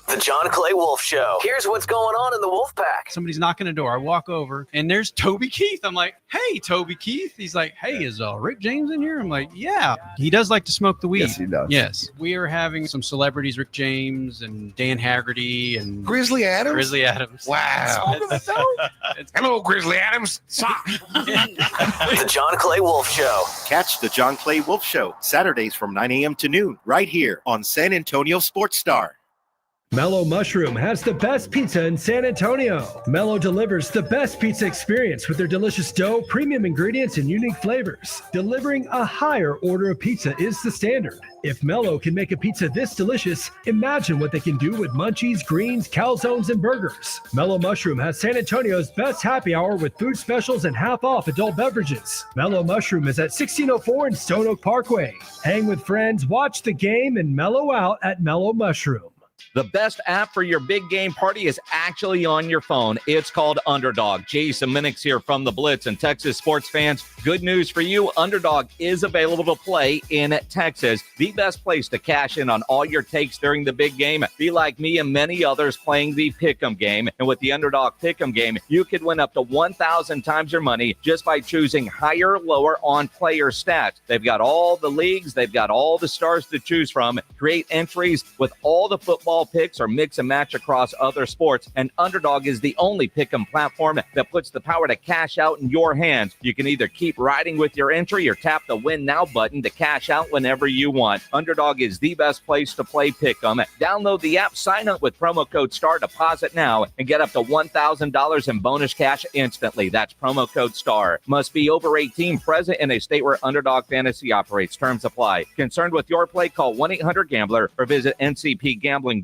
The John Clay Wolf Show. Here's what's going on in the Wolf Pack. Somebody's knocking the door. I walk over, and there's Toby Keith. I'm like, hey, Toby Keith. He's like, hey, is Rick James in here? I'm like, yeah. He does like to smoke the weed. Yes, he does. Yes. We are having some celebrities, Rick James and Dan Haggerty and Grizzly Adams. Wow. Hello, Grizzly Adams. The John Clay Wolf Show. Catch the John Clay Wolf Show Saturdays from 9 a.m. to noon right here on San Antonio Sports Star. Mellow Mushroom has the best pizza in San Antonio. Mellow delivers the best pizza experience with their delicious dough, premium ingredients, and unique flavors. Delivering a higher order of pizza is the standard. If Mellow can make a pizza this delicious, imagine what they can do with munchies, greens, calzones, and burgers. Mellow Mushroom has San Antonio's best happy hour with food specials and half off adult beverages. Mellow Mushroom is at 1604 in Stone Oak Parkway. Hang with friends, watch the game, and mellow out at Mellow Mushroom. The best app for your big game party is actually on your phone. It's called Underdog. Jason Minix here from The Blitz. And Texas sports fans, good news for you. Underdog is available to play in Texas. The best place to cash in on all your takes during the big game. Be like me and many others playing the Pick'em game. And with the Underdog Pick'em game, you could win up to 1,000 times your money just by choosing higher, lower on player stats. They've got all the leagues. They've got all the stars to choose from. Create entries with all the football picks or mix and match across other sports, and Underdog is the only pick'em platform that puts the power to cash out in your hands. You can either keep riding with your entry or tap the Win Now button to cash out whenever you want. Underdog is the best place to play pick'em. Download the app, sign up with promo code STAR, deposit now, and get up to $1,000 in bonus cash instantly. That's promo code STAR. Must be over 18, present in a state where Underdog Fantasy operates. Terms apply. Concerned with your play? Call 1-800-GAMBLER or visit ncpgambling.org.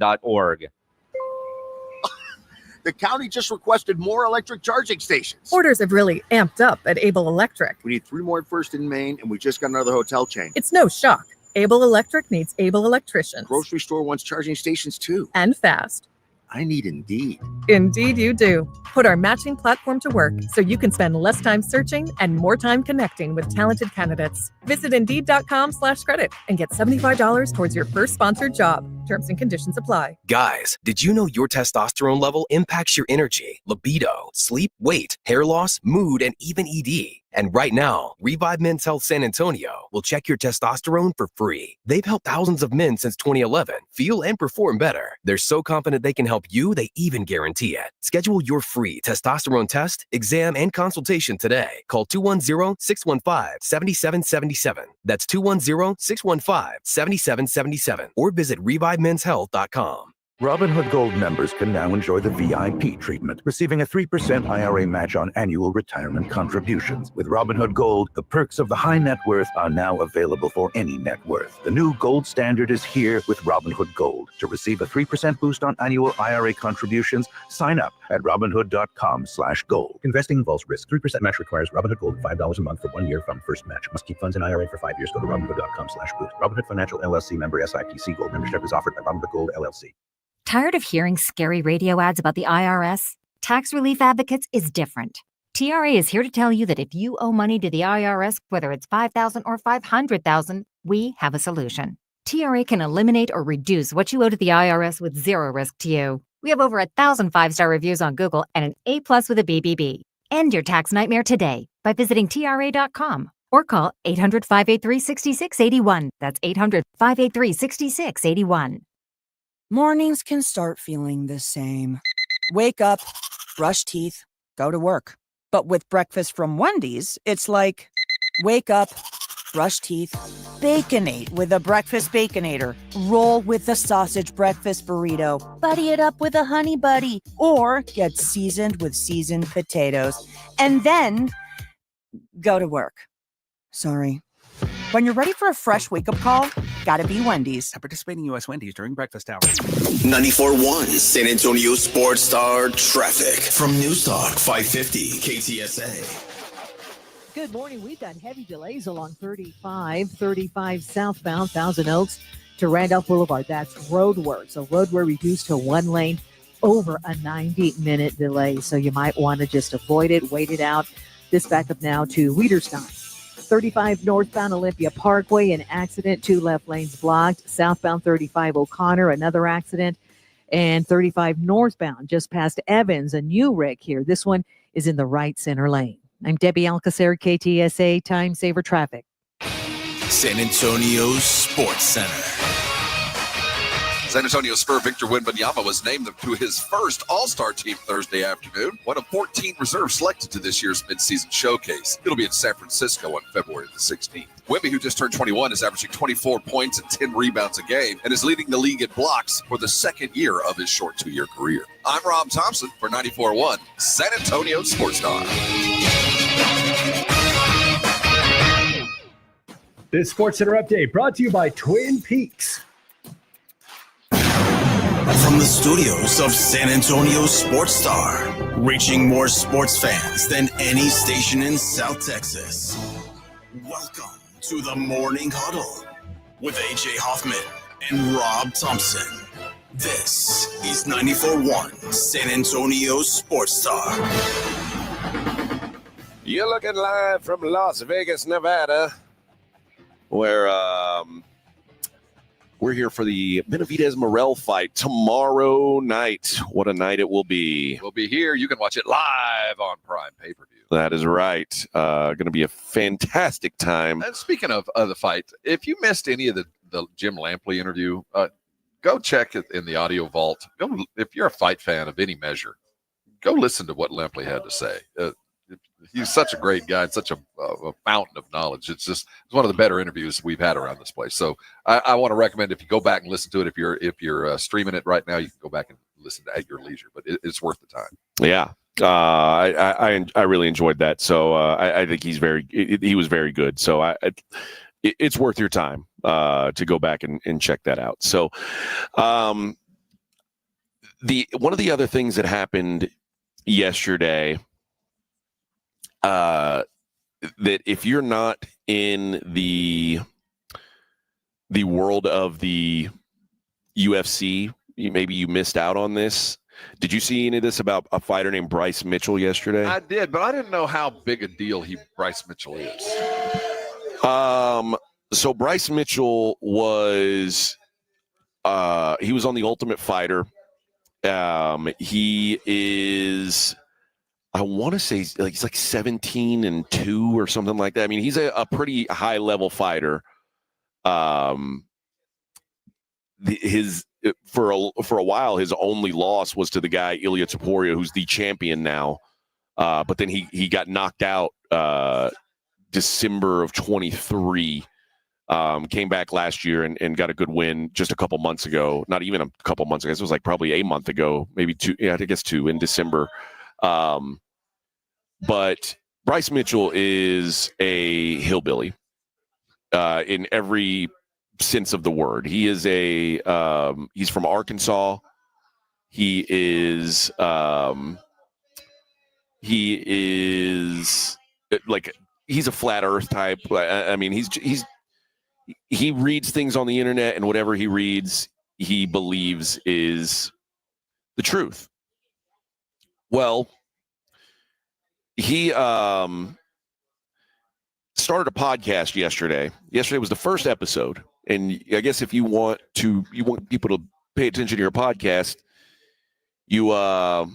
The county just requested more electric charging stations. Orders have really amped up at Able Electric. We need 3 more at First and Main, and we just got another hotel chain. It's no shock. Able Electric needs able electricians. Grocery store wants charging stations too. And fast. I need Indeed. Indeed you do. Put our matching platform to work so you can spend less time searching and more time connecting with talented candidates. Visit Indeed.com/credit and get $75 towards your first sponsored job. Terms and conditions apply. Guys, did you know your testosterone level impacts your energy, libido, sleep, weight, hair loss, mood, and even ED? And right now, Revive Men's Health San Antonio will check your testosterone for free. They've helped thousands of men since 2011 feel and perform better. They're so confident they can help you, they even guarantee it. Schedule your free testosterone test, exam, and consultation today. Call 210-615-7777. That's 210-615-7777. Or visit ReviveMen'sHealth.com. Robinhood Gold members can now enjoy the VIP treatment, receiving a 3% IRA match on annual retirement contributions. With Robinhood Gold, the perks of the high net worth are now available for any net worth. The new gold standard is here with Robinhood Gold. To receive a 3% boost on annual IRA contributions, sign up at Robinhood.com/gold. Investing involves risk. 3% match requires Robinhood Gold $5 a month for 1 year from first match. Must keep funds in IRA for 5 years. Go to Robinhood.com/boost. Robinhood Financial LLC member SIPC. Gold membership is offered by Robinhood Gold LLC. Tired of hearing scary radio ads about the IRS? Tax Relief Advocates is different. TRA is here to tell you that if you owe money to the IRS, whether it's $5,000 or $500,000, we have a solution. TRA can eliminate or reduce what you owe to the IRS with zero risk to you. We have over 1,000 5-star reviews on Google and an A+ with a BBB. End your tax nightmare today by visiting TRA.com or call 800-583-6681. That's 800-583-6681. Mornings can start feeling the same. Wake up, brush teeth, go to work. But with breakfast from Wendy's, it's like, wake up, brush teeth, Baconate with a breakfast Baconator. Roll with a sausage breakfast burrito. Buddy it up with a honey buddy. Or get seasoned with seasoned potatoes. And then go to work. Sorry. When you're ready for a fresh wake-up call, gotta be Wendy's. At participating U.S. Wendy's during breakfast hours. 94.1 San Antonio Sports Star traffic from Newstalk 550 KTSA. Good morning. We've got heavy delays along 35 southbound Thousand Oaks to Randolph Boulevard. That's roadwork. So roadwork reduced to one lane, over a 90-minute delay. So you might want to just avoid it, wait it out. This back up now to Weiderstein. 35 northbound Olympia Parkway, an accident, 2 left lanes blocked. Southbound 35 O'Connor, another accident. And 35 northbound just past Evans, a new wreck here. This one is in the right center lane. I'm Debbie Alcacer, KTSA Time Saver Traffic. San Antonio Sports Center. San Antonio Spur Victor Wembanyama was named to his first All-Star team Thursday afternoon, one of 14 reserves selected to this year's midseason showcase. It'll be in San Francisco on February the 16th. Wemby, who just turned 21, is averaging 24 points and 10 rebounds a game and is leading the league in blocks for the second year of his short 2-year career. I'm Rob Thompson for 94.1 San Antonio Sports Star. This Sports Center update brought to you by Twin Peaks. From the studios of San Antonio Sports Star, reaching more sports fans than any station in South Texas. Welcome to the Morning Huddle with AJ Hoffman and Rob Thompson. This is 94.1 San Antonio Sports Star. You're looking live from Las Vegas, Nevada, where we're here for the Benavidez Morrell fight tomorrow night. What a night it will be. We'll be here. You can watch it live on Prime pay-per-view. That is right. Going to be a fantastic time. And speaking of the fight, if you missed any of the Jim Lampley interview, go check it in the audio vault. Go, if you're a fight fan of any measure, go listen to what Lampley had to say. He's such a great guy and such a fountain of knowledge. It's one of the better interviews we've had around this place. So I want to recommend, if you go back and listen to it, if you're streaming it right now, you can go back and listen to it at your leisure. But it's worth the time. Yeah, I really enjoyed that. So I think he was very good. So it's worth your time to go back and check that out. So one of the other things that happened yesterday, that if you're not in the the world of the UFC, maybe you missed out on this. Did you see any of this about a fighter named Bryce Mitchell yesterday? I did, but I didn't know how big a deal Bryce Mitchell is. So Bryce Mitchell was he was on the Ultimate Fighter. He is, I want to say, he's like 17-2 or something like that. I mean, he's a pretty high level fighter. For a while, his only loss was to the guy Ilya Topuria, who's the champion now. But then he got knocked out December of 23. Came back last year and got a good win just a couple months ago. Not even a couple months ago. It was like probably a month ago, maybe two. Yeah, I guess 2 in December. But Bryce Mitchell is a hillbilly in every sense of the word. He is he's from Arkansas. He is like, he's a flat earth type. I mean, he reads things on the internet, and whatever he reads, he believes is the truth. Well, he started a podcast yesterday. Yesterday was the first episode, and I guess if you want people to pay attention to your podcast, you go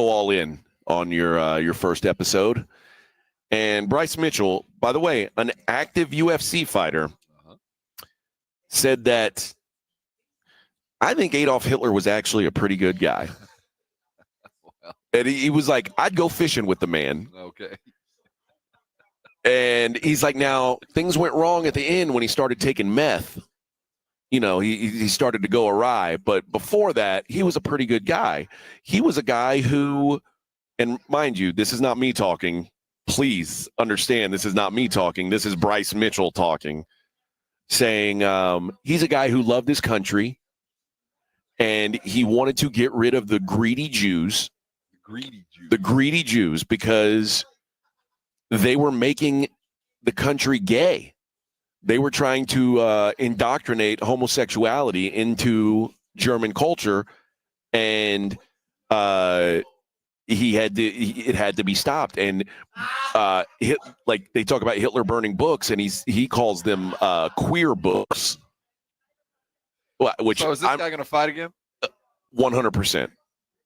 all in on your first episode. And Bryce Mitchell, by the way, an active UFC fighter, said that I think Adolf Hitler was actually a pretty good guy. And he was like, I'd go fishing with the man. Okay. And he's like, now, things went wrong at the end when he started taking meth. You know, he started to go awry. But before that, he was a pretty good guy. He was a guy who, and mind you, this is not me talking. Please understand, this is not me talking. This is Bryce Mitchell talking, saying he's a guy who loved his country, and he wanted to get rid of the greedy Jews. The greedy Jews, because they were making the country gay. They were trying to indoctrinate homosexuality into German culture, and it had to be stopped. And like they talk about Hitler burning books, and he calls them queer books. Which, so is this guy going to fight again? 100%.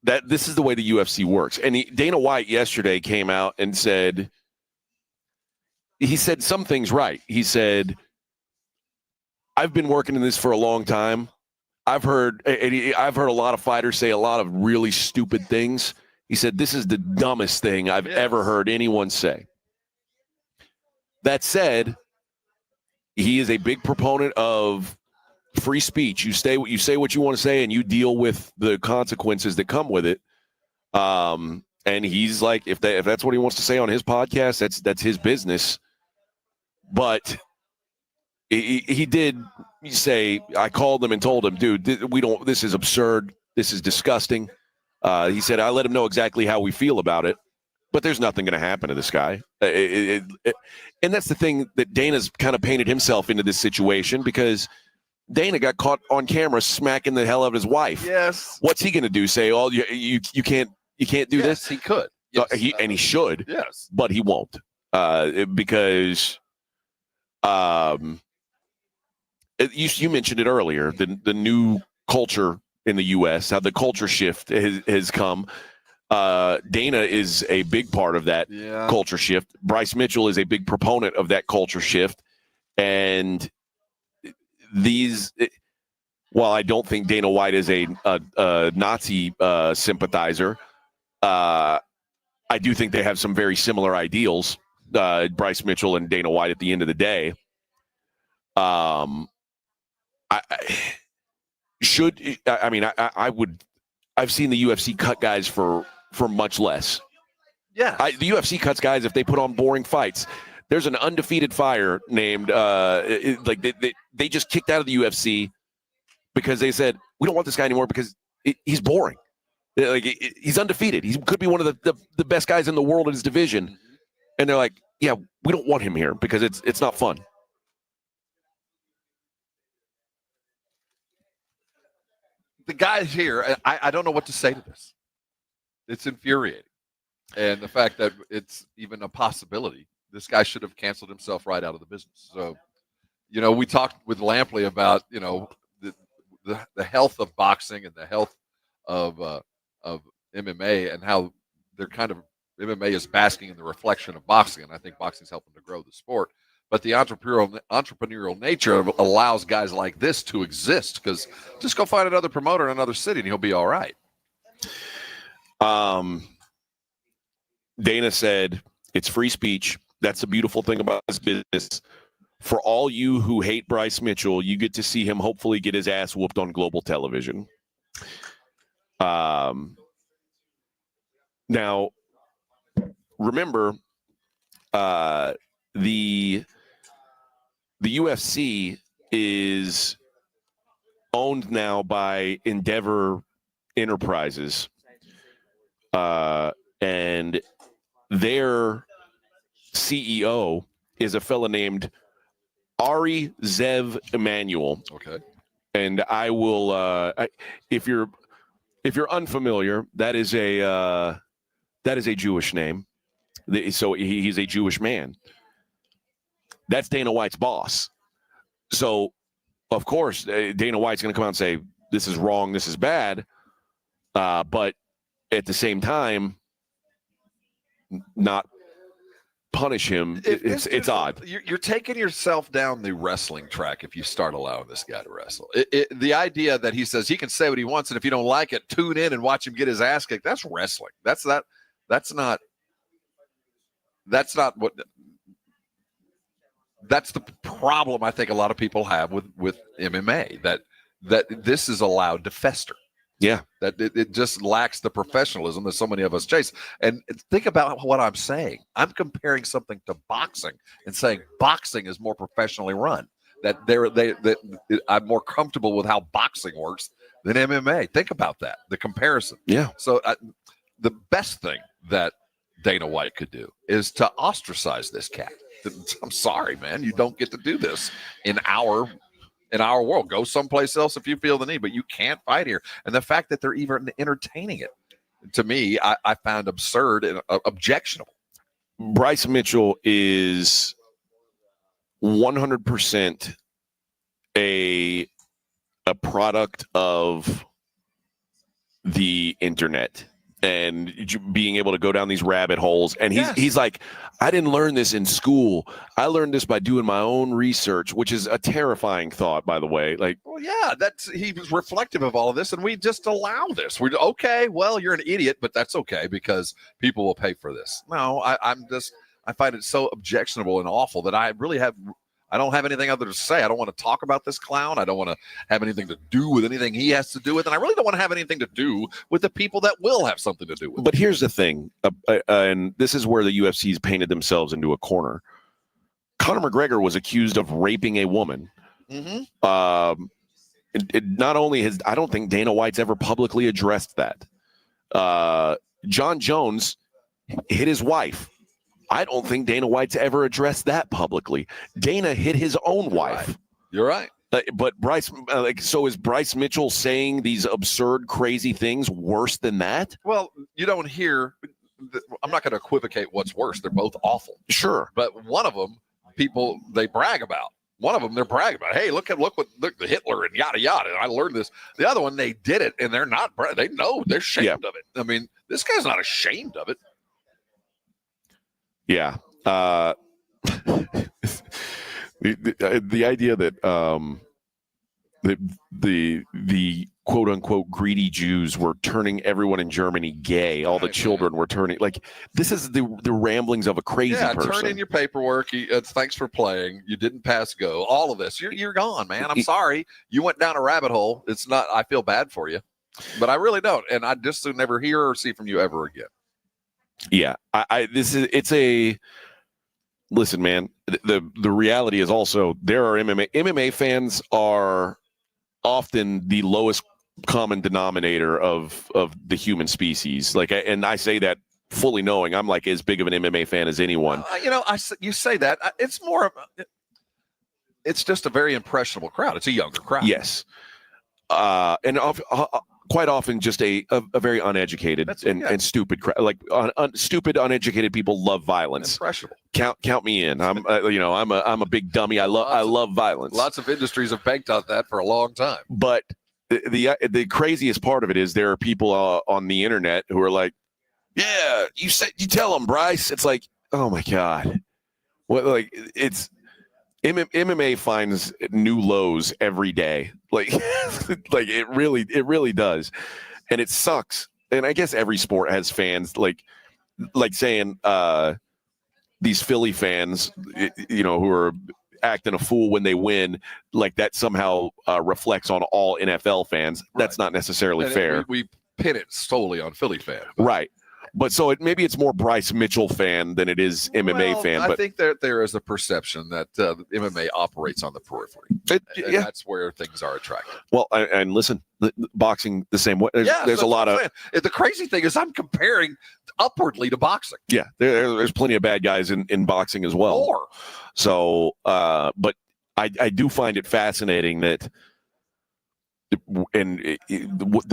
That this is the way the UFC works. And Dana White yesterday came out and said some things right. He said, I've been working in this for a long time. I've heard a lot of fighters say a lot of really stupid things. He said, this is the dumbest thing I've ever heard anyone say. That said, he is a big proponent of free speech. You say what you want to say, and you deal with the consequences that come with it. And he's like, if that's what he wants to say on his podcast, that's his business. But he did say, I called him and told him, dude, this is absurd. This is disgusting. He said, I let him know exactly how we feel about it, but there's nothing going to happen to this guy. And that's the thing, that Dana's kind of painted himself into this situation, because Dana got caught on camera smacking the hell out of his wife. Yes. What's he going to do? Say, oh, you can't do this? He could. Yes. And he should. Yes. But he won't, because you mentioned it earlier, the new culture in the U.S., how the culture shift has come. Dana is a big part of that culture shift. Bryce Mitchell is a big proponent of that culture shift. And while I don't think Dana White is a Nazi sympathizer, I do think they have some very similar ideals, Bryce Mitchell and Dana White, at the end of the day. I've seen the UFC cut guys for much less. Yeah. The UFC cuts guys if they put on boring fights. There's an undefeated fighter named they just kicked out of the UFC because they said, we don't want this guy anymore because he's boring. He's undefeated. He could be one of the best guys in the world in his division. And they're like, yeah, we don't want him here because it's not fun. the guys here, I don't know what to say to this. It's infuriating. And the fact that it's even a possibility, this guy should have canceled himself right out of the business. So, we talked with Lampley about, the health of boxing and the health of MMA and how they're kind of MMA is basking in the reflection of boxing, and I think boxing's helping to grow the sport. But the entrepreneurial nature allows guys like this to exist, because just go find another promoter in another city and he'll be all right. Dana said it's free speech. That's the beautiful thing about this business. For all you who hate Bryce Mitchell, you get to see him hopefully get his ass whooped on global television. Now, remember, the UFC is owned now by Endeavor Enterprises, and their CEO is a fella named Ari Zev Emanuel. Okay. And I will, if you're unfamiliar, that is a Jewish name. So he's a Jewish man. That's Dana White's boss. So, of course, Dana White's going to come out and say, this is wrong, this is bad. But at the same time, not punish him. It's odd. You're taking yourself down the wrestling track if you start allowing this guy to wrestle. The idea that he says he can say what he wants, and if you don't like it, tune in and watch him get his ass kicked. That's wrestling. That's not what. That's the problem I think a lot of people have with MMA, that this is allowed to fester. Yeah. That it just lacks the professionalism that so many of us chase. And think about what I'm saying. I'm comparing something to boxing and saying boxing is more professionally run. That I'm more comfortable with how boxing works than MMA. Think about that, the comparison. Yeah. So the best thing that Dana White could do is to ostracize this cat. I'm sorry, man. You don't get to do this in our world. Go someplace else if you feel the need, but you can't fight here. And the fact that they're even entertaining it, to me, I found absurd and objectionable. Bryce Mitchell is 100% a product of the internet and being able to go down these rabbit holes. And he's like, I didn't learn this in school. I learned this by doing my own research, which is a terrifying thought, by the way. Like, well, yeah, he was reflective of all of this, and we just allow this. We're okay. Well, you're an idiot, but that's okay because people will pay for this. No, I find it so objectionable and awful that I don't have anything other to say. I don't want to talk about this clown. I don't want to have anything to do with anything he has to do with. And I really don't want to have anything to do with the people that will have something to do with it. But here's the thing, and this is where the UFC's painted themselves into a corner. Conor McGregor was accused of raping a woman. Mm-hmm. Not only I don't think Dana White's ever publicly addressed that. John Jones hit his wife. I don't think Dana White's ever addressed that publicly. Dana hit his own wife. You're right. But Bryce, so is Bryce Mitchell saying these absurd, crazy things worse than that? Well, you don't hear. I'm not going to equivocate what's worse. They're both awful. Sure. But one of them, they brag about. One of them, they're bragging about. Hey, look the Hitler and yada yada. And I learned this. The other one, they did it, and they're not. They know they're ashamed of it. I mean, this guy's not ashamed of it. Yeah. The idea that the quote unquote greedy Jews were turning everyone in Germany gay. All the children were turning this is the ramblings of a crazy person. Turn in your paperwork. Thanks for playing. You didn't pass go. All of this. You're gone, man. I'm sorry. You went down a rabbit hole. It's not. I feel bad for you, but I really don't. And I just never hear or see from you ever again. Yeah, listen, man, the reality is also there are MMA fans are often the lowest common denominator of the human species. And I say that fully knowing I'm as big of an MMA fan as anyone. You say that it's more of it's just a very impressionable crowd. It's a younger crowd. Yes. quite often just a very uneducated and stupid stupid uneducated people love violence. Impressionable. Count me in. I'm a big dummy. I love violence. Lots of industries have banked on that for a long time. But the craziest part of it is there are people on the internet who are like, yeah, you tell them, Bryce. It's like, oh my God, it's MMA finds new lows every day. Like it really does, and it sucks. And I guess every sport has fans. Like saying these Philly fans, who are acting a fool when they win, like that somehow reflects on all NFL fans. Right. That's not necessarily fair. We pin it solely on Philly fans. Right. But so maybe it's more Bryce Mitchell fan than it is MMA fan. I think that there is a perception that MMA operates on the periphery. That's where things are attractive. Well, and listen, boxing the same way. There's a lot of. The crazy thing is I'm comparing upwardly to boxing. Yeah, there's plenty of bad guys in boxing as well. More. So, but I do find it fascinating that, and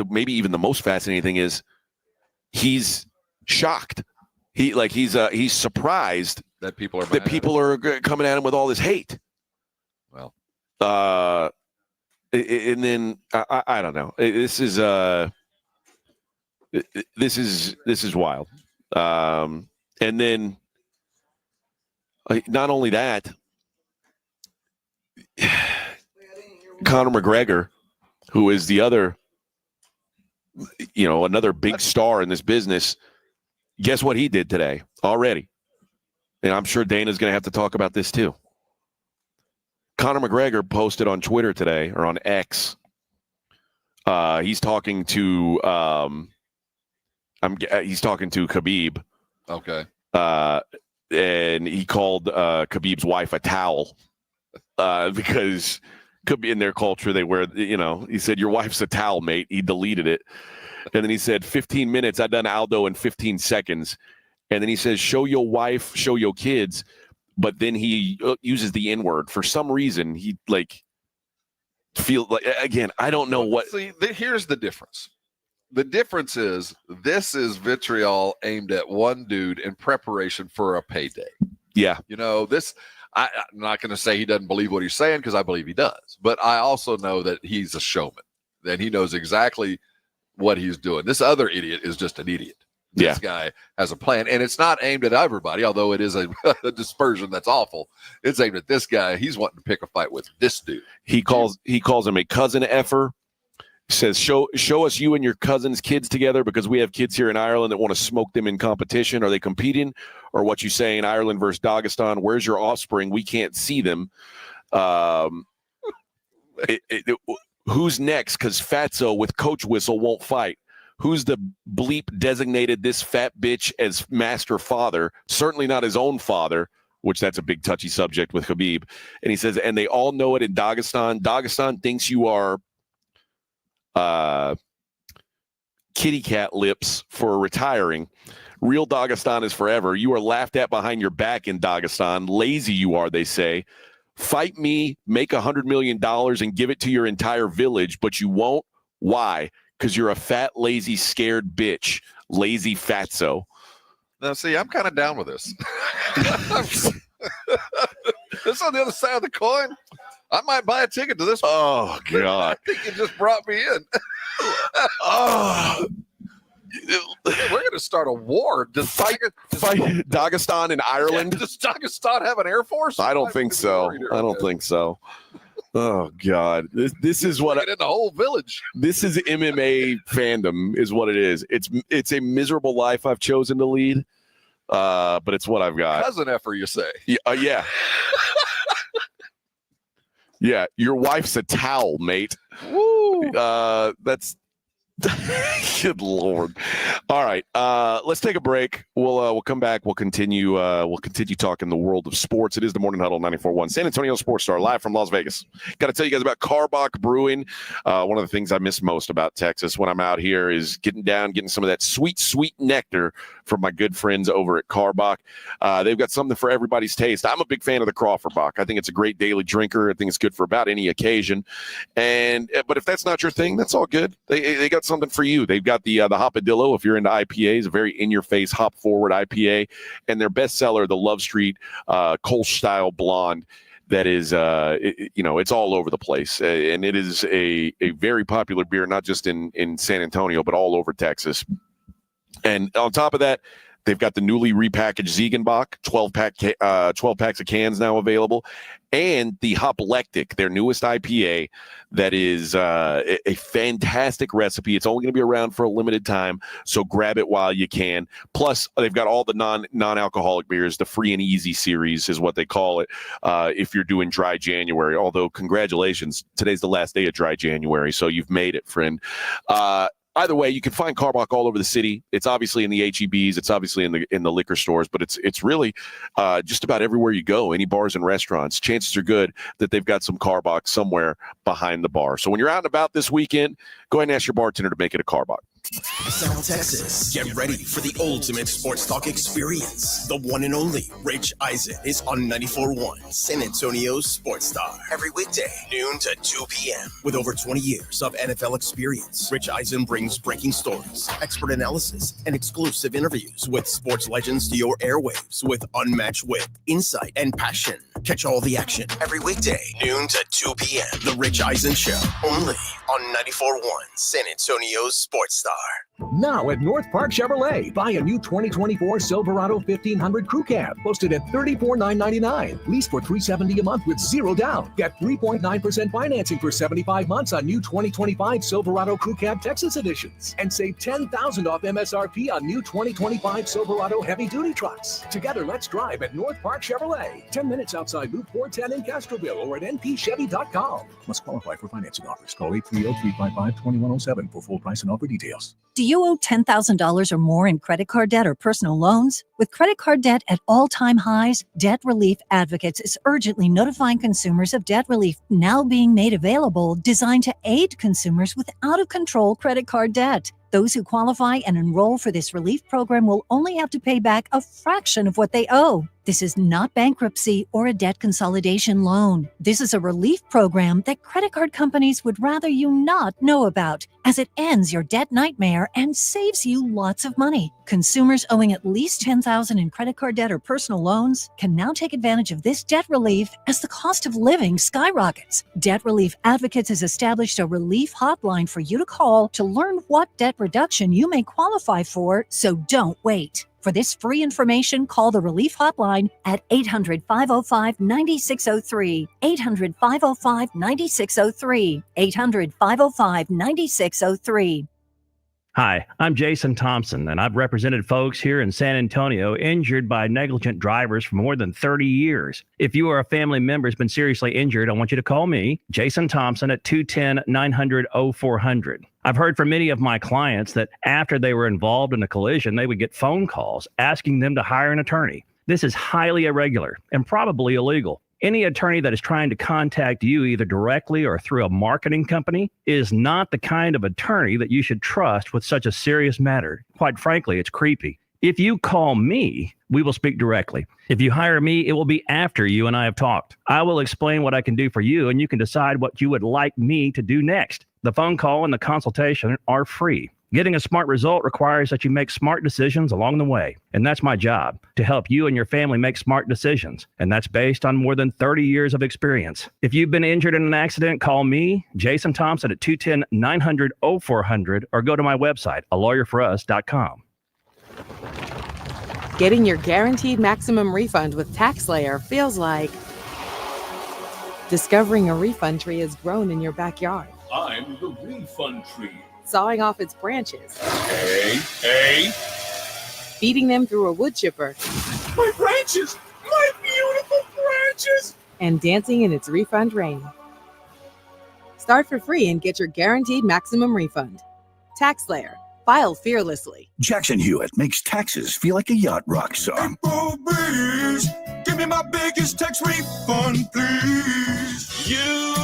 maybe even the most fascinating thing is he's shocked. He's surprised that people are coming at him with all this hate. Well, and then I don't know. This is wild. And then not only that, Conor McGregor, who is the other, another big star in this business. Guess what he did today already? And I'm sure Dana's going to have to talk about this too. Conor McGregor posted on Twitter today, or on X. He's talking to he's talking to Khabib. Okay. And he called Khabib's wife a towel because could be in their culture they wear. He said, "Your wife's a towel, mate." He deleted it. And then he said, 15 minutes, I done Aldo in 15 seconds. And then he says, show your wife, show your kids. But then he uses the N-word. For some reason, he feel like, again, I don't know what. See, here's the difference. The difference is this is vitriol aimed at one dude in preparation for a payday. Yeah. I'm not going to say he doesn't believe what he's saying because I believe he does. But I also know that he's a showman. That he knows exactly what he's doing. This other idiot is just an idiot. This guy has a plan, and it's not aimed at everybody, although it is a dispersion that's awful. It's aimed at this guy. He's wanting to pick a fight with this dude. He calls him a cousin effer. Says, show us you and your cousin's kids together because we have kids here in Ireland that want to smoke them in competition. Are they competing? Or what you say in Ireland versus Dagestan? Where's your offspring? We can't see them. Who's next? Because Fatso with Coach Whistle won't fight. Who's the bleep designated this fat bitch as master father? Certainly not his own father, which that's a big touchy subject with Khabib. And he says, and they all know it in Dagestan. Dagestan thinks you are kitty cat lips for retiring. Real Dagestan is forever. You are laughed at behind your back in Dagestan. Lazy you are, they say. Fight me, make $100 million and give it to your entire village, but you won't. Why? Because you're a fat, lazy, scared bitch. Lazy fatso. Now, see, I'm kind of down with this. This on the other side of the coin. I might buy a ticket to this one. Oh, God. I think you just brought me in. We're going to start a war. Does fight Dagestan and Ireland? Yeah, does Dagestan have an air force? I don't think so. Oh, God. This is what in the whole village. This is MMA fandom is what it is. It's a miserable life I've chosen to lead, but it's what I've got. Cousin effer, you say? Yeah. Yeah, your wife's a towel, mate. Woo. That's Good Lord. All right. Let's take a break. We'll come back. We'll continue talking the world of sports. It is the Morning Huddle 94.1 San Antonio Sports Star, live from Las Vegas. Got to tell you guys about Carbach Brewing. One of the things I miss most about Texas when I'm out here is getting some of that sweet, sweet nectar from my good friends over at Carbach. They've got something for everybody's taste. I'm a big fan of the Crawford Bach. I think it's a great daily drinker. I think it's good for about any occasion. But if that's not your thing, that's all good. They got something for you. They've got the Hopadillo, if you're into IPAs, a very in-your-face, hop-forward IPA, and their bestseller, the Love Street Kolsch Style Blonde. That is, it's all over the place, and it is a very popular beer, not just in San Antonio, but all over Texas. And on top of that, they've got the newly repackaged Ziegenbach, 12 packs of cans now available, and the Hoplectic, their newest IPA, that is a fantastic recipe. It's only going to be around for a limited time, so grab it while you can. Plus, they've got all the non-alcoholic beers. The Free and Easy series is what they call it if you're doing dry January. Although, congratulations, today's the last day of dry January, so you've made it, friend. Either way, you can find Carbach all over the city. It's obviously in the HEBs. It's obviously in the liquor stores, but it's really just about everywhere you go, any bars and restaurants. Chances are good that they've got some Carbach somewhere behind the bar. So when you're out and about this weekend, go ahead and ask your bartender to make it a Carbach. South Texas, get ready for the ultimate sports talk experience. The one and only Rich Eisen is on 94.1 San Antonio's Sports Star. Every weekday, noon to 2 p.m. With over 20 years of NFL experience, Rich Eisen brings breaking stories, expert analysis, and exclusive interviews with sports legends to your airwaves with unmatched wit, insight, and passion. Catch all the action every weekday, noon to 2 p.m. The Rich Eisen Show, only on 94.1 San Antonio's Sports Star. Now at North Park Chevrolet, buy a new 2024 Silverado 1500 Crew Cab, posted at $34,999. Lease for $370 a month with zero down. Get 3.9% financing for 75 months on new 2025 Silverado Crew Cab Texas editions. And save $10,000 off MSRP on new 2025 Silverado heavy duty trucks. Together, let's drive at North Park Chevrolet. 10 minutes outside Loop 410 in Castroville or at npchevy.com. Must qualify for financing offers. Call 830-355-2107 for full price and offer details. Do you owe $10,000 or more in credit card debt or personal loans? With credit card debt at all-time highs, Debt Relief Advocates is urgently notifying consumers of debt relief now being made available, designed to aid consumers with out-of-control credit card debt. Those who qualify and enroll for this relief program will only have to pay back a fraction of what they owe. This is not bankruptcy or a debt consolidation loan. This is a relief program that credit card companies would rather you not know about, as it ends your debt nightmare and saves you lots of money. Consumers owing at least $10,000 in credit card debt or personal loans can now take advantage of this debt relief as the cost of living skyrockets. Debt Relief Advocates has established a relief hotline for you to call to learn what debt reduction you may qualify for, so don't wait. For this free information, call the Relief Hotline at 800-505-9603, 800-505-9603, 800-505-9603. Hi, I'm Jason Thompson, and I've represented folks here in San Antonio injured by negligent drivers for more than 30 years. If you or a family member has been seriously injured, I want you to call me, Jason Thompson, at 210-900-0400. I've heard from many of my clients that after they were involved in a collision, they would get phone calls asking them to hire an attorney. This is highly irregular and probably illegal. Any attorney that is trying to contact you either directly or through a marketing company is not the kind of attorney that you should trust with such a serious matter. Quite frankly, it's creepy. If you call me, we will speak directly. If you hire me, it will be after you and I have talked. I will explain what I can do for you, and you can decide what you would like me to do next. The phone call and the consultation are free. Getting a smart result requires that you make smart decisions along the way. And that's my job, to help you and your family make smart decisions. And that's based on more than 30 years of experience. If you've been injured in an accident, call me, Jason Thompson, at 210-900-0400, or go to my website, alawyerforus.com. Getting your guaranteed maximum refund with TaxSlayer feels like discovering a refund tree has grown in your backyard. I'm the refund tree. Sawing off its branches. Hey! Feeding them through a wood chipper. My branches! My beautiful branches! And dancing in its refund rain. Start for free and get your guaranteed maximum refund. TaxSlayer. File fearlessly. Jackson Hewitt makes taxes feel like a yacht rock song. Oh, please, give me my biggest tax refund, please. You,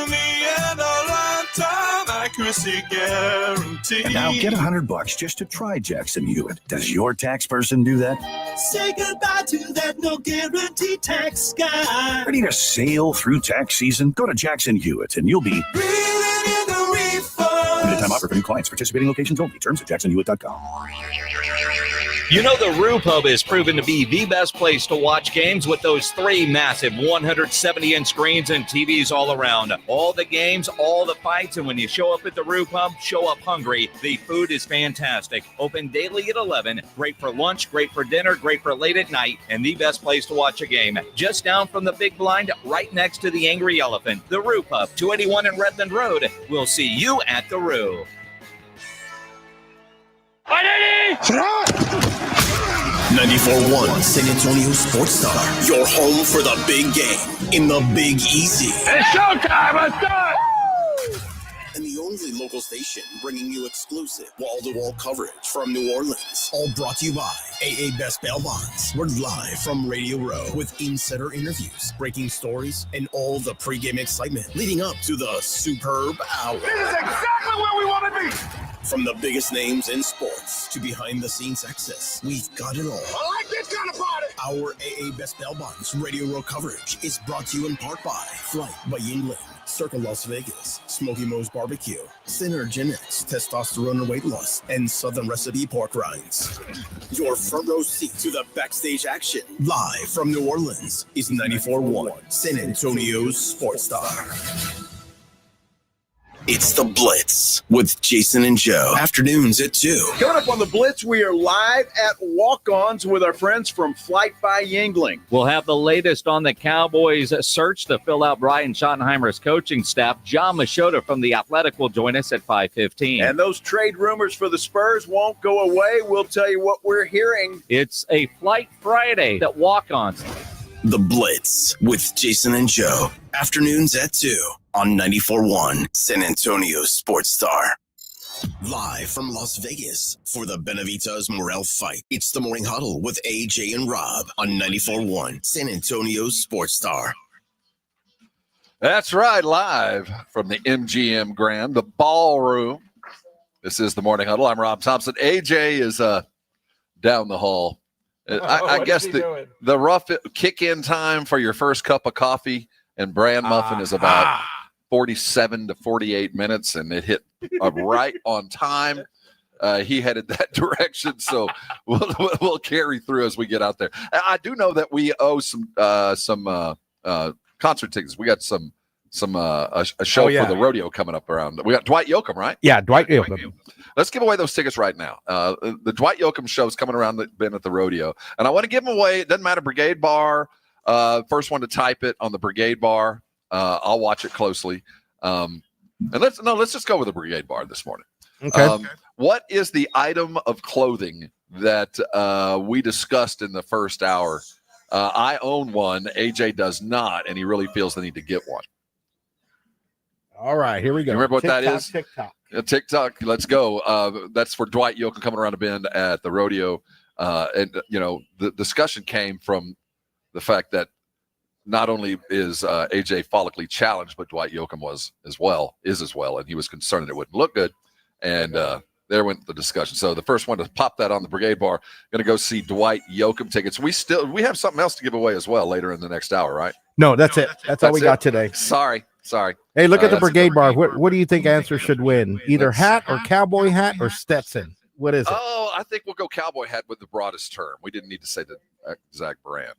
me, and a lifetime accuracy guarantee. And now get $100 just to try Jackson Hewitt. Does your tax person do that? Say goodbye to that no guarantee tax guy. Ready to sail through tax season? Go to Jackson Hewitt and you'll be Breathing in the refund. limited time offer for new clients. Participating locations only. Terms at jacksonhewitt.com. You know, the Roo Pub is proven to be the best place to watch games with those 3 massive 170-inch screens and TVs all around. All the games, all the fights, and when you show up at the Roo Pub, show up hungry. The food is fantastic. Open daily at 11. Great for lunch, great for dinner, great for late at night, and the best place to watch a game. Just down from the big blind, right next to the Angry Elephant. The Roo Pub, 281 in Redland Road. We'll see you at the Roo. 94.1 San Antonio Sports Star. Your home for the big game in the Big Easy. It's showtime. Let's go. And the only local station bringing you exclusive wall-to-wall coverage from New Orleans. All brought to you by AA Best Bail Bonds. We're live from Radio Row with insider interviews, breaking stories, and all the pregame excitement leading up to the superb hour. This is exactly where we want to be. From the biggest names in sports to behind-the-scenes access, we've got it all. I like this kind of party. Our AA Best Bail Bonds Radio Row coverage is brought to you in part by Flight by Yingling, Circle Las Vegas, Smoky Moe's Barbecue, Synergenics, Testosterone and Weight Loss, and Southern Recipe Pork Rinds. Your front row seat to the backstage action, live from New Orleans, is 94.1 San Antonio's Sports Star. It's The Blitz with Jason and Joe. Afternoons at 2. Coming up on The Blitz, we are live at Walk-Ons with our friends from Flight by Yingling. We'll have the latest on the Cowboys' search to fill out Brian Schottenheimer's coaching staff. John Machota from The Athletic will join us at 5:15. And those trade rumors for the Spurs won't go away. We'll tell you what we're hearing. It's a Flight Friday at Walk-Ons. The Blitz with Jason and Joe. Afternoons at 2 on 94.1 San Antonio Sports Star. Live from Las Vegas for the Benavidez Morrell fight. It's the Morning Huddle with AJ and Rob on 94.1 San Antonio Sports Star. That's right, live from the MGM Grand, the ballroom. This is the Morning Huddle. I'm Rob Thompson. AJ is down the hall. I guess the rough kick-in time for your first cup of coffee and bran muffin is about 47 to 48 minutes, and it hit right on time. He headed that direction, so we'll carry through as we get out there. I do know that we owe some concert tickets. We got a show for the rodeo coming up around. We got Dwight Yoakam, right? Yeah, Dwight Yoakam. Let's give away those tickets right now. The Dwight Yoakam show is coming around been at the rodeo, and I want to give them away. It doesn't matter, Brigade Bar. First one to type it on the Brigade Bar. I'll watch it closely. And let's just go with the Brigade Bar this morning. Okay. What is the item of clothing that we discussed in the first hour? I own one. AJ does not, and he really feels the need to get one. All right, here we go. You remember what TikTok, that is? TikTok. Let's go. That's for Dwight Yoakam coming around a bend at the rodeo. And the discussion came from the fact that not only is AJ follically challenged, but Dwight Yoakam is as well, and he was concerned it wouldn't look good. And there went the discussion. So the first one to pop that on the Brigade Bar, going to go see Dwight Yoakam tickets. We have something else to give away as well later in the next hour, right? No, that's it. That's all we got today. Sorry. Hey, look at the Brigade Bar. What do you think answer should win? Either hat or cowboy hat or Stetson? What is it? Oh, I think we'll go cowboy hat with the broadest term. We didn't need to say the exact brand.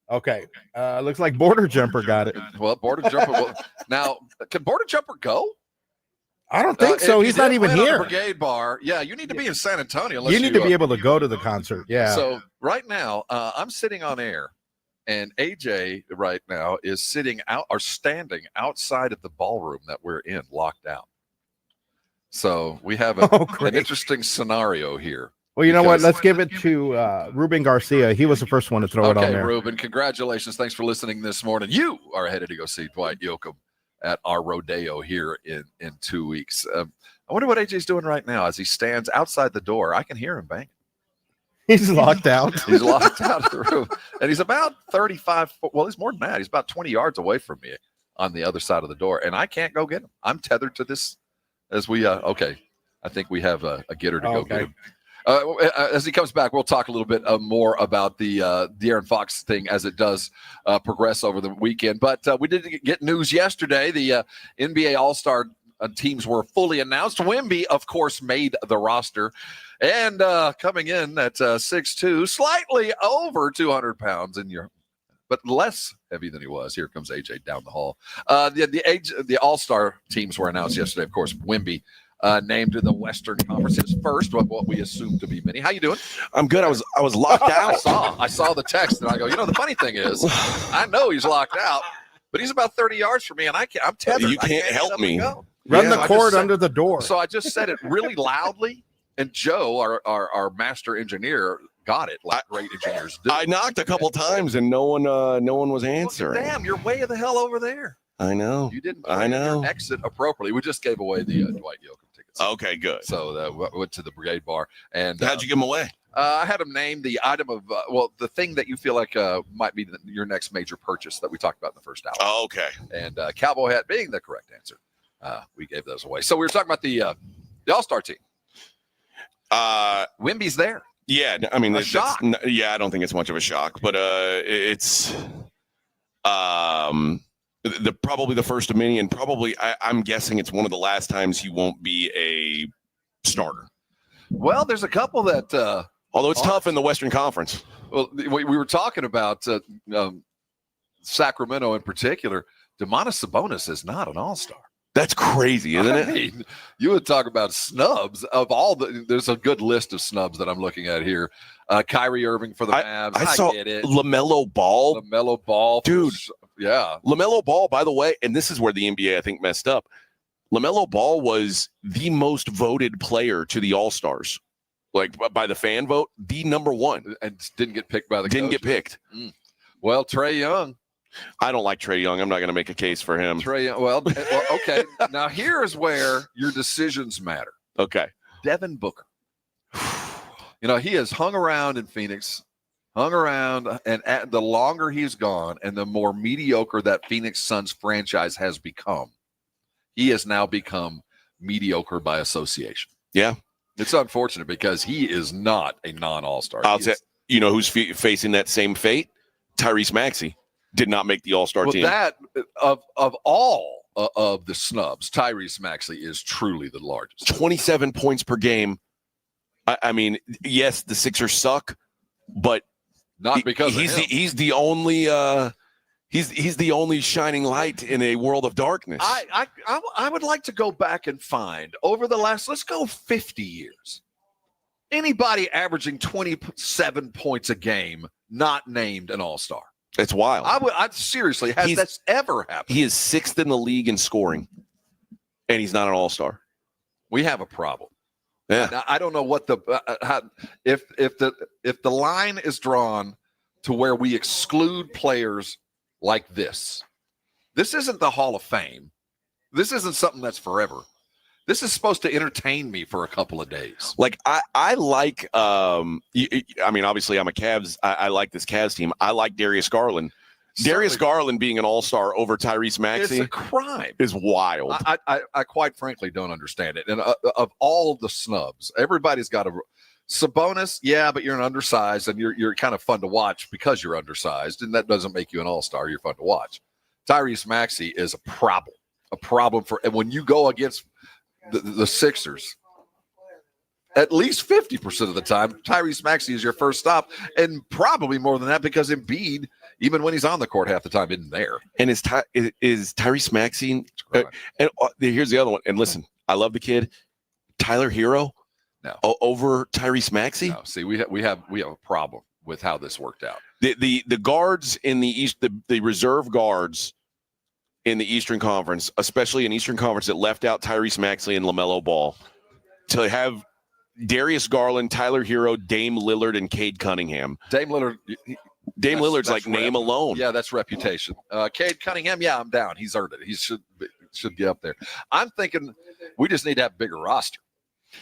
Okay. Looks like Border Jumper got it. Well, Border Jumper. Now, can Border Jumper go? I don't think so. He's not even here. Brigade Bar. Yeah, you need to be in San Antonio. You need to be able to go to the concert. Yeah. So right now, I'm sitting on air, and AJ right now is standing outside of the ballroom that we're in, locked out. So we have an interesting scenario here. Well, you know what? Let's give it to Ruben Garcia. He was the first one to throw it on there. Ruben, congratulations. Thanks for listening this morning. You are headed to go see Dwight Yoakam at our rodeo here in 2 weeks. I I wonder what AJ's doing right now as he stands outside the door. I can hear him banging. He's locked out. He's locked out of the room. And he's about 35 – well, he's more than that. He's about 20 yards away from me on the other side of the door, and I can't go get him. I'm tethered to this as we okay. I think we have a getter to go get him. As he comes back, we'll talk a little bit more about the De'Aaron Fox thing as it does progress over the weekend. But we did get news yesterday. The NBA All-Star teams were fully announced. Wemby, of course, made the roster. And coming in at 6'2", slightly over 200 pounds but less heavy than he was. Here comes AJ down the hall. The All-Star teams were announced yesterday. Of course, Wemby named in the Western Conference his first, what we assume to be many. How you doing? I'm good. I was locked out. I saw the text, and I go, the funny thing is, I know he's locked out, but he's about 30 yards from me, and I'm tethered. You can't help me. Run the cord under the door. So I just said it really loudly, and Joe, our master engineer, got it like great engineers do. I knocked a couple times, and no one was answering. Well, damn, you're way the hell over there. I know. You didn't your exit approprially. We just gave away the Dwight Yoakam tickets. Okay, good. So went to the Brigade Bar. And how'd you give them away? I had them name the item of, the thing that you feel like might be your next major purchase that we talked about in the first hour. Oh, okay. And Cowboy hat being the correct answer. We gave those away. So we were talking about the All-Star team. Wemby's there. Yeah, I mean, a shock. I don't think it's much of a shock, but it's probably the first of many, and probably I'm guessing it's one of the last times he won't be a starter. Well, there's a couple that, although it's tough in the Western Conference. Well, we were talking about Sacramento in particular. Domantas Sabonis is not an All-Star. That's crazy, isn't it? I mean, you would talk about snubs of all there's a good list of snubs that I'm looking at here. Kyrie Irving for the Mavs. I saw get it. LaMelo Ball. LaMelo Ball. Dude. Yeah. LaMelo Ball, by the way, and this is where the NBA, I think, messed up. LaMelo Ball was the most voted player to the All-Stars. Like, by the fan vote, the number one. And didn't get picked by the Didn't get picked. Well, Trae Young. I don't like Trae Young. I'm not going to make a case for him. Trae Young. Well, okay. Now, here is where your decisions matter. Okay. Devin Booker. He has hung around in Phoenix, and the longer he's gone and the more mediocre that Phoenix Suns franchise has become, he has now become mediocre by association. Yeah. It's unfortunate because he is not a non-All-Star. I'll say, who's facing that same fate? Tyrese Maxey did not make the All-Star team. That of all of the snubs, Tyrese Maxey is truly the largest. 27 points per game. I mean, yes, the Sixers suck, but not because he's the only he's the only shining light in a world of darkness. I would like to go back and find over the last, let's go 50 years, anybody averaging 27 points a game not named an All-Star. It's wild. I seriously, has that ever happened? He is 6th in the league in scoring, and he's not an All-Star. We have a problem. Yeah. Now, I don't know what if the line is drawn to where we exclude players like this. This isn't the Hall of Fame. This isn't something that's forever. This is supposed to entertain me for a couple of days. Like I like I mean, obviously I'm a Cavs. I like this Cavs team. I like Darius Garland. Darius Garland being an All-Star over Tyrese Maxey, it's a crime. Is wild. I quite frankly don't understand it. And of all the snubs, everybody's got a Sabonis. Yeah, but you're an undersized, and you're kind of fun to watch because you're undersized, and that doesn't make you an All-Star. You're fun to watch. Tyrese Maxey is a problem for, and when you go against the Sixers, at least 50% of the time, Tyrese Maxey is your first stop, and probably more than that because Embiid, even when he's on the court, half the time isn't there. And is Tyrese Maxey? And here's the other one. And listen, I love the kid, Tyler Hero. No, over Tyrese Maxey. No, see, we have a problem with how this worked out. The guards in the East, the reserve guards in the Eastern Conference, especially in Eastern Conference, that left out Tyrese Maxey and LaMelo Ball, to have Darius Garland, Tyler Hero, Dame Lillard, and Cade Cunningham. Dame Lillard's like name alone. Yeah, that's reputation. Cade Cunningham, yeah, I'm down. He's earned it. He should be, should get up there. I'm thinking we just need to have a bigger roster.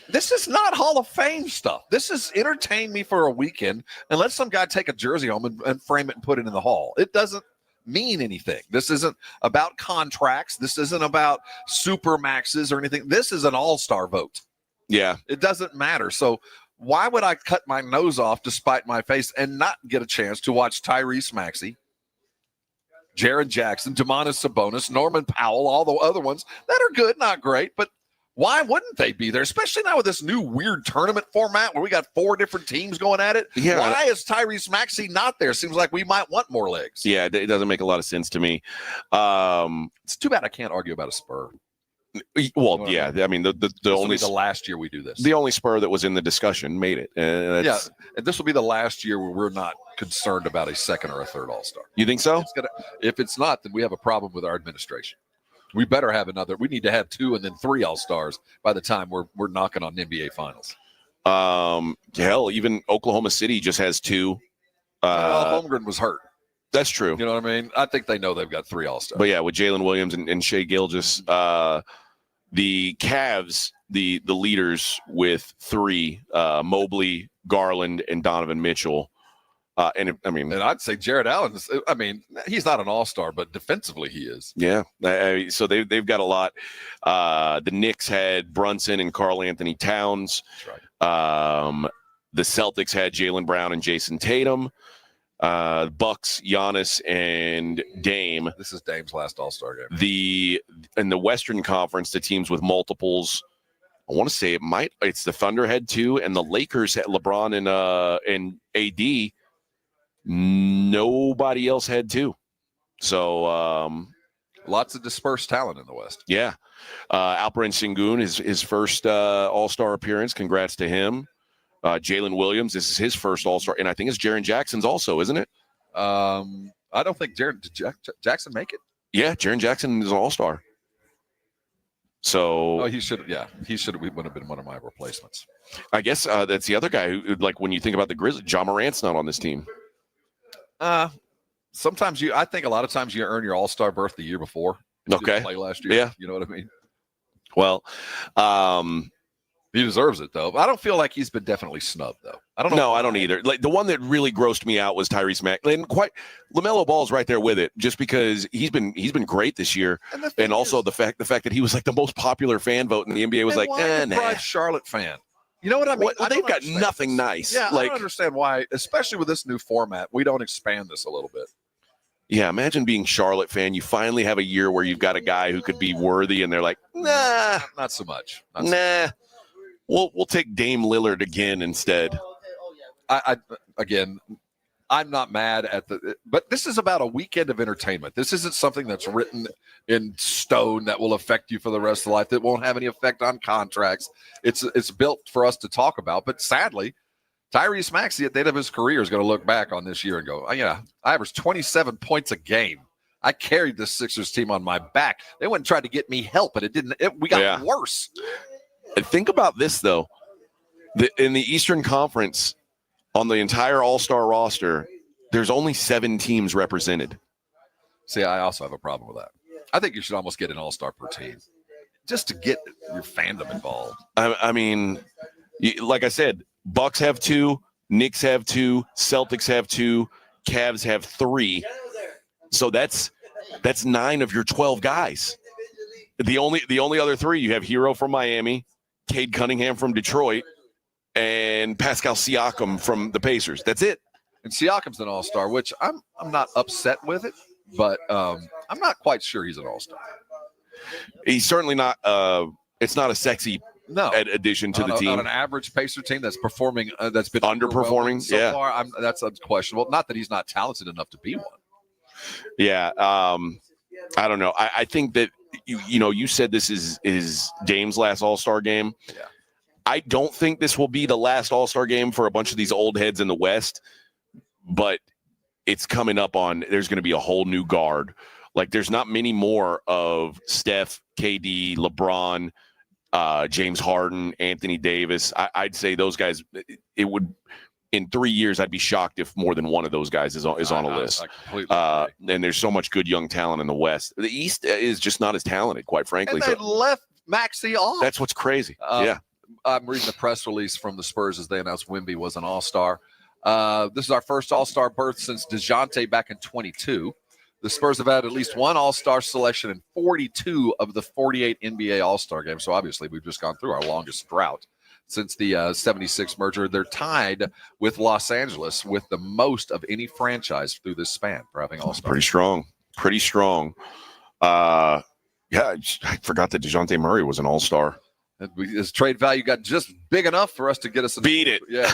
This is not Hall of Fame stuff. This is entertain me for a weekend and let some guy take a jersey home and frame it and put it in the hall. It doesn't mean anything. This isn't about contracts. This isn't about super maxes or anything. This is an all-star vote. Yeah. It doesn't matter. So why would I cut my nose off despite my face and not get a chance to watch Tyrese Maxey, Jaren Jackson, Domantas Sabonis, Norman Powell, all the other ones that are good, not great, but why wouldn't they be there? Especially now with this new weird tournament format where we got 4 different teams going at it. Yeah. Why is Tyrese Maxey not there? Seems like we might want more legs. Yeah, it doesn't make a lot of sense to me. It's too bad I can't argue about a Spur. Well, yeah. I mean, the only the last year we do this. The only Spur that was in the discussion made it. And this will be the last year where we're not concerned about a second or a third All-Star. You think so? If it's not, then we have a problem with our administration. We better have another. We need to have 2 and then 3 All-Stars by the time we're knocking on NBA Finals. Hell, even Oklahoma City just has 2. Holmgren was hurt. That's true. You know what I mean? I think they know they've got 3 All-Stars. But yeah, with Jalen Williams and Shai Gilgeous, the Cavs, the leaders with 3, Mobley, Garland, and Donovan Mitchell. And I'd say Jared Allen. I mean, he's not an all-star, but defensively he is. Yeah. So they've got a lot. The Knicks had Brunson and Karl Anthony Towns. That's right. The Celtics had Jaylen Brown and Jason Tatum. Bucks, Giannis, and Dame. This is Dame's last All-Star game. In the Western Conference, the teams with multiples. I want to say it's the Thunder had 2, and the Lakers had LeBron and AD. Nobody else had 2. So lots of dispersed talent in the West. Yeah. Alperen Sengun is his first All-Star appearance. Congrats to him. Jalen Williams, this is his first All-Star, and I think it's Jaren Jackson's also, isn't it? I don't think did Jackson make it? Yeah, Jaren Jackson is an All-Star. So he should. Yeah, he would have been one of my replacements. I guess that's the other guy who, like, when you think about the Grizzlies, John Morant's not on this team. Sometimes I think a lot of times you earn your All-Star berth the year before. Okay. Play last year. Yeah. You know what I mean? Well, he deserves it though. I don't feel like he's been definitely snubbed though. I don't know. No, I don't either. Like, the one that really grossed me out was Tyrese Maxey. And LaMelo Ball's right there with it, just because he's been great this year, and also the fact that he was like the most popular fan vote in the NBA was like, nah. Charlotte fan. You know what I mean? Well, they've got nothing nice. Yeah, like, I don't understand why, especially with this new format, we don't expand this a little bit. Yeah, imagine being Charlotte fan. You finally have a year where you've got a guy who could be worthy, and they're like, nah, not so much. We'll take Dame Lillard again instead. I'm not mad at but this is about a weekend of entertainment. This isn't something that's written in stone that will affect you for the rest of life, that won't have any effect on contracts. It's built for us to talk about. But sadly, Tyrese Maxey at the end of his career is going to look back on this year and go, I averaged 27 points a game. I carried this Sixers team on my back. They went and tried to get me help, but we got worse. Think about this, though. In the Eastern Conference, on the entire All-Star roster, there's only 7 teams represented. See, I also have a problem with that. I think you should almost get an All-Star per team just to get your fandom involved. I mean, like I said, Bucks have 2, Knicks have 2, Celtics have 2, Cavs have 3. So that's 9 of your 12 guys. The only other 3, you have Hero from Miami, Cade Cunningham from Detroit, and Pascal Siakam from the Pacers. That's it. And Siakam's an all-star, which I'm not upset with it, but I'm not quite sure he's an all-star. He's certainly not. It's not a sexy addition to the team. On an average Pacer team that's performing, that's been underperforming so far, that's questionable. Not that he's not talented enough to be one. Yeah, I don't know. I think that you said this is Dame's last All-Star game. Yeah. I don't think this will be the last All-Star game for a bunch of these old heads in the West, but it's coming up on. There's going to be a whole new guard. Like, there's not many more of Steph, KD, LeBron, James Harden, Anthony Davis. I'd say those guys. It would in 3 years, I'd be shocked if more than one of those guys is on a list. I completely agree. And there's so much good young talent in the West. The East is just not as talented, quite frankly. And they left Maxey off. That's what's crazy. Yeah. I'm reading the press release from the Spurs as they announced Wemby was an all-star. This is our first all-star berth since DeJounte back in 22. The Spurs have had at least one all-star selection in 42 of the 48 NBA all-star games. So obviously we've just gone through our longest drought since the 76 merger. They're tied with Los Angeles with the most of any franchise through this span for having all-stars. Pretty strong. Yeah, I forgot that DeJounte Murray was an all-star. His trade value got just big enough for us to get us beat it. Yeah,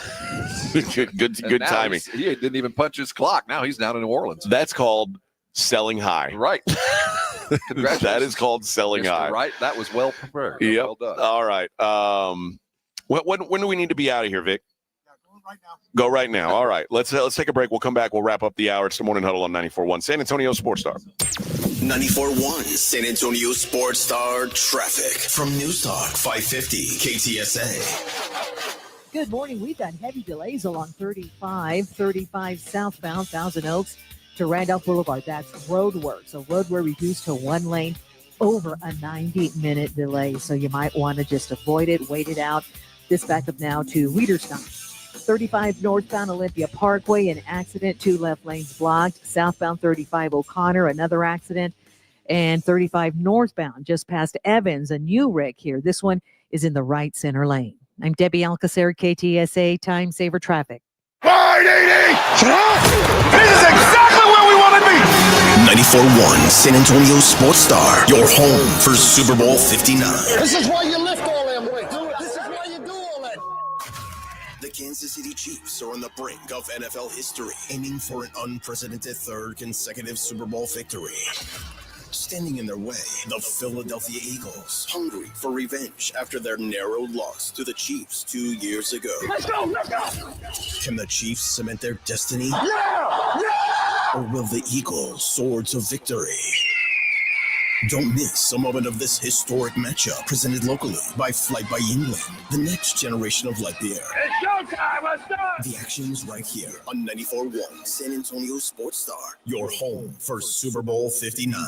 good timing. He didn't even punch his clock. Now he's down in New Orleans. That's called selling high. Right. That is called selling high. Right. That was well prepared. Yep. Well done. All right. When do we need to be out of here, Vic? Go right now. All right. Let's take a break. We'll come back. We'll wrap up the hour. It's the Morning Huddle on 94.1 San Antonio Sports Star. 94.1 San Antonio Sports Star traffic from News Talk 550 KTSA. Good morning. We've got heavy delays along 35 southbound, Thousand Oaks to Randolph Boulevard. That's roadwork. So roadway reduced to one lane, over a 90-minute delay. So you might want to just avoid it, wait it out. This back up now to Weiderstown. 35 northbound Olympia Parkway, an accident, 2 left lanes blocked. Southbound 35 O'Connor, another accident. And 35 northbound, just past Evans, a new wreck here. This one is in the right center lane. I'm Debbie Alcacer, KTSA Time Saver Traffic. 580! This is exactly where we want to be! 94.1 San Antonio Sports Star, your home for Super Bowl 59. This is why you lift all them weights. This is why you do all that. The Kansas City Chiefs are on the brink of NFL history, aiming for an unprecedented third consecutive Super Bowl victory. Standing in their way, the Philadelphia Eagles, hungry for revenge after their narrow loss to the Chiefs 2 years ago. Let's go! Can the Chiefs cement their destiny? Yeah! Or will the Eagles soar to victory? Don't miss a moment of this historic matchup presented locally by Flight by England, the next generation of light beer. It's showtime! Let's go! The action is right here on 94.1 San Antonio Sports Star, your home for Super Bowl 59.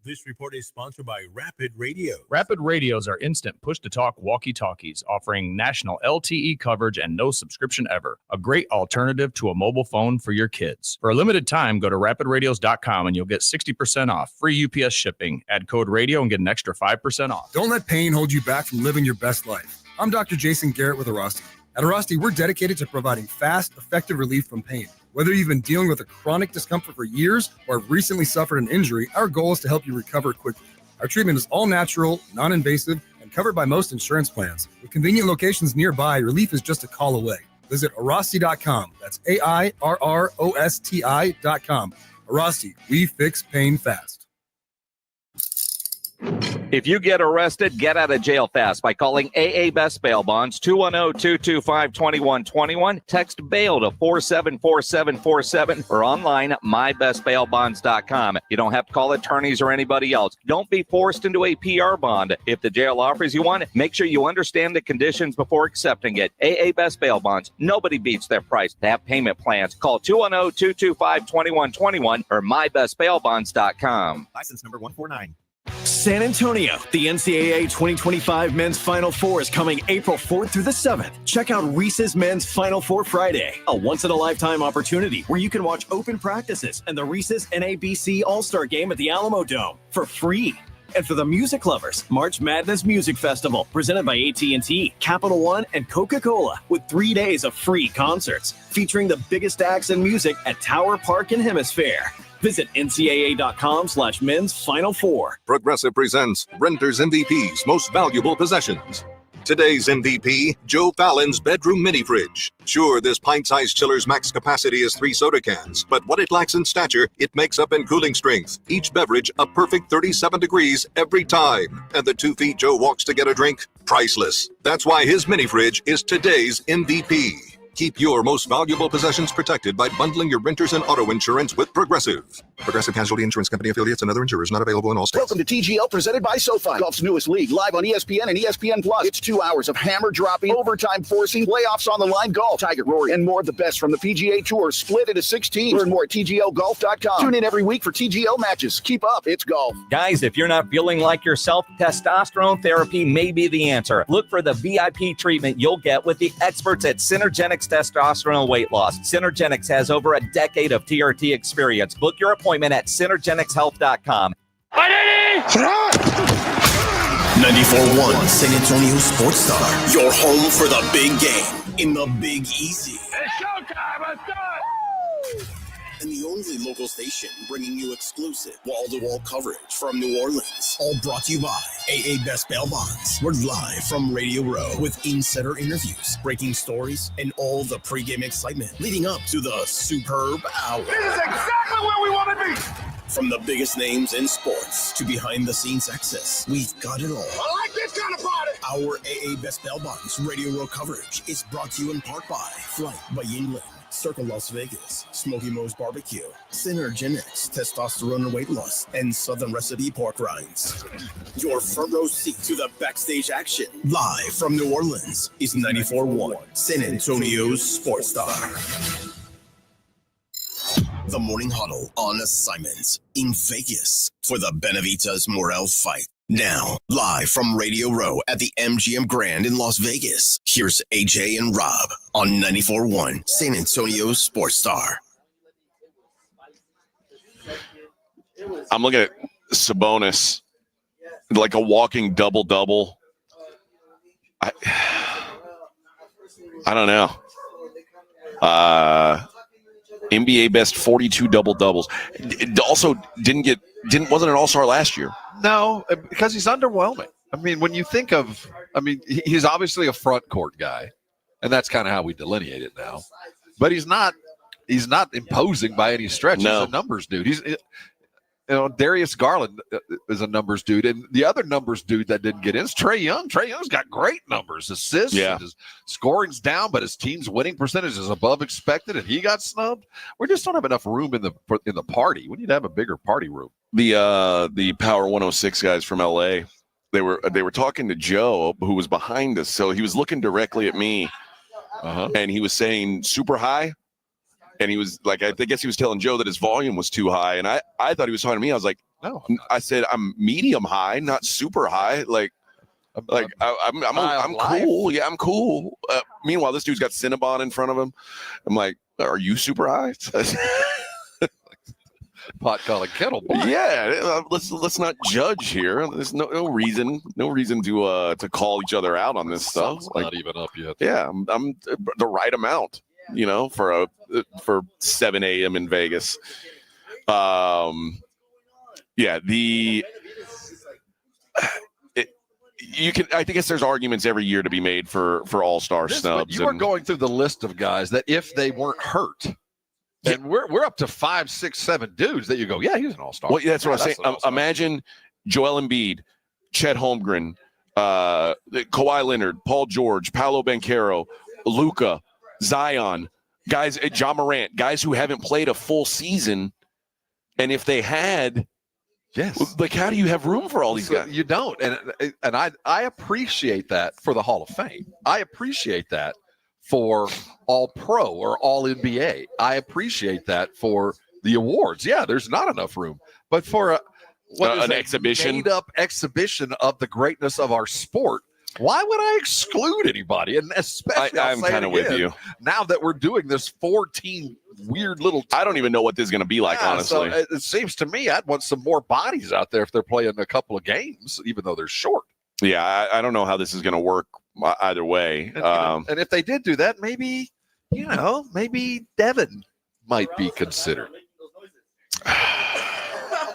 This report is sponsored by Rapid Radio. Rapid Radios are instant push-to-talk walkie-talkies offering national LTE coverage and no subscription ever. A great alternative to a mobile phone for your kids. For a limited time, go to rapidradios.com and you'll get 60% off. Free UPS shipping. Add code radio and get an extra 5% off. Don't let pain hold you back from living your best life. I'm Dr. Jason Garrett with Arasti. At Arasti, we're dedicated to providing fast, effective relief from pain. Whether you've been dealing with a chronic discomfort for years or have recently suffered an injury, our goal is to help you recover quickly. Our treatment is all natural, non-invasive, and covered by most insurance plans. With convenient locations nearby, relief is just a call away. Visit Arasti.com. That's AIRROSTI.com. Arasti, we fix pain fast. If you get arrested, get out of jail fast by calling AA Best Bail Bonds, 210-225-2121. Text bail to 474747 or online, mybestbailbonds.com. You don't have to call attorneys or anybody else. Don't be forced into a PR bond. If the jail offers you one, make sure you understand the conditions before accepting it. AA Best Bail Bonds. Nobody beats their price. They have payment plans. Call 210-225-2121 or mybestbailbonds.com. License number 149. San Antonio, the NCAA 2025 Men's Final Four is coming April 4th through the 7th. Check out Reese's Men's Final Four Friday, a once-in-a-lifetime opportunity where you can watch open practices and the Reese's NABC All-Star Game at the Alamo Dome for free. And for the music lovers, March Madness Music Festival, presented by AT&T, Capital One, and Coca-Cola, with 3 days of free concerts featuring the biggest acts in music at Tower Park and Hemisphere. Visit ncaa.com/men's final four. Progressive presents Renter's MVP's Most Valuable Possessions. Today's MVP, Joe Fallon's bedroom mini fridge. Sure, this pint-sized chiller's max capacity is 3 soda cans, but what it lacks in stature, it makes up in cooling strength. Each beverage a perfect 37 degrees every time. And the 2 feet Joe walks to get a drink, priceless. That's why his mini fridge is today's MVP. Keep your most valuable possessions protected by bundling your renters and auto insurance with Progressive. Progressive Casualty Insurance Company affiliates and other insurers not available in all states. Welcome to TGL presented by SoFi, golf's newest league, live on ESPN and ESPN Plus. It's 2 hours of hammer dropping, overtime forcing, playoffs on the line golf, Tiger, Rory, and more of the best from the PGA Tour, split into 6 teams. Learn more at TGLGolf.com. Tune in every week for TGL matches. Keep up, it's golf. Guys, if you're not feeling like yourself, testosterone therapy may be the answer. Look for the VIP treatment you'll get with the experts at Synergenics Testosterone Weight Loss. Synergenics has over a decade of TRT experience. Book your appointment at synergenicshealth.com. 94.1 San Antonio Sports Star, your home for the big game in the Big Easy. It's showtime. Let's do it. And the only local station bringing you exclusive wall-to-wall coverage from New Orleans. All brought to you by AA Best Bail Bonds. We're live from Radio Row with insider interviews, breaking stories, and all the pregame excitement leading up to the superb hour. This is exactly where we want to be. From the biggest names in sports to behind-the-scenes access, we've got it all. I like this kind of party. Our AA Best Bail Bonds Radio Row coverage is brought to you in part by Flight by Yingling, Circle Las Vegas, Smoky Moe's Barbecue, Synergenics, Testosterone and Weight Loss, and Southern Recipe Pork Rinds. Your front row seat to the backstage action, live from New Orleans, is 94.1 San Antonio's Sports Star. The Morning Huddle on assignment in Vegas for the Benavidez Morrell fight. Now, live from Radio Row at the MGM Grand in Las Vegas, here's AJ and Rob on 94.1 San Antonio's Sports Star. I'm looking at Sabonis, like a walking double-double. I don't know. NBA best 42 double-doubles. It also wasn't an all-star last year. No, because he's underwhelming. I mean, when you think of, he's obviously a front court guy, and that's kind of how we delineate it now. But he's not imposing by any stretch. No. He's a numbers dude. Darius Garland is a numbers dude, and the other numbers dude that didn't get in is Trae Young. Trae Young's got great numbers, assists, and his scoring's down, but his team's winning percentage is above expected, and he got snubbed. We just don't have enough room in the party. We need to have a bigger party room. The Power 106 guys from LA, they were talking to Joe, who was behind us, so he was looking directly at me, and he was saying super high. And he was like, I guess he was telling Joe that his volume was too high. And I thought he was talking to me. I was like, no. I said, I'm medium high, not super high. I'm cool. Yeah, I'm cool. Meanwhile, this dude's got Cinnabon in front of him. I'm like, are you super high? Pot calling kettle black. Yeah, let's not judge here. There's no reason to call each other out on this stuff. Not even up yet. Yeah, I'm the right amount. For 7 a.m. in Vegas. I guess there's arguments every year to be made for all-star snubs. You are going through the list of guys that if they weren't hurt, and we're up to 5, 6, 7 dudes that you go, yeah, he's an all-star. Well, that's what I'm saying. Imagine Joel Embiid, Chet Holmgren, Kawhi Leonard, Paul George, Paolo Banchero, Luka, Zion, guys, Ja Morant, guys who haven't played a full season, and if they had, how do you have room for all these guys? You don't, and I appreciate that for the Hall of Fame. I appreciate that for All Pro or All NBA. I appreciate that for the awards. Yeah, there's not enough room, but for an exhibition, made-up exhibition of the greatness of our sport. Why would I exclude anybody? And especially, I'm kind of with you. Now that we're doing this 4-team weird little, I don't even know what this is going to be like. Honestly, so it seems to me I'd want some more bodies out there if they're playing a couple of games, even though they're short. Yeah, I don't know how this is going to work either way. And if they did do that, maybe Devin might be considered.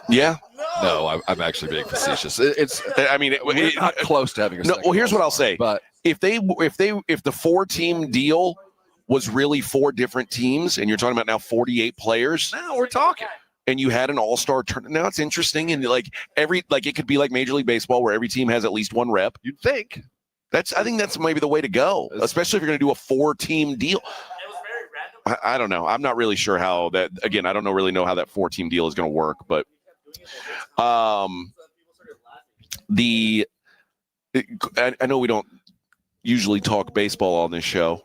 Yeah. No, I'm actually being facetious. We're not close to having a second. Well, here's what I'll say. But if the 4-team deal was really 4 different teams, and you're talking about now 48 players, now we're talking. And you had an all-star tournament. Now it's interesting, and it could be like Major League Baseball, where every team has at least 1 rep. You'd think. I think that's maybe the way to go, especially if you're going to do a 4-team deal. I don't know. I'm not really sure how that. Again, I don't really know how that 4-team deal is going to work. But I know we don't usually talk baseball on this show,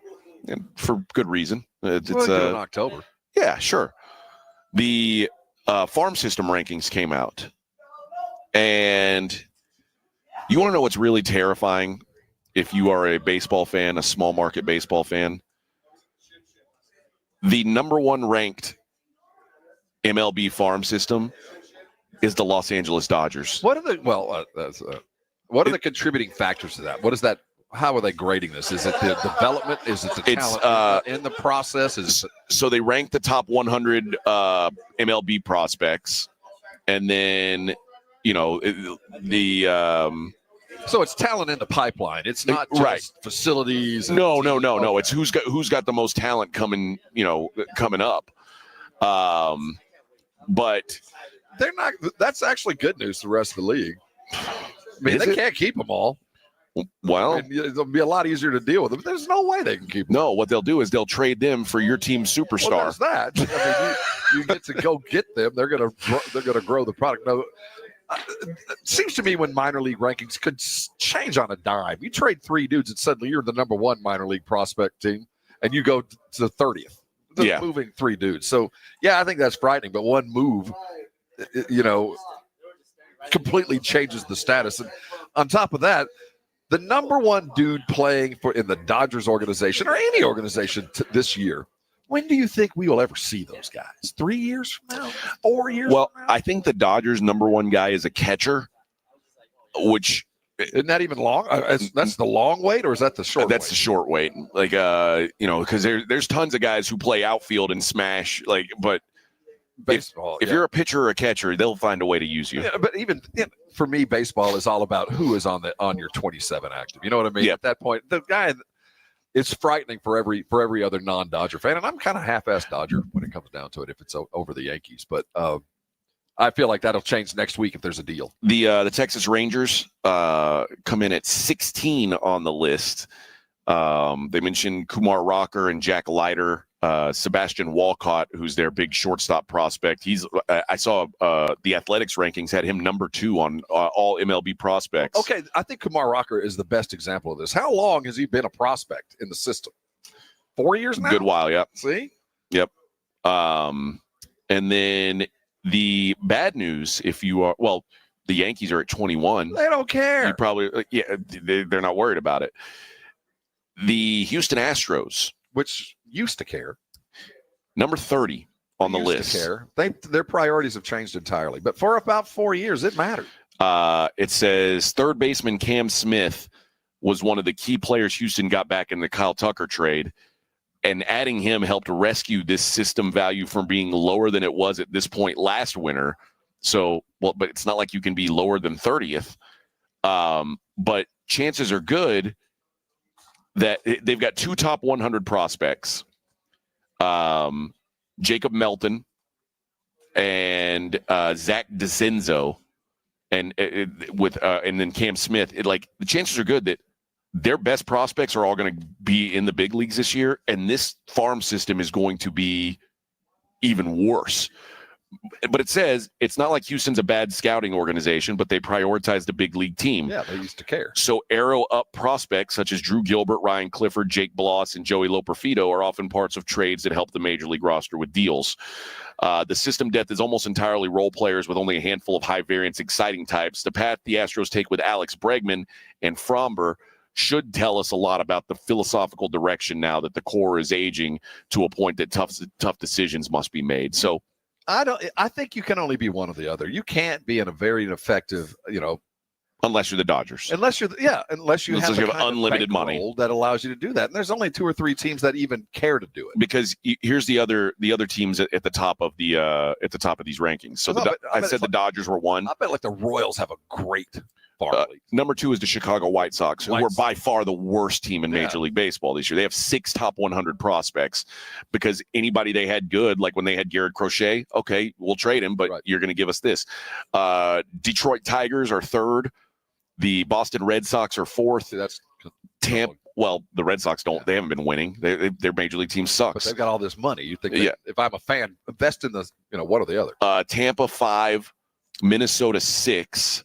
and for good reason. It's in October. Yeah, sure. The farm system rankings came out, and you want to know what's really terrifying if you are a baseball fan, a small market baseball fan? The number 1 ranked MLB farm system is the Los Angeles Dodgers. What are the contributing factors to that? What is that? How are they grading this? Is it the development? Is it the talent in the process? So they rank the top 100 MLB prospects, and then so it's talent in the pipeline. It's not just facilities. No. It's who's got the most talent coming up. But they're not. That's actually good news to the rest of the league. I mean, they can't keep them all. Well, it'll be a lot easier to deal with them. There's no way they can keep them. No, what they'll do is they'll trade them for your team's superstar. Well, there's that. I mean, you get to go get them. They're gonna grow the product. No, it seems to me when minor league rankings could change on a dime. You trade 3 dudes and suddenly you're the number 1 minor league prospect team, and you go to the 30th. Just moving 3 dudes. So I think that's frightening. But one move, completely changes the status. And on top of that, the number 1 dude playing in the Dodgers organization or any organization this year. When do you think we will ever see those guys? 3 years from now? 4 years Well, from now? I think the Dodgers' number 1 guy is a catcher, which isn't that even long? That's the long wait, or is that the short? That's the short wait. Like because there's tons of guys who play outfield and smash. But baseball, if you're a pitcher or a catcher, they'll find a way to use you. Yeah, but even for me, baseball is all about who is on your 27 active. You know what I mean? Yeah. At that point, the guy. It's frightening for every other non-Dodger fan, and I'm kind of half-ass Dodger when it comes down to it. If it's over the Yankees, but I feel like that'll change next week if there's a deal. The Texas Rangers come in at 16 on the list. They mentioned Kumar Rocker and Jack Leiter, Sebastian Walcott, who's their big shortstop prospect. I saw the Athletics rankings had him number 2 on all MLB prospects. Okay, I think Kumar Rocker is the best example of this. How long has he been a prospect in the system? 4 years now? Good while, yeah. See? Yep. And then the bad news, the Yankees are at 21. They don't care. You probably, they're not worried about it. The Houston Astros, which used to care, number 30 on the list. To care. Their priorities have changed entirely, but for about 4 years, it mattered. It says third baseman Cam Smith was one of the key players Houston got back in the Kyle Tucker trade, and adding him helped rescue this system value from being lower than it was at this point last winter. So, but it's not like you can be lower than 30th. But chances are good that they've got 2 top 100 prospects, Jacob Melton and Zach DeCenzo, and then Cam Smith. The chances are good that their best prospects are all going to be in the big leagues this year, and this farm system is going to be even worse. But it says it's not like Houston's a bad scouting organization, but they prioritize the big league team. Yeah, they used to care. So arrow up prospects such as Drew Gilbert, Ryan Clifford, Jake Bloss, and Joey Loperfido are often parts of trades that help the major league roster with deals. The system depth is almost entirely role players with only a handful of high variance exciting types. The path the Astros take with Alex Bregman and Fromber should tell us a lot about the philosophical direction now that the core is aging to a point that tough decisions must be made. So I think you can only be one or the other. You can't be in a very effective, unless you're the Dodgers. Unless you have unlimited money that allows you to do that. And there's only 2 or 3 teams that even care to do it. Because here's the other teams at the top of these rankings. So I said the Dodgers were 1. I bet the Royals have a great farm league. Number 2 is the Chicago White Sox, who are by far the worst team in Major League Baseball this year. They have 6 top 100 prospects because anybody they had good, like when they had Garrett Crochet, okay, we'll trade him, but you're going to give us this. Detroit Tigers are 3rd. The Boston Red Sox are 4th. That's Well, the Red Sox don't. They haven't been winning. Their major league team sucks. But they've got all this money. You think that if I'm a fan, invest in the, one or the other. Tampa 5, Minnesota 6,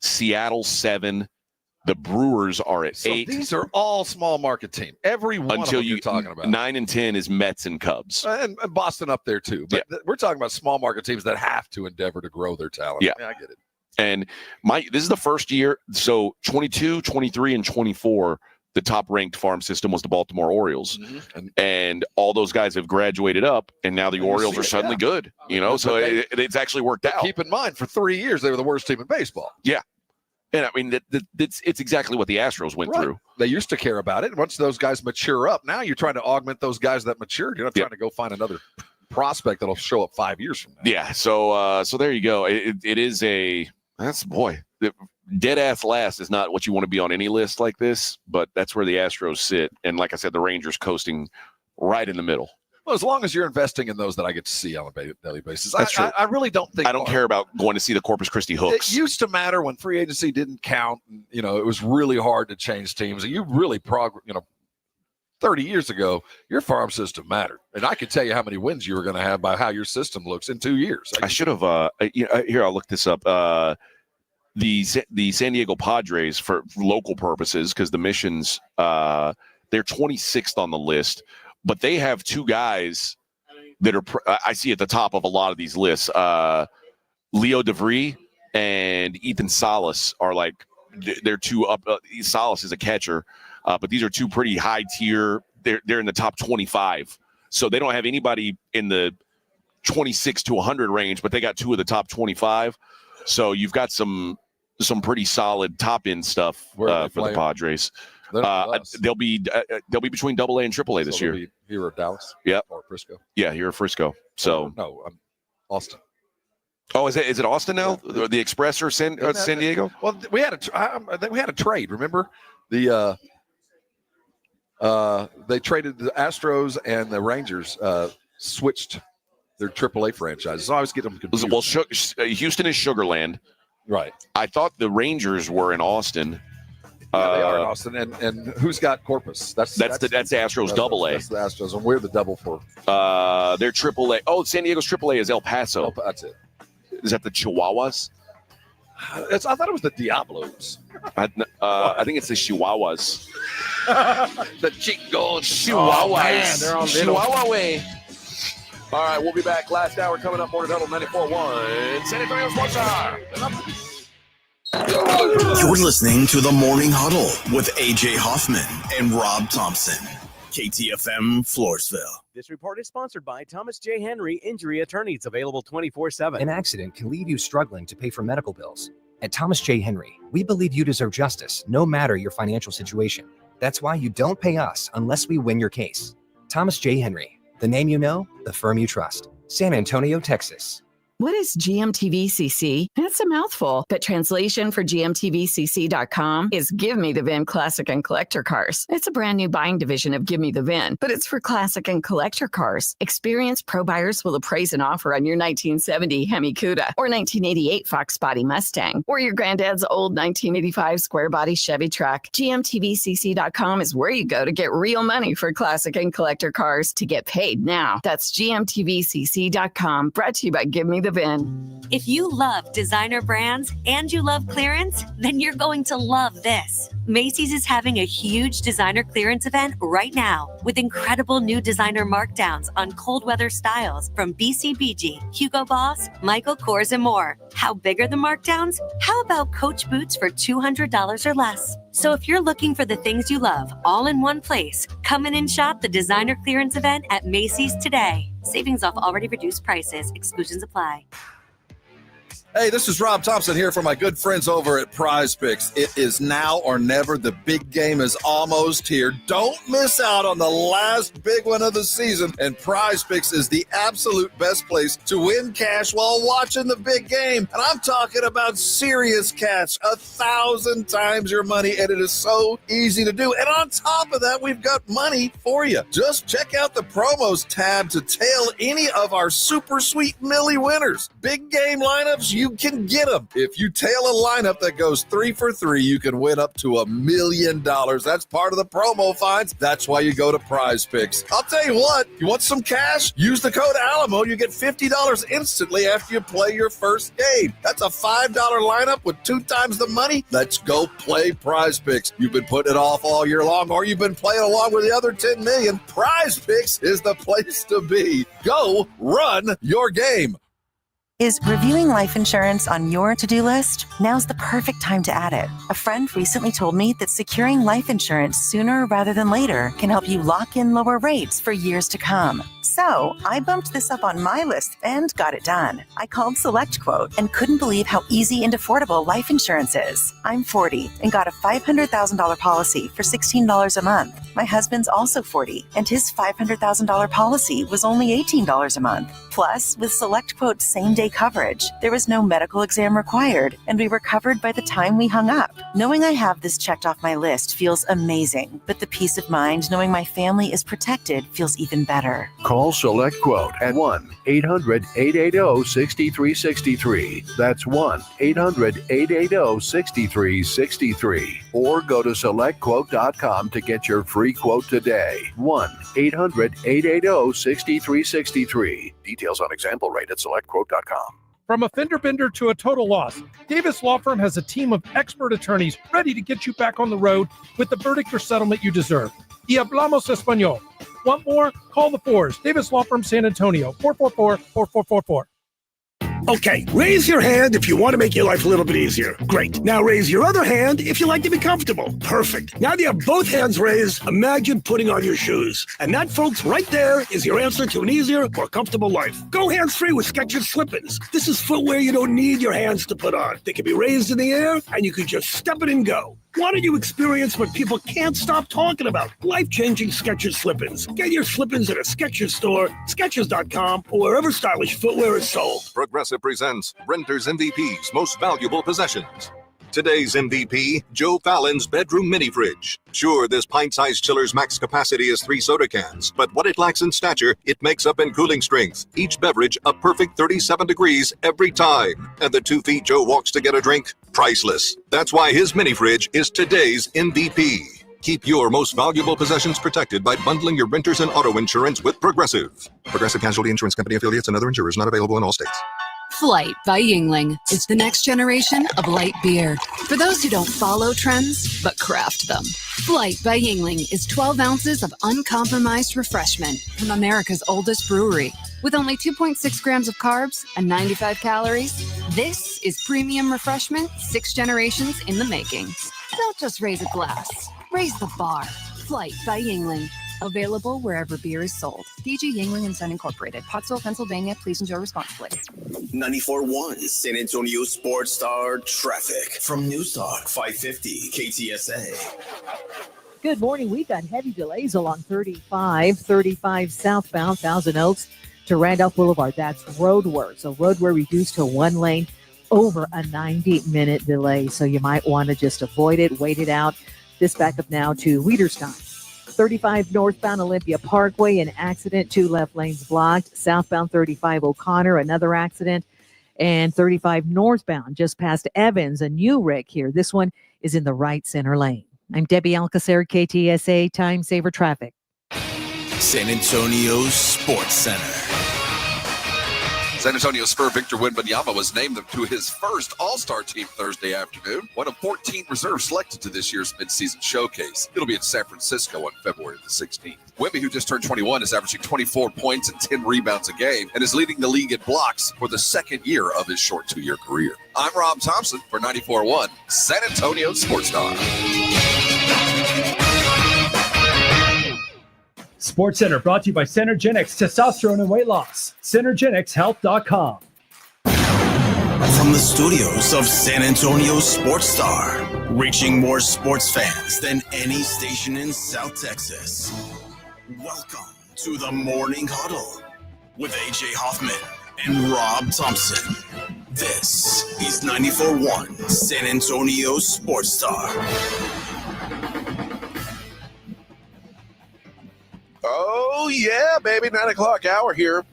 Seattle 7. The Brewers are at 8. These are all small market teams. Every one until of them you're talking about. 9 and 10 is Mets and Cubs. And Boston up there too. But we're talking about small market teams that have to endeavor to grow their talent. Yeah, I get it. And this is the first year. So 22, 23, and 24, the top ranked farm system was the Baltimore Orioles. Mm-hmm. And all those guys have graduated up, and now the Orioles are suddenly good. So it's actually worked out. Keep in mind, for 3 years, they were the worst team in baseball. Yeah. And I mean, it's exactly what the Astros went through. They used to care about it. Once those guys mature up, now you're trying to augment those guys that matured. You're not trying to go find another prospect that'll show up 5 years from now. Yeah. So there you go. It is dead ass last is not what you want to be on any list like this, but that's where the Astros sit. And like I said, the Rangers coasting right in the middle. Well, as long as you're investing in those that I get to see on a daily basis. That's true. I really don't think. I don't care about going to see the Corpus Christi Hooks. It used to matter when free agency didn't count. And, it was really hard to change teams. And you really 30 years ago, your farm system mattered. And I could tell you how many wins you were going to have by how your system looks in 2 years. I should have. Here, I'll look this up. The San Diego Padres, for local purposes, because the Missions, they're 26th on the list. But they have two guys that are I see at the top of a lot of these lists. Leo DeVry and Ethan Salas are they're two up. Salas is a catcher, but these are two pretty high tier. They're in the top 25. So they don't have anybody in the 26 to 100 range, but they got two of the top 25. So you've got some pretty solid top end stuff for the Padres. They'll be between AA and AAA this year. Here at Dallas, or Frisco. Yeah, here at Frisco. So Austin. Oh, is it Austin now? The Express or San Diego? Well, we had a trade. Remember they traded the Astros and the Rangers switched their AAA franchises. So I always get them confused. Well, Houston is Sugarland, right? I thought the Rangers were in Austin. Yeah, they are in Austin, and who's got Corpus? That's Astros AA. That's the Astros, and we're the double for. They're AAA. Oh, San Diego's AAA is El Paso. That's it. Is that the Chihuahuas? I thought it was the Diablos. I think it's the Chihuahuas. The Chingos. Chihuahuas. They're all Chihuahua way. All right, we'll be back. Last hour coming up. Morning Huddle 94.1. San Antonio Sports Star. You're listening to the Morning Huddle with AJ Hoffman and Rob Thompson. KTFM Floresville. This report is sponsored by Thomas J. Henry Injury Attorneys, available 24/7. An accident can leave you struggling to pay for medical bills. At Thomas J. Henry, we believe you deserve justice, no matter your financial situation. That's why you don't pay us unless we win your case. Thomas J. Henry, the name you know, the firm you trust. San Antonio, Texas. What is GMTVCC? It's a mouthful, but translation for GMTVCC.com is Give Me the VIN Classic and Collector Cars. It's a brand new buying division of Give Me the VIN, but it's for classic and collector cars. Experienced pro buyers will appraise an offer on your 1970 Hemi Cuda or 1988 Fox Body Mustang or your granddad's old 1985 square body Chevy truck. GMTVCC.com is where you go to get real money for classic and collector cars to get paid now. That's GMTVCC.com, brought to you by Give Me the VIN. If you love designer brands and you love clearance, then you're going to love this. Macy's is having a huge designer clearance event right now with incredible new designer markdowns on cold weather styles from BCBG, Hugo Boss, Michael Kors, and more. How big are the markdowns? How about Coach boots for $200 or less? So if you're looking for the things you love all in one place, come in and shop the designer clearance event at Macy's today. Savings off already reduced prices. Exclusions apply. Hey, this is Rob Thompson here for my good friends over at Prize Picks. It is now or never. The big game is almost here. Don't miss out on the last big one of the season. And Prize Picks is the absolute best place to win cash while watching the big game. And I'm talking about serious cash, 1,000 times your money. And it is so easy to do. And on top of that, we've got money for you. Just check out the promos tab to tail any of our super sweet Millie winners. Big game lineups, you you can get them. If you tail a lineup that goes 3 for 3, you can win up to $1 million. That's part of the promo finds. That's why you go to Prize Picks. I'll tell you what, you want some cash? Use the code Alamo. You get $50 instantly after you play your first game. That's a $5 lineup with 2 times the money. Let's go play Prize Picks. You've been putting it off all year long, or you've been playing along with the other 10 million. Prize Picks is the place to be. Go run your game. Is reviewing life insurance on your to-do list? Now's the perfect time to add it. A friend recently told me that securing life insurance sooner rather than later can help you lock in lower rates for years to come. So I bumped this up on my list and got it done. I called SelectQuote and couldn't believe how easy and affordable life insurance is. I'm 40 and got a $500,000 policy for $16 a month. My husband's also 40 and his $500,000 policy was only $18 a month. Plus, with SelectQuote's same-day coverage, there was no medical exam required, and we were covered by the time we hung up. Knowing I have this checked off my list feels amazing, but the peace of mind knowing my family is protected feels even better. Call SelectQuote at 1-800-880-6363. That's 1-800-880-6363. Or go to SelectQuote.com to get your free quote today. 1-800-880-6363. Details on example rate at SelectQuote.com. From a fender bender to a total loss, Davis Law Firm has a team of expert attorneys ready to get you back on the road with the verdict or settlement you deserve. Y hablamos español. Want more? Call the Fours. Davis Law Firm, San Antonio, 444-4444. Okay, raise your hand if you want to make your life a little bit easier. Great. Now raise your other hand if you like to be comfortable. Perfect. Now that you have both hands raised, imagine putting on your shoes. And that, folks, right there is your answer to an easier, more comfortable life. Go hands-free with Skechers Slip-ins. This is footwear you don't need your hands to put on. They can be raised in the air, and you can just step it and go. Why don't you experience what people can't stop talking about? Life-changing Skechers Slip-ins. Get your Slip-ins at a Skechers store, Skechers.com, or wherever stylish footwear is sold. Progressive presents Renter's MVP's Most Valuable Possessions. Today's MVP, Joe Fallon's bedroom mini fridge. Sure, this pint-sized chiller's max capacity is 3 soda cans, but what it lacks in stature, it makes up in cooling strength. Each beverage a perfect 37 degrees every time. And the 2 feet Joe walks to get a drink, priceless. That's why his mini fridge is today's MVP. Keep your most valuable possessions protected by bundling your renters and auto insurance with Progressive. Progressive Casualty Insurance Company affiliates and other insurers not available in all states. Flight by Yingling is the next generation of light beer. For those who don't follow trends, but craft them. Flight by Yingling is 12 ounces of uncompromised refreshment from America's oldest brewery. With only 2.6 grams of carbs and 95 calories, this is premium refreshment 6 generations in the making. Don't just raise a glass, raise the bar. Flight by Yingling. Available wherever beer is sold. DG Yingling and Son Incorporated, Pottsville, Pennsylvania. Please enjoy responsibly. 94.1 San Antonio Sports Star traffic from News Talk 550 KTSA. Good morning. We've got heavy delays along 35 southbound, Thousand Oaks to Randolph Boulevard. That's roadwork. So roadwork reduced to 1 lane, over a 90-minute delay. So you might want to just avoid it, wait it out. This back up now to Weiderstein. 35 northbound Olympia Parkway, an accident, 2 left lanes blocked. Southbound 35 O'Connor, another accident. And 35 northbound just past Evans, a new wreck here. This one is in the right center lane. I'm Debbie Alcacer, KTSA Time Saver Traffic. San Antonio Sports Center. San Antonio Spur Victor Wembanyama was named to his first All-Star team Thursday afternoon, one of 14 reserves selected to this year's midseason showcase. It'll be in San Francisco on February the 16th. Wemby, who just turned 21, is averaging 24 points and 10 rebounds a game and is leading the league in blocks for the second year of his short 2-year career. I'm Rob Thompson for 94.1 San Antonio Sports Star. Sports Center brought to you by Synergenics Testosterone and Weight Loss. Synergenicshealth.com. From the studios of San Antonio Sports Star, reaching more sports fans than any station in South Texas. Welcome to the Morning Huddle with AJ Hoffman and Rob Thompson. This is 94.1 San Antonio Sports Star. Oh, yeah, baby. 9 o'clock hour here.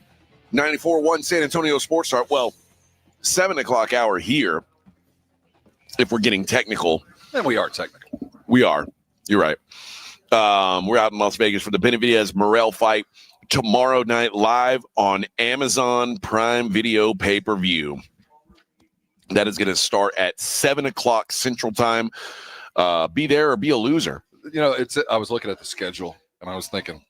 94.1 San Antonio Sports Star. Well, 7 o'clock hour here, if we're getting technical. And we are technical. We are. You're right. We're out in Las Vegas for the Benavidez Morrell fight tomorrow night live on Amazon Prime Video pay-per-view. That is going to start at 7 o'clock Central Time. Be there or be a loser. I was looking at the schedule, and I was thinking,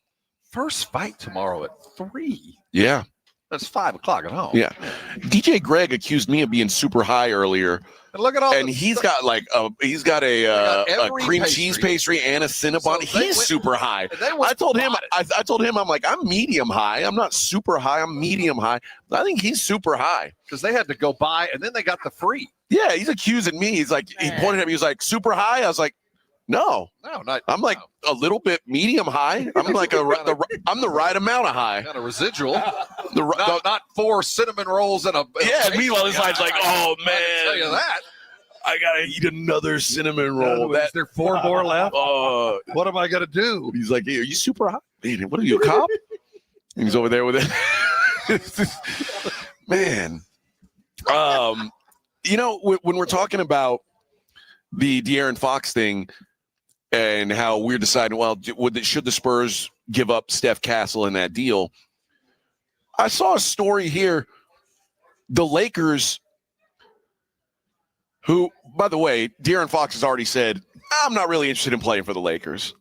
first fight tomorrow at 3. Yeah. That's 5 o'clock at home. Yeah. DJ Greg accused me of being super high earlier. And look at all. And he's got a cream cheese pastry and a Cinnabon. So he's super high. I told him, I'm like, I'm medium high. I'm not super high. I'm medium high. I think he's super high. Because they had to go buy, and then they got the free. Yeah, he's accusing me. He's like, he pointed at me. He was like, super high. I was like, no, not. I'm like a little bit medium high. I'm like I'm the right amount of high. Kind of residual. Not 4 cinnamon rolls and a. Yeah, meanwhile, this guy's like, oh man, I tell you that. I gotta eat another cinnamon roll. Is there 4 more left? What am I gonna do? He's like, hey, are you super high? Man, what are you, a cop? And he's over there with it. Man, when we're talking about the De'Aaron Fox thing and how we're deciding, well, should the Spurs give up Steph Castle in that deal? I saw a story here. The Lakers, who, by the way, De'Aaron Fox has already said, I'm not really interested in playing for the Lakers.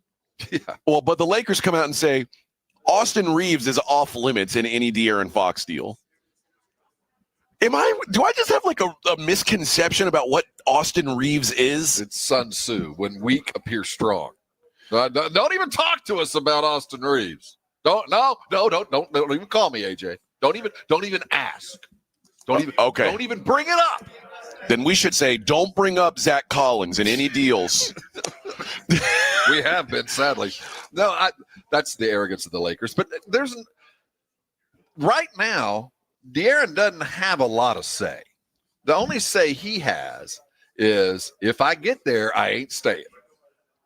Yeah. Well, but the Lakers come out and say, Austin Reeves is off limits in any De'Aaron Fox deal. Do I just have like a misconception about what Austin Reeves is? It's Sun Tzu. When weak, appear strong. Don't even talk to us about Austin Reeves. Don't even call me, AJ. Don't even ask. Don't even bring it up. Then we should say, don't bring up Zach Collins in any deals. We have been, sadly. No, that's the arrogance of the Lakers. But right now, De'Aaron doesn't have a lot of say. The only say he has is, if I get there, I ain't staying.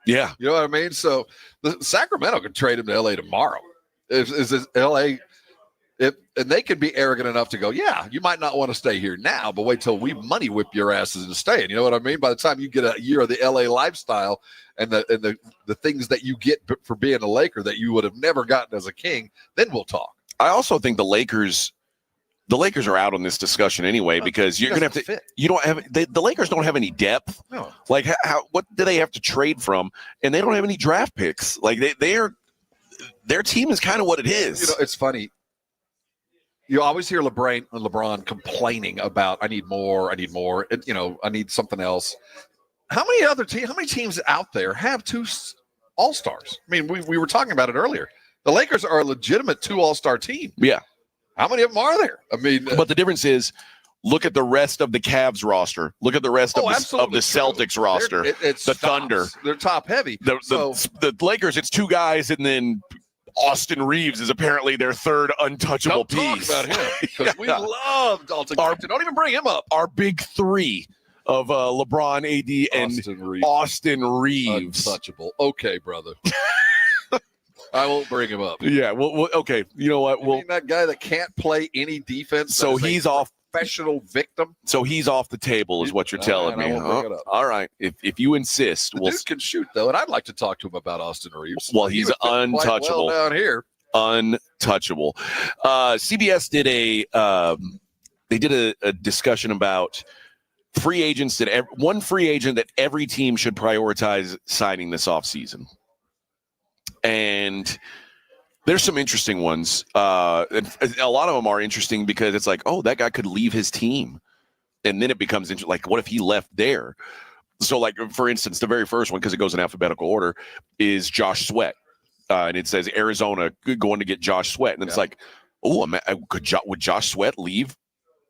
Yeah. You know what I mean? So Sacramento could trade him to LA tomorrow. Is LA, and they could be arrogant enough to go, yeah, you might not want to stay here now, but wait till we money whip your asses into staying. You know what I mean? By the time you get a year of the LA lifestyle and the things that you get for being a Laker that you would have never gotten as a King, then we'll talk. I also think the Lakers are out on this discussion anyway, because you're going to have to, you don't have, the Lakers don't have any depth. No. Like what do they have to trade from? And they don't have any draft picks. Like their team is kind of what it is. You know, it's funny. You always hear LeBron complaining about, I need more. And, I need something else. How many teams out there have 2 all-stars? I mean, we were talking about it earlier. The Lakers are a legitimate 2 all-star team. Yeah. How many of them are there? I mean, but the difference is, look at the rest of the Cavs roster. Look at the rest of the Celtics roster. The Thunder. They're top heavy. The Lakers, it's 2 guys, and then Austin Reeves is apparently their third untouchable piece. Talk about him, because we love Dalton. Don't even bring him up. Our big 3 of LeBron, AD, and Austin Reeves. Untouchable. Okay, brother. I won't bring him up. Yeah, well, okay. You know what? That guy that can't play any defense. So he's off. Professional victim. So he's off the table, is what you're telling me. All right. If you insist, the dude can shoot though, and I'd like to talk to him about Austin Reeves. Well, he's untouchable down here. Untouchable. CBS did a discussion about free agents one free agent that every team should prioritize signing this offseason. And there's some interesting ones. And a lot of them are interesting because it's like, oh, that guy could leave his team. And then it becomes interesting. Like, what if he left there? So, like, for instance, the very first one, because it goes in alphabetical order, is Josh Sweat. And it says Arizona going to get Josh Sweat. And it's like, oh, would Josh Sweat leave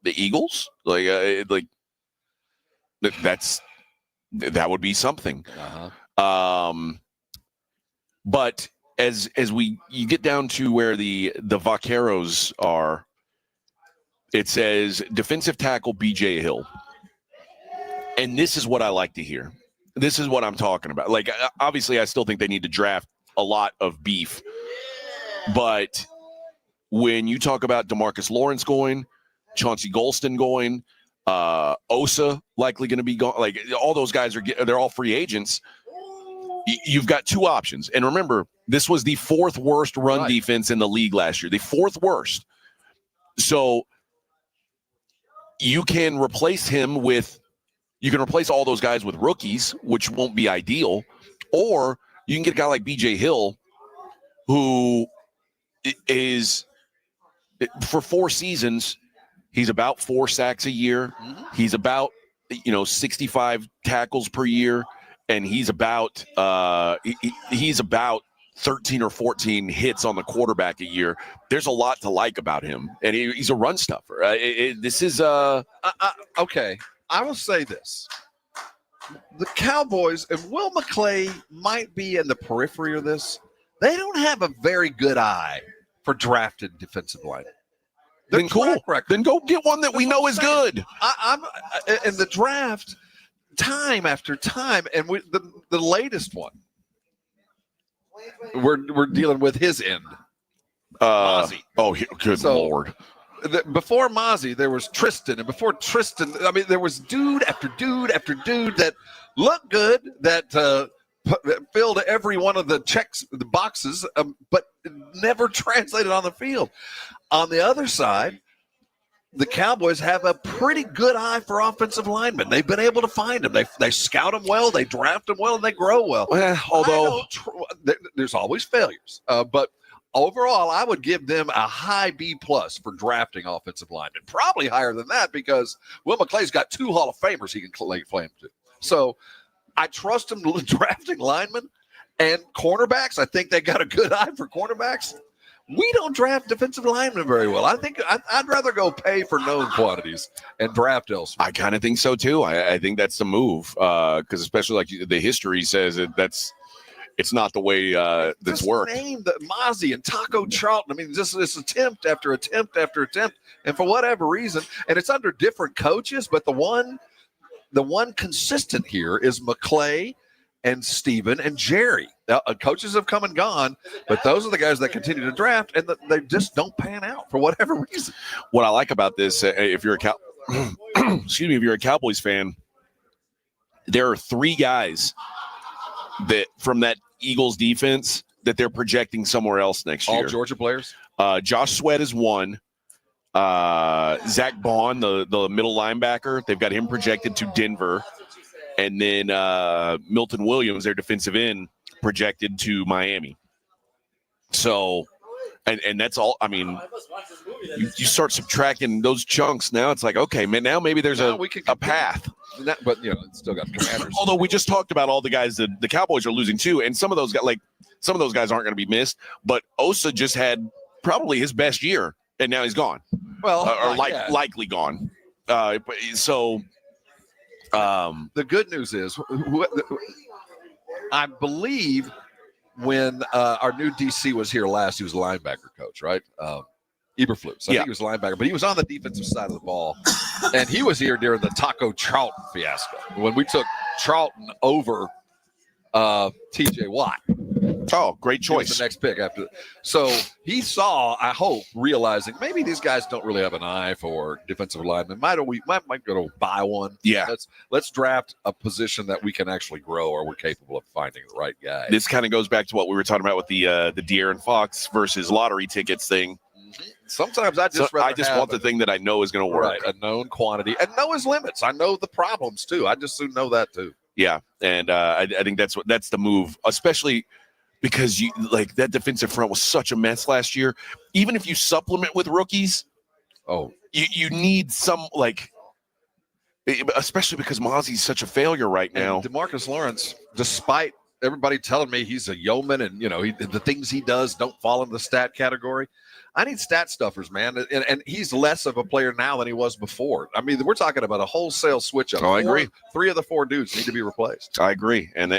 the Eagles? That would be something. But as you get down to where the vaqueros are, it says defensive tackle BJ Hill. And this is what I like to hear. This is what I'm talking about. Like, obviously, I still think they need to draft a lot of beef. But when you talk about DeMarcus Lawrence going, Chauncey Golston going, Osa likely going to be gone. Like all those guys they're all free agents. You've got two options. And remember, this was the 4th worst run defense in the league last year. The 4th worst. So you can replace all those guys with rookies, which won't be ideal. Or you can get a guy like BJ Hill, who is for 4 seasons, he's about 4 sacks a year. He's about 65 tackles per year, and he's about 13 or 14 hits on the quarterback a year. There's a lot to like about him, and he's a run stuffer. This is okay. I will say this. The Cowboys, and Will McClay might be in the periphery of this, they don't have a very good eye for drafted defensive linemen. Then cool. Then go get one that we know is good. I'm in the draft time after time, and the latest one, we're dealing with his end. Mozzie. Good Lord. Before Mozzie, there was Tristan, and before Tristan, I mean, there was dude after dude after dude that looked good, that filled every one of the boxes, but never translated on the field. On the other side, the Cowboys have a pretty good eye for offensive linemen. They've been able to find them. They scout them well, they draft them well, and they grow well. Although there's always failures, but overall, I would give them a high B+ for drafting offensive linemen. Probably higher than that because Will McClay's got 2 Hall of Famers he can lay claim to. So I trust him drafting linemen and cornerbacks. I think they got a good eye for cornerbacks. We don't draft defensive linemen very well. I think I'd rather go pay for known quantities and draft elsewhere. I kind of think so too. I think that's the move because especially like the history says it's not the way that's worked. Name the Mozzie and Taco Charlton. I mean, just this attempt after attempt after attempt, and for whatever reason, and it's under different coaches, but the one consistent here is McClay and Steven and Jerry. Now, coaches have come and gone, but those are the guys that continue to draft, and they just don't pan out for whatever reason. What I like about this, if you're a Cowboys fan, there are 3 guys that from that Eagles defense that they're projecting somewhere else next year. All Georgia players? Josh Sweat is one. Zach Bond, the middle linebacker, they've got him projected to Denver. And then Milton Williams, their defensive end, projected to Miami. So, and that's all. I mean, you start subtracting those chunks. Now it's like, okay, man, now maybe there's a path. But, it's still got Commanders. Although we just talked about all the guys that the Cowboys are losing too. And some of those guys, aren't going to be missed. But Osa just had probably his best year, and now he's gone. Well, likely gone. The good news is, I believe when our new DC was here last, he was a linebacker coach, right? Eberflus. I think he was a linebacker, but he was on the defensive side of the ball. And he was here during the Taco Charlton fiasco when we took Charlton over TJ Watt. Oh, great choice. The next pick after. So he saw, I hope, realizing maybe these guys don't really have an eye for defensive linemen. Might go to buy one. Yeah. Let's draft a position that we can actually grow, or we're capable of finding the right guy. This kind of goes back to what we were talking about with the De'Aaron Fox versus lottery tickets thing. Sometimes I just want the thing that I know is going to work. Right, a known quantity, and know his limits. I know the problems too. I just soon know that too. Yeah, and I think that's the move, especially because that defensive front was such a mess last year. Even if you supplement with rookies, you need some especially because Mozzie's such a failure right now. And DeMarcus Lawrence, despite everybody telling me he's a yeoman and the things he does don't fall into the stat category. I need stat stuffers, man. And he's less of a player now than he was before. I mean, we're talking about a wholesale switch up. I agree. 3 of the 4 dudes need to be replaced. I agree. And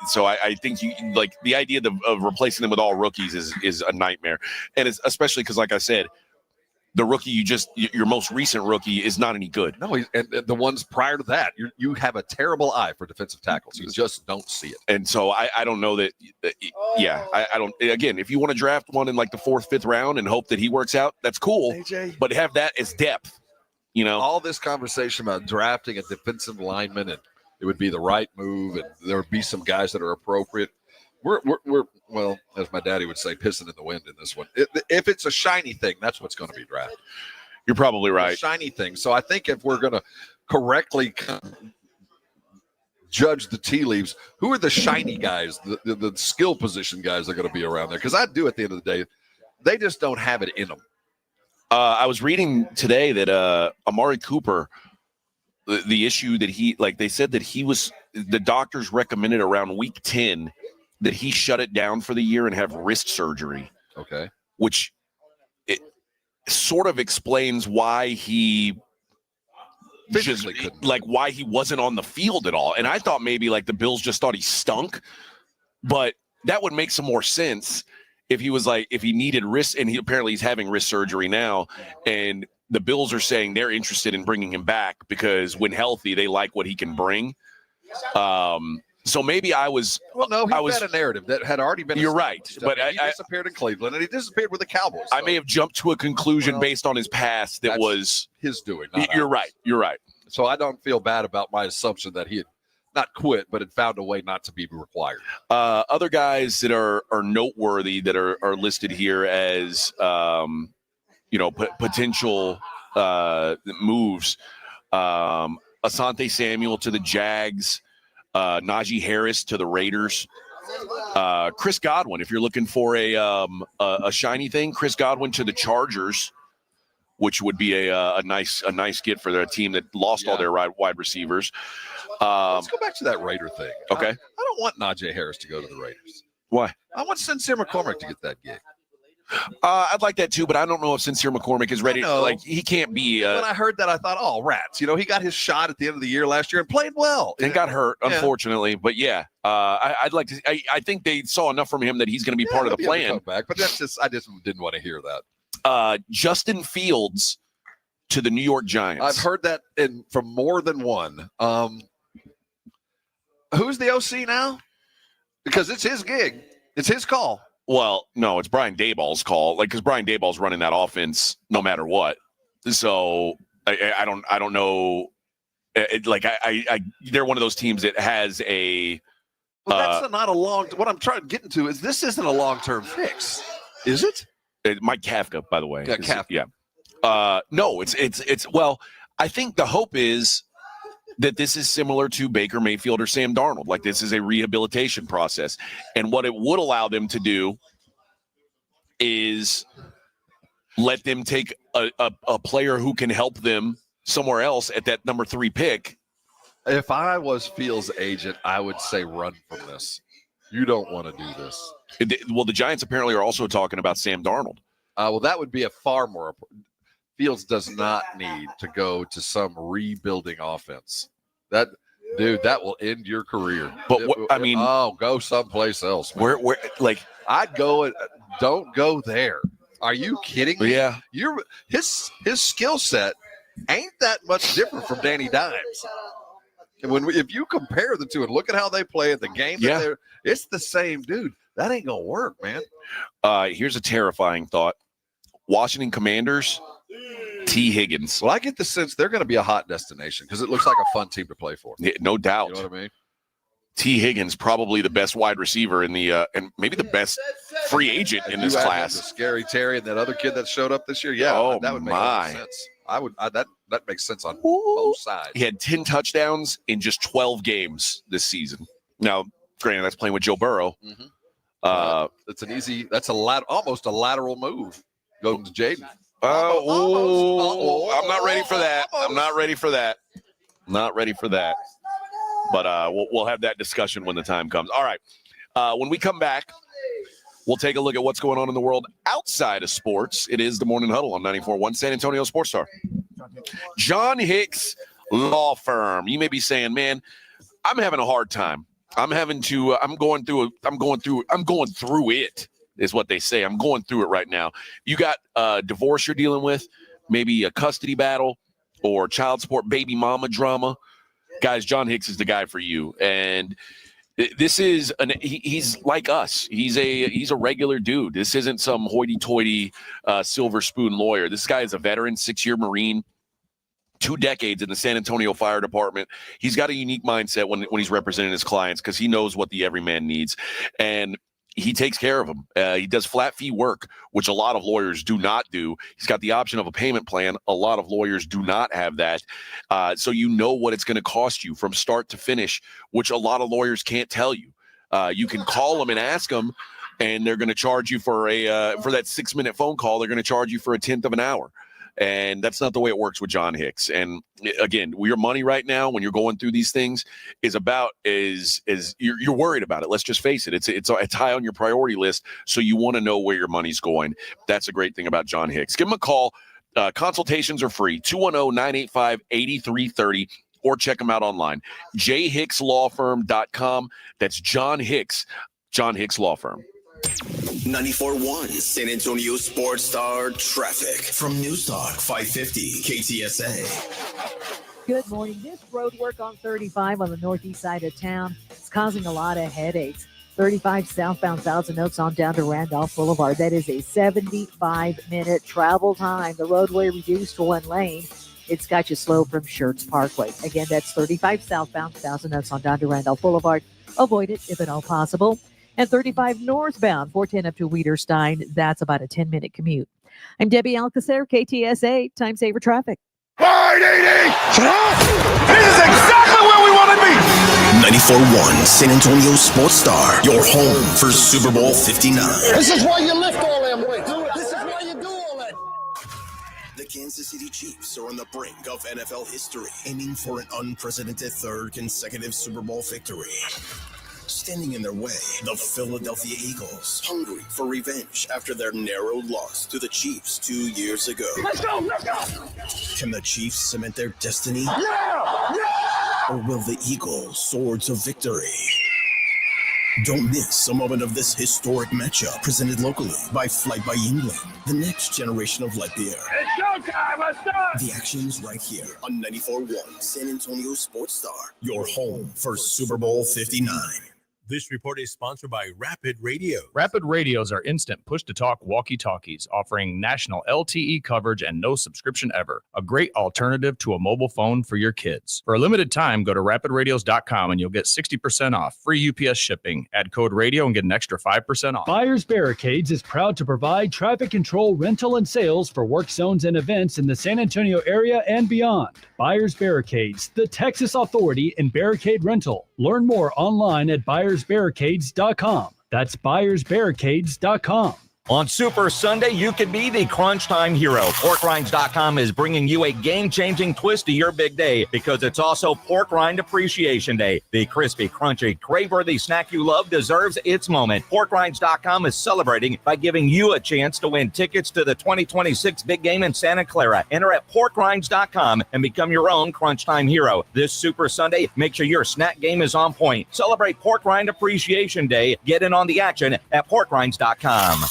so I think the idea of replacing them with all rookies is a nightmare. And it's especially because, like I said, the rookie your most recent rookie is not any good. No, and the ones prior to that, you have a terrible eye for defensive tackles. You just don't see it. And so I don't know that. I don't. Again, if you want to draft one in like the 4th, 5th round and hope that he works out, that's cool. AJ. But have that as depth. You know, all this conversation about drafting a defensive lineman and it would be the right move, and there would be some guys that are appropriate. We're well, as my daddy would say, pissing in the wind in this one. If it's a shiny thing, that's what's going to be drafted. You're probably right. A shiny thing. So I think if we're going to correctly judge the tea leaves, who are the shiny guys, the skill position guys that are going to be around there? Because I do at the end of the day, they just don't have it in them. I was reading today that Amari Cooper, the issue that they said that the doctors recommended around week 10 that he shut it down for the year and have wrist surgery. Okay. Which it sort of explains why he why he wasn't on the field at all. And I thought maybe like the Bills just thought he stunk, but that would make some more sense if he needed wrist, and he's having wrist surgery now, and the Bills are saying they're interested in bringing him back because when healthy, they like what he can bring. So maybe I was. Well, no, he had a narrative that had already been. You're right, but he disappeared in Cleveland, and he disappeared with the Cowboys. I may have jumped to a conclusion based on his past that was his doing. You're right. You're right. So I don't feel bad about my assumption that he had not quit, but had found a way not to be required. Other guys that are noteworthy that are listed here as potential moves. Asante Samuel to the Jags. Najee Harris to the Raiders. Chris Godwin, if you're looking for a shiny thing, Chris Godwin to the Chargers, which would be a nice get for their team that lost all their wide receivers. Let's go back to that Raider thing. Okay. I don't want Najee Harris to go to the Raiders. Why? I want Sincere McCormick to get that gig. I'd like that too, but I don't know if Sincere McCormick is ready. He can't be. When I heard that, I thought, oh, rats. He got his shot at the end of the year last year and played well. And got hurt, unfortunately. But yeah, I'd like to. I think they saw enough from him that he's going to be part of the plan. Back, but that's just. I just didn't want to hear that. Justin Fields to the New York Giants. I've heard that from more than one. Who's the OC now? Because it's his gig. It's his call. Well, no, it's Brian Daboll's call. Because Brian Daboll's running that offense no matter what. So I don't know. They're one of those teams that has a. Well, that's not a long. What I'm trying to get into is this isn't a long-term fix, is it? Mike Kafka, by the way. Yeah, Kafka. Yeah. No, it's. Well, I think the hope is that this is similar to Baker Mayfield or Sam Darnold. Like this is a rehabilitation process. And what it would allow them to do is let them take a player who can help them somewhere else at that number 3 pick. If I was Fields' agent, I would say run from this. You don't want to do this. Well, the Giants apparently are also talking about Sam Darnold. Well, that would be a far more – Fields does not need to go to some rebuilding offense. That will end your career. But go someplace else. Where I'd go. Don't go there. Are you kidding me? Yeah. His skill set ain't that much different from Danny Dimes. And if you compare the two and look at how they play at the game, it's the same dude. That ain't gonna work, man. Here's a terrifying thought: Washington Commanders. T. Higgins. Well, I get the sense they're going to be a hot destination because it looks like a fun team to play for. Yeah, no doubt. You know what I mean? T. Higgins, probably the best wide receiver in the and maybe the best free agent in this class. Scary Terry and that other kid that showed up this year. Yeah, that would make a lot of sense. That makes sense on both sides. He had 10 touchdowns in just 12 games this season. Now, granted, that's playing with Joe Burrow. Mm-hmm. That's almost a lateral move. Going to Jaden. I'm not ready for that. I'm not ready for that. Not ready for that. But we'll have that discussion when the time comes. All right. When we come back, we'll take a look at what's going on in the world outside of sports. It is the Morning Huddle on 94.1 San Antonio Sports Star. John Hicks Law Firm. You may be saying, man, I'm having a hard time. I'm going through it. Is what they say. I'm going through it right now. You got a divorce you're dealing with, maybe a custody battle or child support baby mama drama. Guys, John Hicks is the guy for you. And this is he's like us. He's a regular dude. This isn't some hoity-toity silver spoon lawyer. This guy is a veteran, 6-year Marine. 2 decades in the San Antonio Fire Department. He's got a unique mindset when he's representing his clients because he knows what the everyman needs. And he takes care of them. He does flat fee work, which a lot of lawyers do not do. He's got the option of a payment plan. A lot of lawyers do not have that. So you know what it's going to cost you from start to finish, which a lot of lawyers can't tell you. You can call them and ask them, and they're going to charge you for that 6-minute phone call. They're going to charge you for a 1/10 of an hour. And that's not the way it works with John Hicks. And again, your money right now, when you're going through these things, is you're worried about it. Let's just face it. It's high on your priority list. So you want to know where your money's going. That's a great thing about John Hicks. Give him a call. Consultations are free. 210-985-8330, or check him out online. jhickslawfirm.com. That's John Hicks Law Firm. 94.1 San Antonio Sports Star traffic from News Talk 550 KTSA. Good morning. This road work on 35 on the northeast side of town is causing a lot of headaches. 35 southbound Thousand Oaks on down to Randolph Boulevard. That is a 75-minute travel time. The roadway reduced to 1 lane. It's got you slow from Schertz Parkway. Again, that's 35 southbound Thousand Oaks on down to Randolph Boulevard. Avoid it if at all possible. And 35 northbound, 410 up to Wiederstein. That's about a 10-minute commute. I'm Debbie Alcacer, KTSA, Time Saver Traffic. 580! This is exactly where we want to be! 94.1 San Antonio Sports Star, your home for Super Bowl 59. This is why you lift all them weights. This is why you do all that. The Kansas City Chiefs are on the brink of NFL history, aiming for an unprecedented 3rd consecutive Super Bowl victory. Standing in their way, the Philadelphia Eagles, hungry for revenge after their narrow loss to the Chiefs 2 years ago. Let's go! Can the Chiefs cement their destiny? Yeah! Or will the Eagles soar to victory? Don't miss a moment of this historic matchup presented locally by Flight by England, the next generation of light beer. It's showtime! Let's start! The action's right here on 94.1 San Antonio Sports Star, your home for Super Bowl 59. This report is sponsored by Rapid Radio. Rapid Radios are instant push-to-talk walkie-talkies offering national LTE coverage and no subscription ever. A great alternative to a mobile phone for your kids. For a limited time, go to rapidradios.com and you'll get 60% off, free UPS shipping. Add code radio and get an extra 5% off. Buyers Barricades is proud to provide traffic control, rental, and sales for work zones and events in the San Antonio area and beyond. Buyers Barricades, the Texas authority in barricade rental. Learn more online at buyersbarricades.com. That's buyersbarricades.com. On Super Sunday, you can be the crunch time hero. PorkRinds.com is bringing you a game-changing twist to your big day because it's also Pork Rind Appreciation Day. The crispy, crunchy, crave-worthy snack you love deserves its moment. PorkRinds.com is celebrating by giving you a chance to win tickets to the 2026 big game in Santa Clara. Enter at PorkRinds.com and become your own crunch time hero. This Super Sunday, make sure your snack game is on point. Celebrate Pork Rind Appreciation Day. Get in on the action at PorkRinds.com.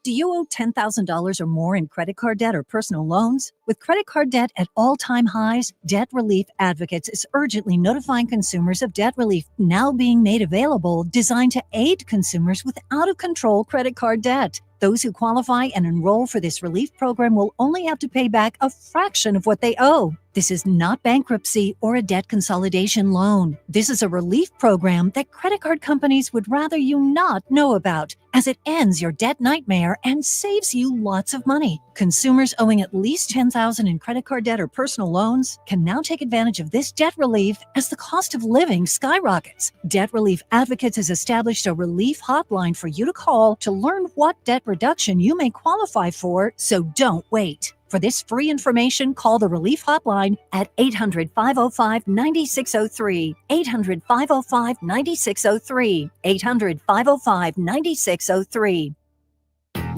Do you owe $10,000 or more in credit card debt or personal loans? With credit card debt at all-time highs, Debt Relief Advocates is urgently notifying consumers of debt relief now being made available, designed to aid consumers with out-of-control credit card debt. Those who qualify and enroll for this relief program will only have to pay back a fraction of what they owe. This is not bankruptcy or a debt consolidation loan. This is a relief program that credit card companies would rather you not know about, as it ends your debt nightmare and saves you lots of money. Consumers owing at least $10,000 in credit card debt or personal loans can now take advantage of this debt relief as the cost of living skyrockets. Debt Relief Advocates has established a relief hotline for you to call to learn what debt reduction you may qualify for, so don't wait. For this free information, call the Relief Hotline at 800-505-9603, 800-505-9603, 800-505-9603.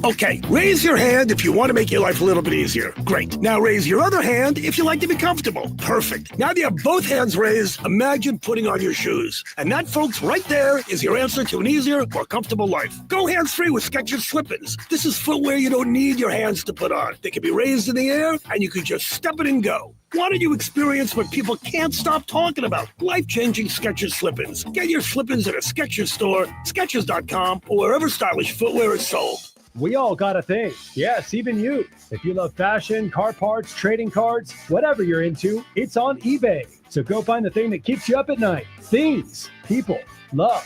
Okay, raise your hand if you want to make your life a little bit easier. Great. Now raise your other hand if you like to be comfortable. Perfect. Now that you have both hands raised, imagine putting on your shoes. And that, folks, right there is your answer to an easier, more comfortable life. Go hands-free with Skechers Slip-ins. This is footwear you don't need your hands to put on. They can be raised in the air, and you can just step it and go. Why don't you experience what people can't stop talking about? Life-changing Skechers Slip-ins. Get your Slip-ins at a Skechers store, Skechers.com, or wherever stylish footwear is sold. We all got a thing. Yes, even you. If you love fashion, car parts, trading cards, whatever you're into, it's on eBay. So go find the thing that keeps you up at night. Things people love.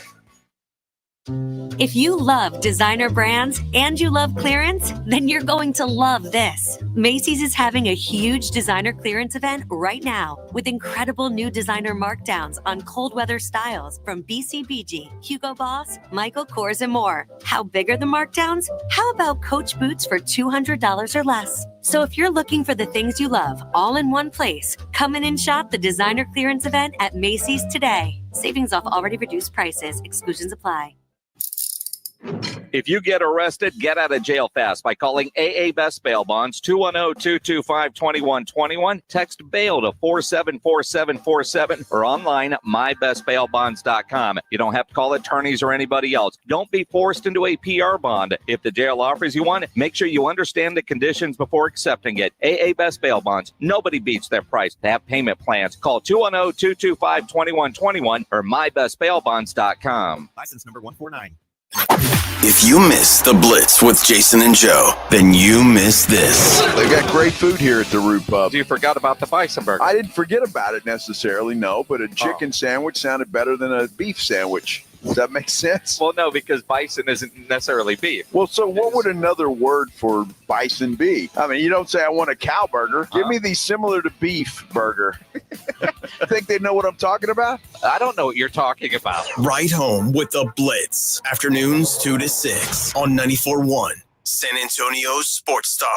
If you love designer brands and you love clearance, then you're going to love this. Macy's is having a huge designer clearance event right now with incredible new designer markdowns on cold weather styles from BCBG, Hugo Boss, Michael Kors, and more. How big are the markdowns? How about Coach boots for $200 or less? So if you're looking for the things you love all in one place, come in and shop the designer clearance event at Macy's today. Savings off already reduced prices. Exclusions apply. If you get arrested, get out of jail fast by calling AA Best Bail Bonds, 210-225-2121. Text bail to 474747 or online at mybestbailbonds.com. You don't have to call attorneys or anybody else. Don't be forced into a PR bond. If the jail offers you one, make sure you understand the conditions before accepting it. AA Best Bail Bonds. Nobody beats their price. They have payment plans. Call 210-225-2121 or mybestbailbonds.com. License number 149. If you missed the Blitz with Jason and Joe, then you missed this. They got great food here at the Root Pub. You forgot about the bison burger. I didn't forget about it necessarily, no, but a chicken sandwich sounded better than a beef sandwich. Does that make sense? Well, no, because bison isn't necessarily beef. Well, so what would another word for bison be? I mean, you don't say I want a cow burger. Give me the similar to beef burger. Think they know what I'm talking about? I don't know what you're talking about. Right home with the Blitz. Afternoons 2 to 6 on 94.1 San Antonio Sports Star.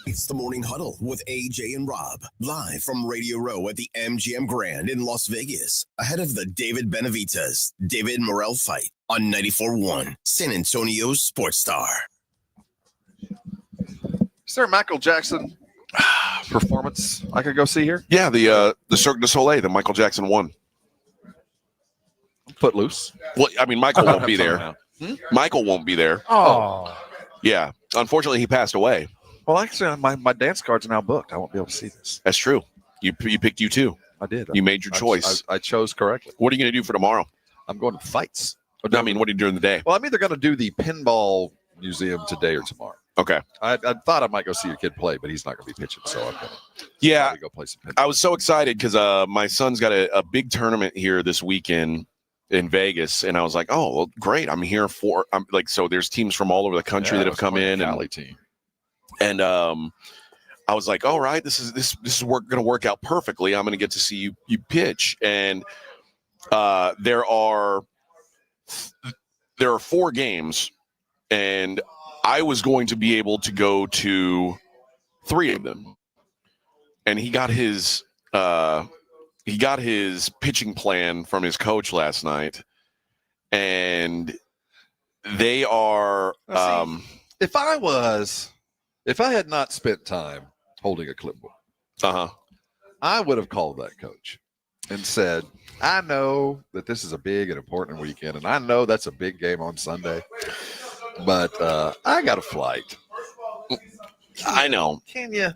It's the Morning Huddle with AJ and Rob, live from Radio Row at the MGM Grand in Las Vegas, ahead of the David Benavidez, David Morrell fight on 94.1 San Antonio Sports Star. Is there a Michael Jackson performance I could go see here? Yeah, the Cirque du Soleil that Michael Jackson won. Footloose. Well, I mean, Michael won't be there. Michael won't be there. Oh. Yeah. Unfortunately, he passed away. Well, actually, my dance cards are now booked. I won't be able to see this. That's true. You picked you too. I did. You made your choice. I chose correctly. What are you going to do for tomorrow? I'm going to fights. I mean, what are you doing today? Well, I'm either going to do the pinball museum today or tomorrow. Okay. I thought I might go see your kid play, but he's not going to be pitching, so I'm going to go play some pinball. I was so excited because my son's got a big tournament here this weekend in Vegas, and I was like, oh, well, great. I'm here for so there's teams from all over the country that have come in. Cali team. And I was like, all right, this is going to work out perfectly. I'm going to get to see you pitch. And there are 4 games, and I was going to be able to go to 3 of them. And he got his pitching plan from his coach last night, and they are. If I had not spent time holding a clipboard, I would have called that coach and said, I know that this is a big and important weekend, and I know that's a big game on Sunday, but I got a flight. I know. Can you?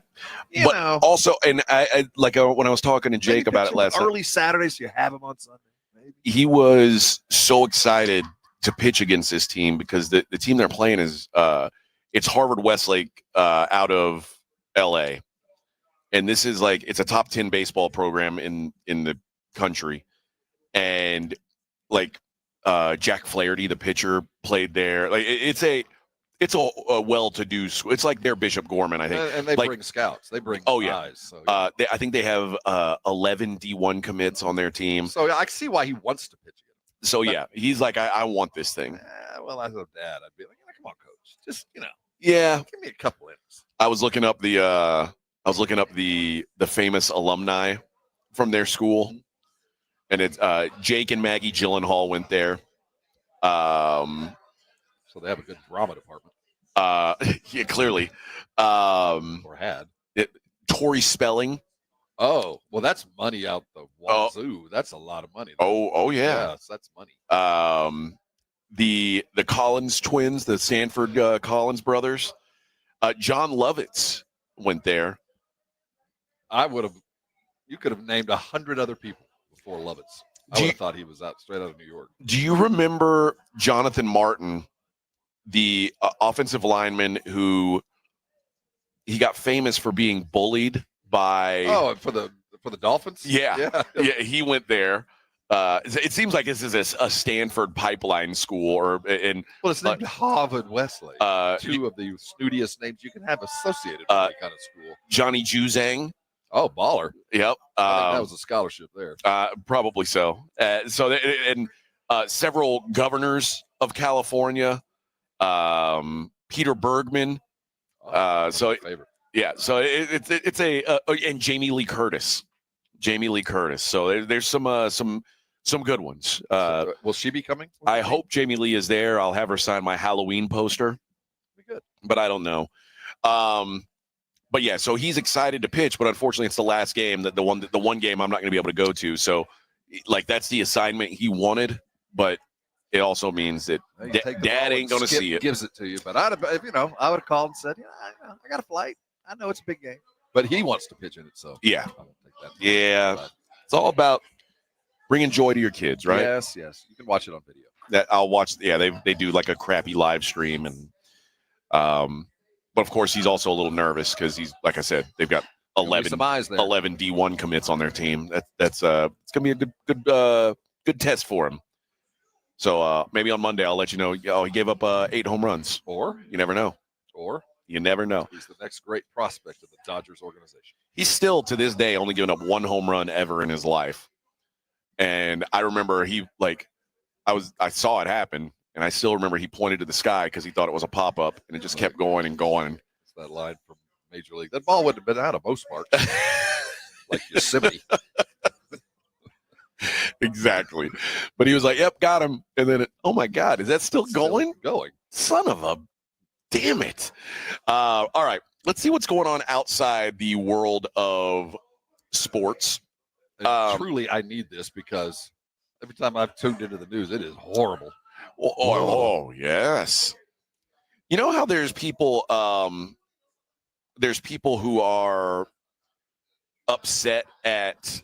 But also, and I when I was talking to Jake about it last night. Early Saturday, so you have him on Sunday. Maybe. He was so excited to pitch against this team because the team they're playing is it's Harvard Westlake out of LA. And this is it's a top 10 baseball program in the country. And Jack Flaherty, the pitcher, played there. It's a well-to-do school. It's like their Bishop Gorman, I think. And they bring scouts. They bring guys. So, I think they have 11 D1 commits on their team. So I see why he wants to pitch again. So, he's like, I want this thing. Well, as a dad, I'd be like, come on, coach. Just, Yeah. Give me a couple innings. I was looking up the famous alumni from their school, and it's Jake and Maggie Gyllenhaal went there. So they have a good drama department. Yeah, clearly. Or had. Tori Spelling. Oh, well, that's money out the wazoo. That's a lot of money. Oh yeah. Yes, that's money. The Collins twins, the Sanford Collins brothers. John Lovitz went there. You could have named 100 other people before Lovitz. I would have thought he was straight out of New York. Do you remember Jonathan Martin, the offensive lineman who he got famous for being bullied by. Oh, for the Dolphins? Yeah. He went there. It seems like this is a Stanford pipeline school, Well, it's named Harvard Wesley. Two of the snootiest names you can have associated with that kind of school. Johnny Juzang. Oh, baller. Yep. I think that was a scholarship there. Probably so. Several governors of California, Peter Bergman. Favorite. Yeah. So it's and Jamie Lee Curtis. So there's some good ones. Will she be coming? I hope Jamie Lee is there. I'll have her sign my Halloween poster. Be good. But I don't know. But yeah, so he's excited to pitch, but unfortunately it's the last game, the one game I'm not going to be able to go to. So like that's the assignment he wanted, but it also means that Dad ain't going to see it. Gives it to you, but I would have called and said, I got a flight. I know it's a big game, but he wants to pitch in it. So yeah, I won't take that. Yeah, it's all about bringing joy to your kids, right? Yes. You can watch it on video. That I'll watch. Yeah, they do like a crappy live stream, and but of course he's also a little nervous because he's, like I said, they've got 11 D1 commits on their team. That's it's gonna be a good test for him. So maybe on Monday I'll let you know. Oh, he gave up 8 home runs. Or you never know. You never know. He's the next great prospect of the Dodgers organization. He's still to this day only given up 1 home run ever in his life. And I remember I saw it happen, and I still remember he pointed to the sky because he thought it was a pop-up, and it just kept going and going. It's that line from Major League. That ball wouldn't have been out of most parts. Like Yosemite. Exactly. But he was like, yep, got him. And then, oh my God, is that still going? Going. Son of a damn it. All right. Let's see what's going on outside the world of sports. Truly, I need this because every time I've tuned into the news, it is horrible. Oh yes. You know how there's people who are upset at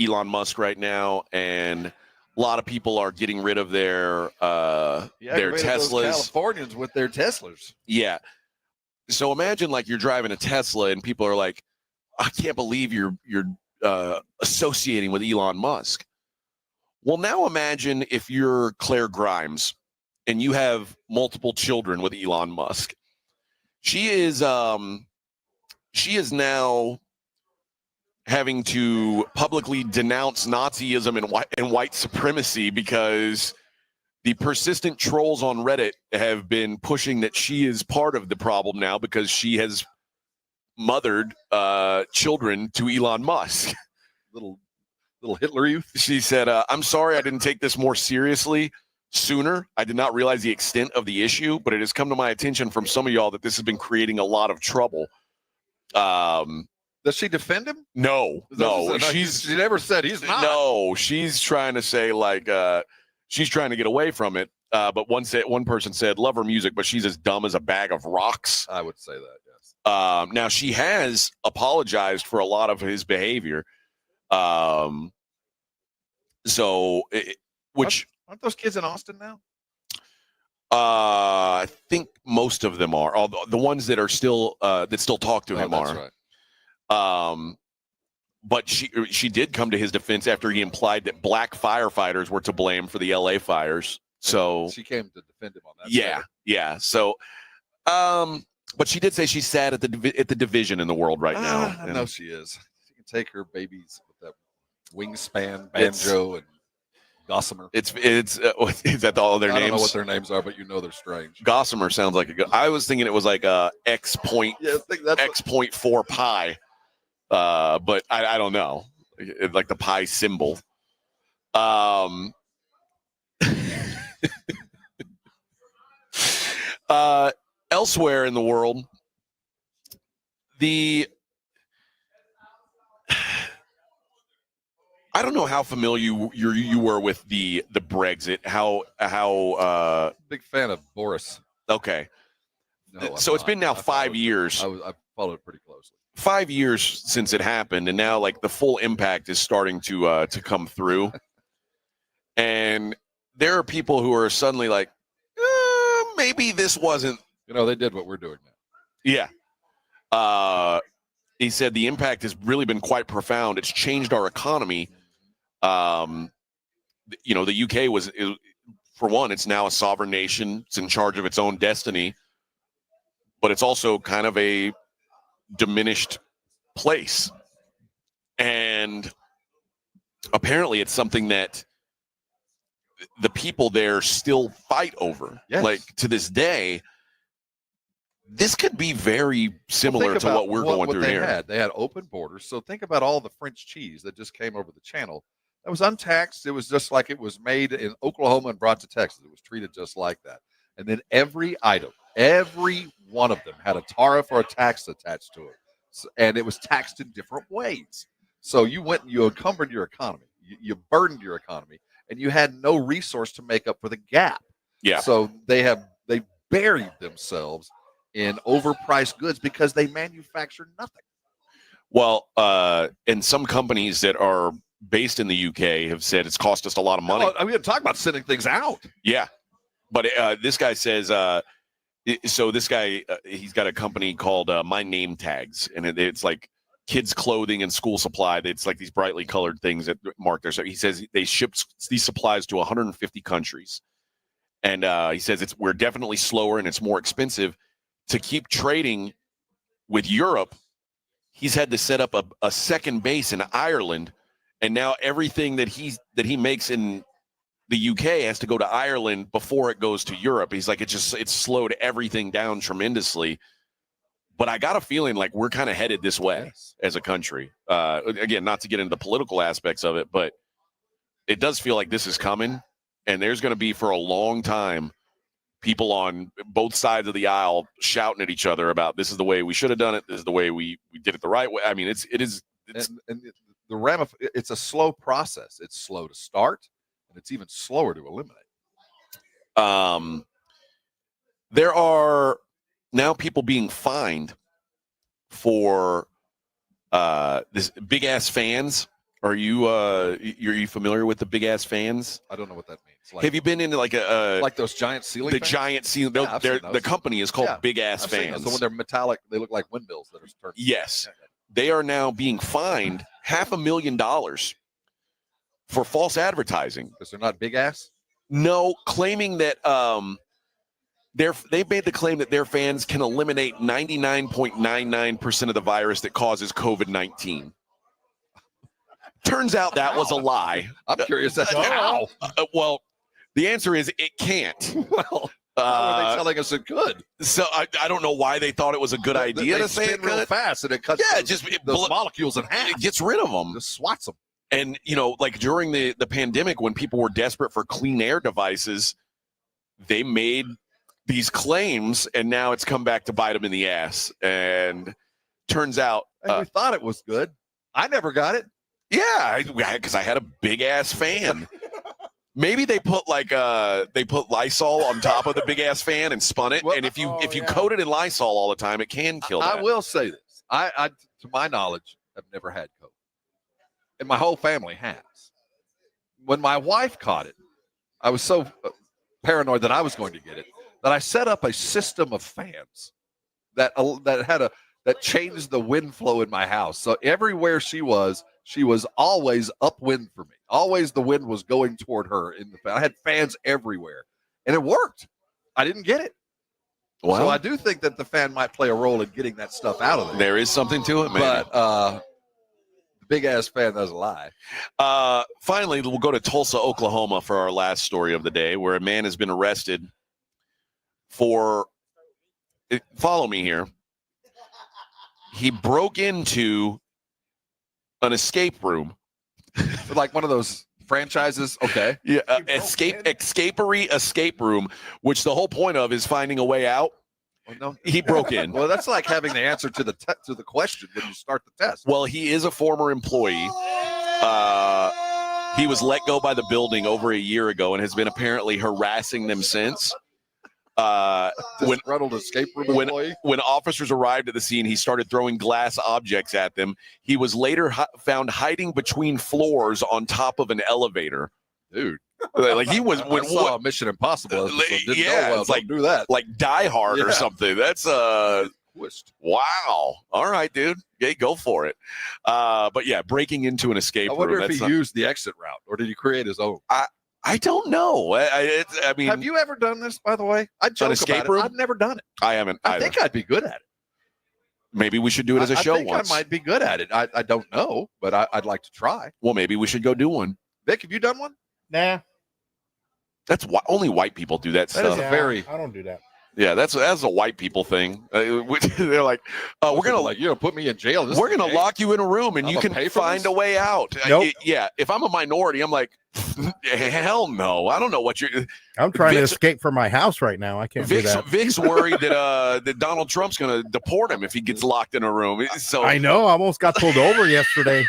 Elon Musk right now, and a lot of people are getting rid of their Teslas. Those Californians with their Teslas. Yeah. So imagine like you're driving a Tesla and people are like, I can't believe you're associating with Elon Musk. Well, now imagine if you're Claire Grimes and you have multiple children with Elon Musk. She is now having to publicly denounce Nazism and white supremacy because the persistent trolls on Reddit have been pushing that she is part of the problem now because she has mothered children to Elon Musk. Little Hitler youth. She said, I'm sorry I didn't take this more seriously sooner. I did not realize the extent of the issue, but it has come to my attention from some of y'all that this has been creating a lot of trouble. Does she defend him? No. She never said he's not. No, she's trying to say she's trying to get away from it. But one person said, love her music, but she's as dumb as a bag of rocks. I would say that, yes. Now she has apologized for a lot of his behavior. Aren't those kids in Austin now? I think most of them are. Although the ones that are still that still talk to him are. Right. But she did come to his defense after he implied that black firefighters were to blame for the LA fires. So she came to defend him on that. Yeah. So, but she did say she's sad at the division in the world right now. I know she is. She can take her babies with that wingspan, Banjo, and Gossamer. Is that all their names? I don't know what their names are, but you know they're strange. Gossamer sounds like I was thinking it was like X.4 pi. But I don't know. Like the pi symbol. Elsewhere in the world, I don't know how familiar you were with the Brexit. How big fan of Boris. Okay. No, so it's been now 5 years. I followed it pretty closely. 5 years since it happened, and now like the full impact is starting to come through. And there are people who are suddenly like, maybe this wasn't. They did what we're doing now. Yeah. He said the impact has really been quite profound. It's changed our economy. The UK for one, it's now a sovereign nation. It's in charge of its own destiny, but it's also kind of a diminished place. And apparently it's something that the people there still fight over. Yes. Like to this day, this could be very similar to what we're going through here. They had open borders. So think about all the French cheese that just came over the channel. That was untaxed. It was just like it was made in Oklahoma and brought to Texas. It was treated just like that. And then every item, every one of them had a tariff or a tax attached to it. And it was taxed in different ways. So you went and you encumbered your economy. You burdened your economy. And you had no resource to make up for the gap. Yeah. So they buried themselves in overpriced goods because they manufacture nothing. Well, and some companies that are based in the UK have said it's cost us a lot of money. I mean, talk about sending things out. Yeah. But this guy says, so this guy, he's got a company called My Name Tags, and it's like kids' clothing and school supply. It's like these brightly colored things that mark there. So he says they ship these supplies to 150 countries. And he says we're definitely slower and it's more expensive. To keep trading with Europe, he's had to set up a second base in Ireland, and now everything that he makes in the UK has to go to Ireland before it goes to Europe. He's like, it's slowed everything down tremendously. But I got a feeling like we're kind of headed this way as a country. Again, not to get into the political aspects of it, but it does feel like this is coming, and there's going to be for a long time people on both sides of the aisle shouting at each other about this is the way we should have done it. This is the way we did it the right way. I mean, it's it's a slow process. It's slow to start, and it's even slower to eliminate. There are now people being fined for this big ass fans. Are you familiar with the big ass fans? I don't know what that means. Have you been into like those giant ceiling? The fans? Giant ceiling. Yeah, The company is called Big Ass Fans. So when they're metallic, they look like windmills that are turned. Yes, they are now being fined $500,000 for false advertising because they're not big ass. No, claiming that they made the claim that their fans can eliminate 99.99% of the virus that causes COVID-19. Turns out that was a lie. I'm curious as to how. Well, the answer is it can't. Well, how are they telling us it could? So I don't know why they thought it was a good idea to say it real fast, and it cuts those molecules in half. It gets rid of them. Just swats them. And, like during the pandemic, when people were desperate for clean air devices, they made these claims, and now it's come back to bite them in the ass. And turns out... And we thought it was good. I never got it. Yeah, because I had a big ass fan. Maybe they put Lysol on top of the big ass fan and spun it. And if you coat it in Lysol all the time, it can kill that. I will say this: I to my knowledge, have never had COVID, and my whole family has. When my wife caught it, I was so paranoid that I was going to get it that I set up a system of fans that changed the wind flow in my house. So everywhere she was always upwind for me. Always the wind was going toward her in the fan. I had fans everywhere, and it worked. I didn't get it. Wow. So I do think that the fan might play a role in getting that stuff out of there. There is something to it, man. But the big-ass fan doesn't lie. Finally, we'll go to Tulsa, Oklahoma for our last story of the day, where a man has been arrested for – follow me here. He broke into an escape room. Like one of those franchises? Okay. Yeah, escape room, which the whole point of is finding a way out. Oh, no. He broke in. Well, that's like having the answer to the question when you start the test. Well, he is a former employee. He was let go by the building over a year ago and has been apparently harassing them since. Disgruntled escape room employee. When officers arrived at the scene, he started throwing glass objects at them. He was later found hiding between floors on top of an elevator. Dude. Like he was when saw Mission Impossible. It's like do that. Like Die Hard or something. That's twist. Wow. All right, dude. Okay, go for it. But yeah, breaking into an escape room. I wonder if he used the exit route, or did he create his own? I don't know. I mean, have you ever done this? By the way, I joke an escape about room? it. I've never done it. I haven't. I either. think I'd be good at it. Maybe we should do it as a show I think once. I might be good at it. I don't know, but I'd like to try. Well, maybe we should go do one. Vic, have you done one? Nah. That's why only white people do that stuff. I don't do that. Yeah, that's a white people thing. They're like, we're gonna put me in jail. We're gonna lock you in a room and you can find a way out. Nope. If I'm a minority, I'm like, hell no. I don't know what you're. I'm trying to escape from my house right now. I can't do that. Vic's worried that Donald Trump's gonna deport him if he gets locked in a room. So I know. I almost got pulled over yesterday.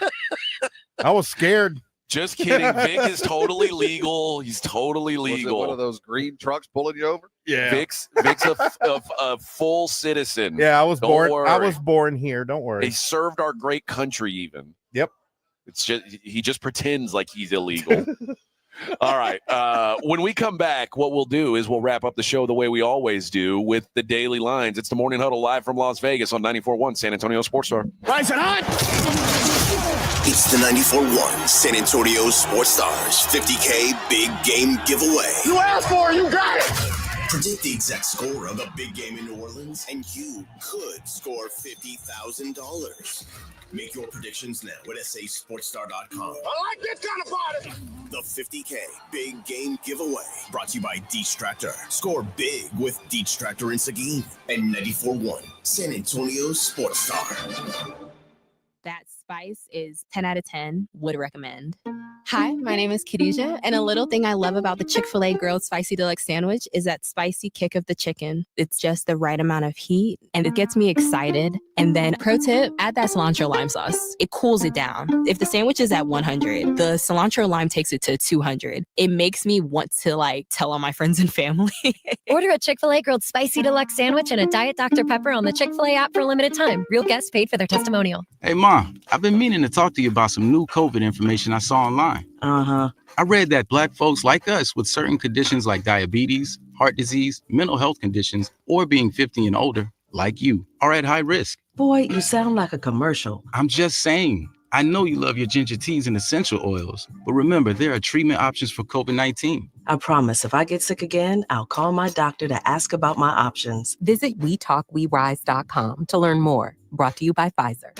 I was scared. Just kidding. Vic is totally legal. He's totally legal. Was it one of those green trucks pulling you over? Yeah. Vic's a full citizen. Yeah, I was born. worry. I was born here. Don't worry. He served our great country even. Yep. It's just he just pretends like he's illegal. All right. When we come back, what we'll do is we'll wrap up the show the way we always do with the Daily Lines. It's the Morning Huddle live from Las Vegas on 94.1 San Antonio Sports Star. Rise it on! It's the 94.1 San Antonio Sports Stars 50K Big Game Giveaway. You asked for it, you got it! Predict the exact score of the big game in New Orleans, and you could score $50,000. Make your predictions now at sasportstar.com. I like this kind of party! The 50K Big Game Giveaway, brought to you by Detractor. Score big with Detractor and Seguin and 94.1 San Antonio Sports Star. That spice is 10 out of 10. Would recommend. Hi, my name is Khadijah, and a little thing I love about the Chick-fil-A Grilled Spicy Deluxe Sandwich is that spicy kick of the chicken. It's just the right amount of heat, and it gets me excited. And then, pro tip, add that cilantro lime sauce. It cools it down. If the sandwich is at 100, the cilantro lime takes it to 200. It makes me want to, tell all my friends and family. Order a Chick-fil-A Grilled Spicy Deluxe Sandwich and a Diet Dr. Pepper on the Chick-fil-A app for a limited time. Real guests paid for their testimonial. Hey, Mom, I've been meaning to talk to you about some new COVID information I saw online. I read that Black folks like us with certain conditions like diabetes, heart disease, mental health conditions, or being 50 and older, like you, are at high risk. Boy, you sound like a commercial. I'm just saying. I know you love your ginger teas and essential oils, but remember, there are treatment options for COVID-19. I promise if I get sick again, I'll call my doctor to ask about my options. Visit WeTalkWeRise.com to learn more. Brought to you by Pfizer.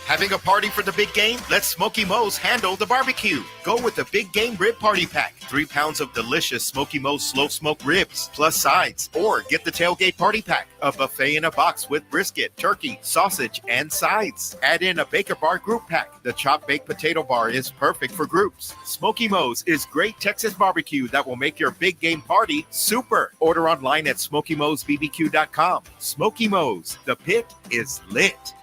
Having a party for the big game? Let Smoky Mo's handle the barbecue. Go with the Big Game Rib Party Pack. 3 pounds of delicious Smoky Mo's slow smoked ribs, plus sides. Or get the Tailgate Party Pack, a buffet in a box with brisket, turkey, sausage, and sides. Add in a Baker Bar Group Pack. The chopped baked potato bar is perfect for groups. Smoky Mo's is great Texas barbecue that will make your big game party super. Order online at SmokyMo'sBBQ.com. Smoky Mo's, the pit is lit.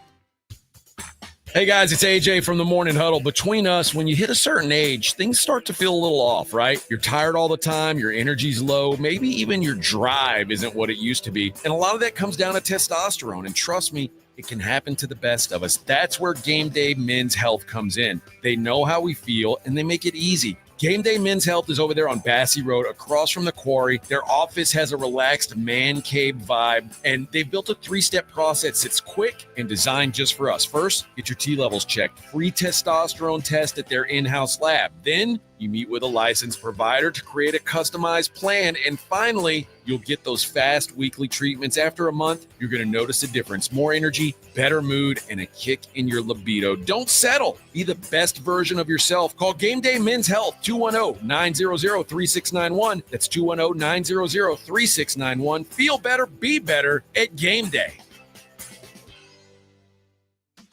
Hey guys, it's AJ from the Morning Huddle. Between us, when you hit a certain age, things start to feel a little off, right? You're tired all the time, your energy's low, maybe even your drive isn't what it used to be. And a lot of that comes down to testosterone. And trust me, it can happen to the best of us. That's where Game Day Men's Health comes in. They know how we feel and they make it easy. Game Day Men's Health is over there on Bassey Road across from the Quarry. Their office has a relaxed man cave vibe, and they've built a 3-step process that's quick and designed just for us. First, get your T levels checked. Free testosterone test at their in-house lab. Then you meet with a licensed provider to create a customized plan. And finally, you'll get those fast weekly treatments. After a month, you're going to notice a difference. More energy, better mood, and a kick in your libido. Don't settle. Be the best version of yourself. Call Game Day Men's Health, 210-900-3691. That's 210-900-3691. Feel better, be better at Game Day.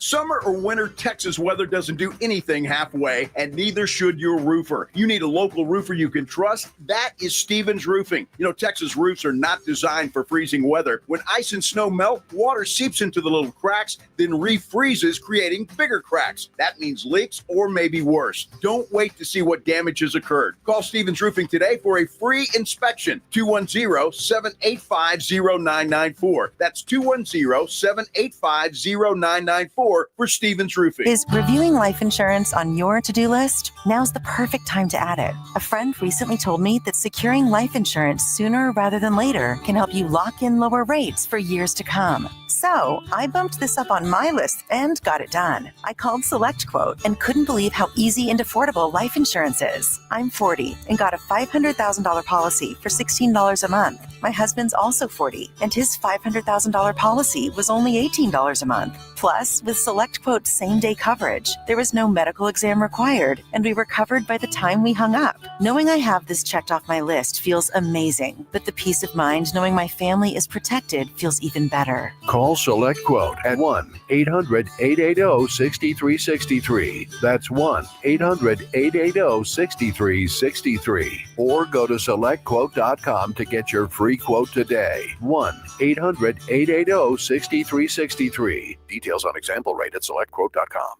Summer or winter Texas weather doesn't do anything halfway, and neither should your roofer. You need a local roofer you can trust. That is Stevens Roofing. You know, Texas roofs are not designed for freezing weather. When ice and snow melt, water seeps into the little cracks, then refreezes, creating bigger cracks. That means leaks or maybe worse. Don't wait to see what damage has occurred. Call Stevens Roofing today for a free inspection. 210-785-0994. That's 210-785-0994. more for Stevens Roofing. Is reviewing life insurance on your to-do list? Now's the perfect time to add it. A friend recently told me that securing life insurance sooner rather than later can help you lock in lower rates for years to come. So I bumped this up on my list and got it done. I called SelectQuote and couldn't believe how easy and affordable life insurance is. I'm 40 and got a $500,000 policy for $16 a month. My husband's also 40 and his $500,000 policy was only $18 a month. Plus, with SelectQuote same-day coverage, there was no medical exam required and we were covered by the time we hung up. Knowing I have this checked off my list feels amazing, but the peace of mind knowing my family is protected feels even better. Call SelectQuote at 1-800-880-6363. That's 1-800-880-6363. Or go to SelectQuote.com to get your free quote today. 1-800-880-6363. Details on example rate at SelectQuote.com.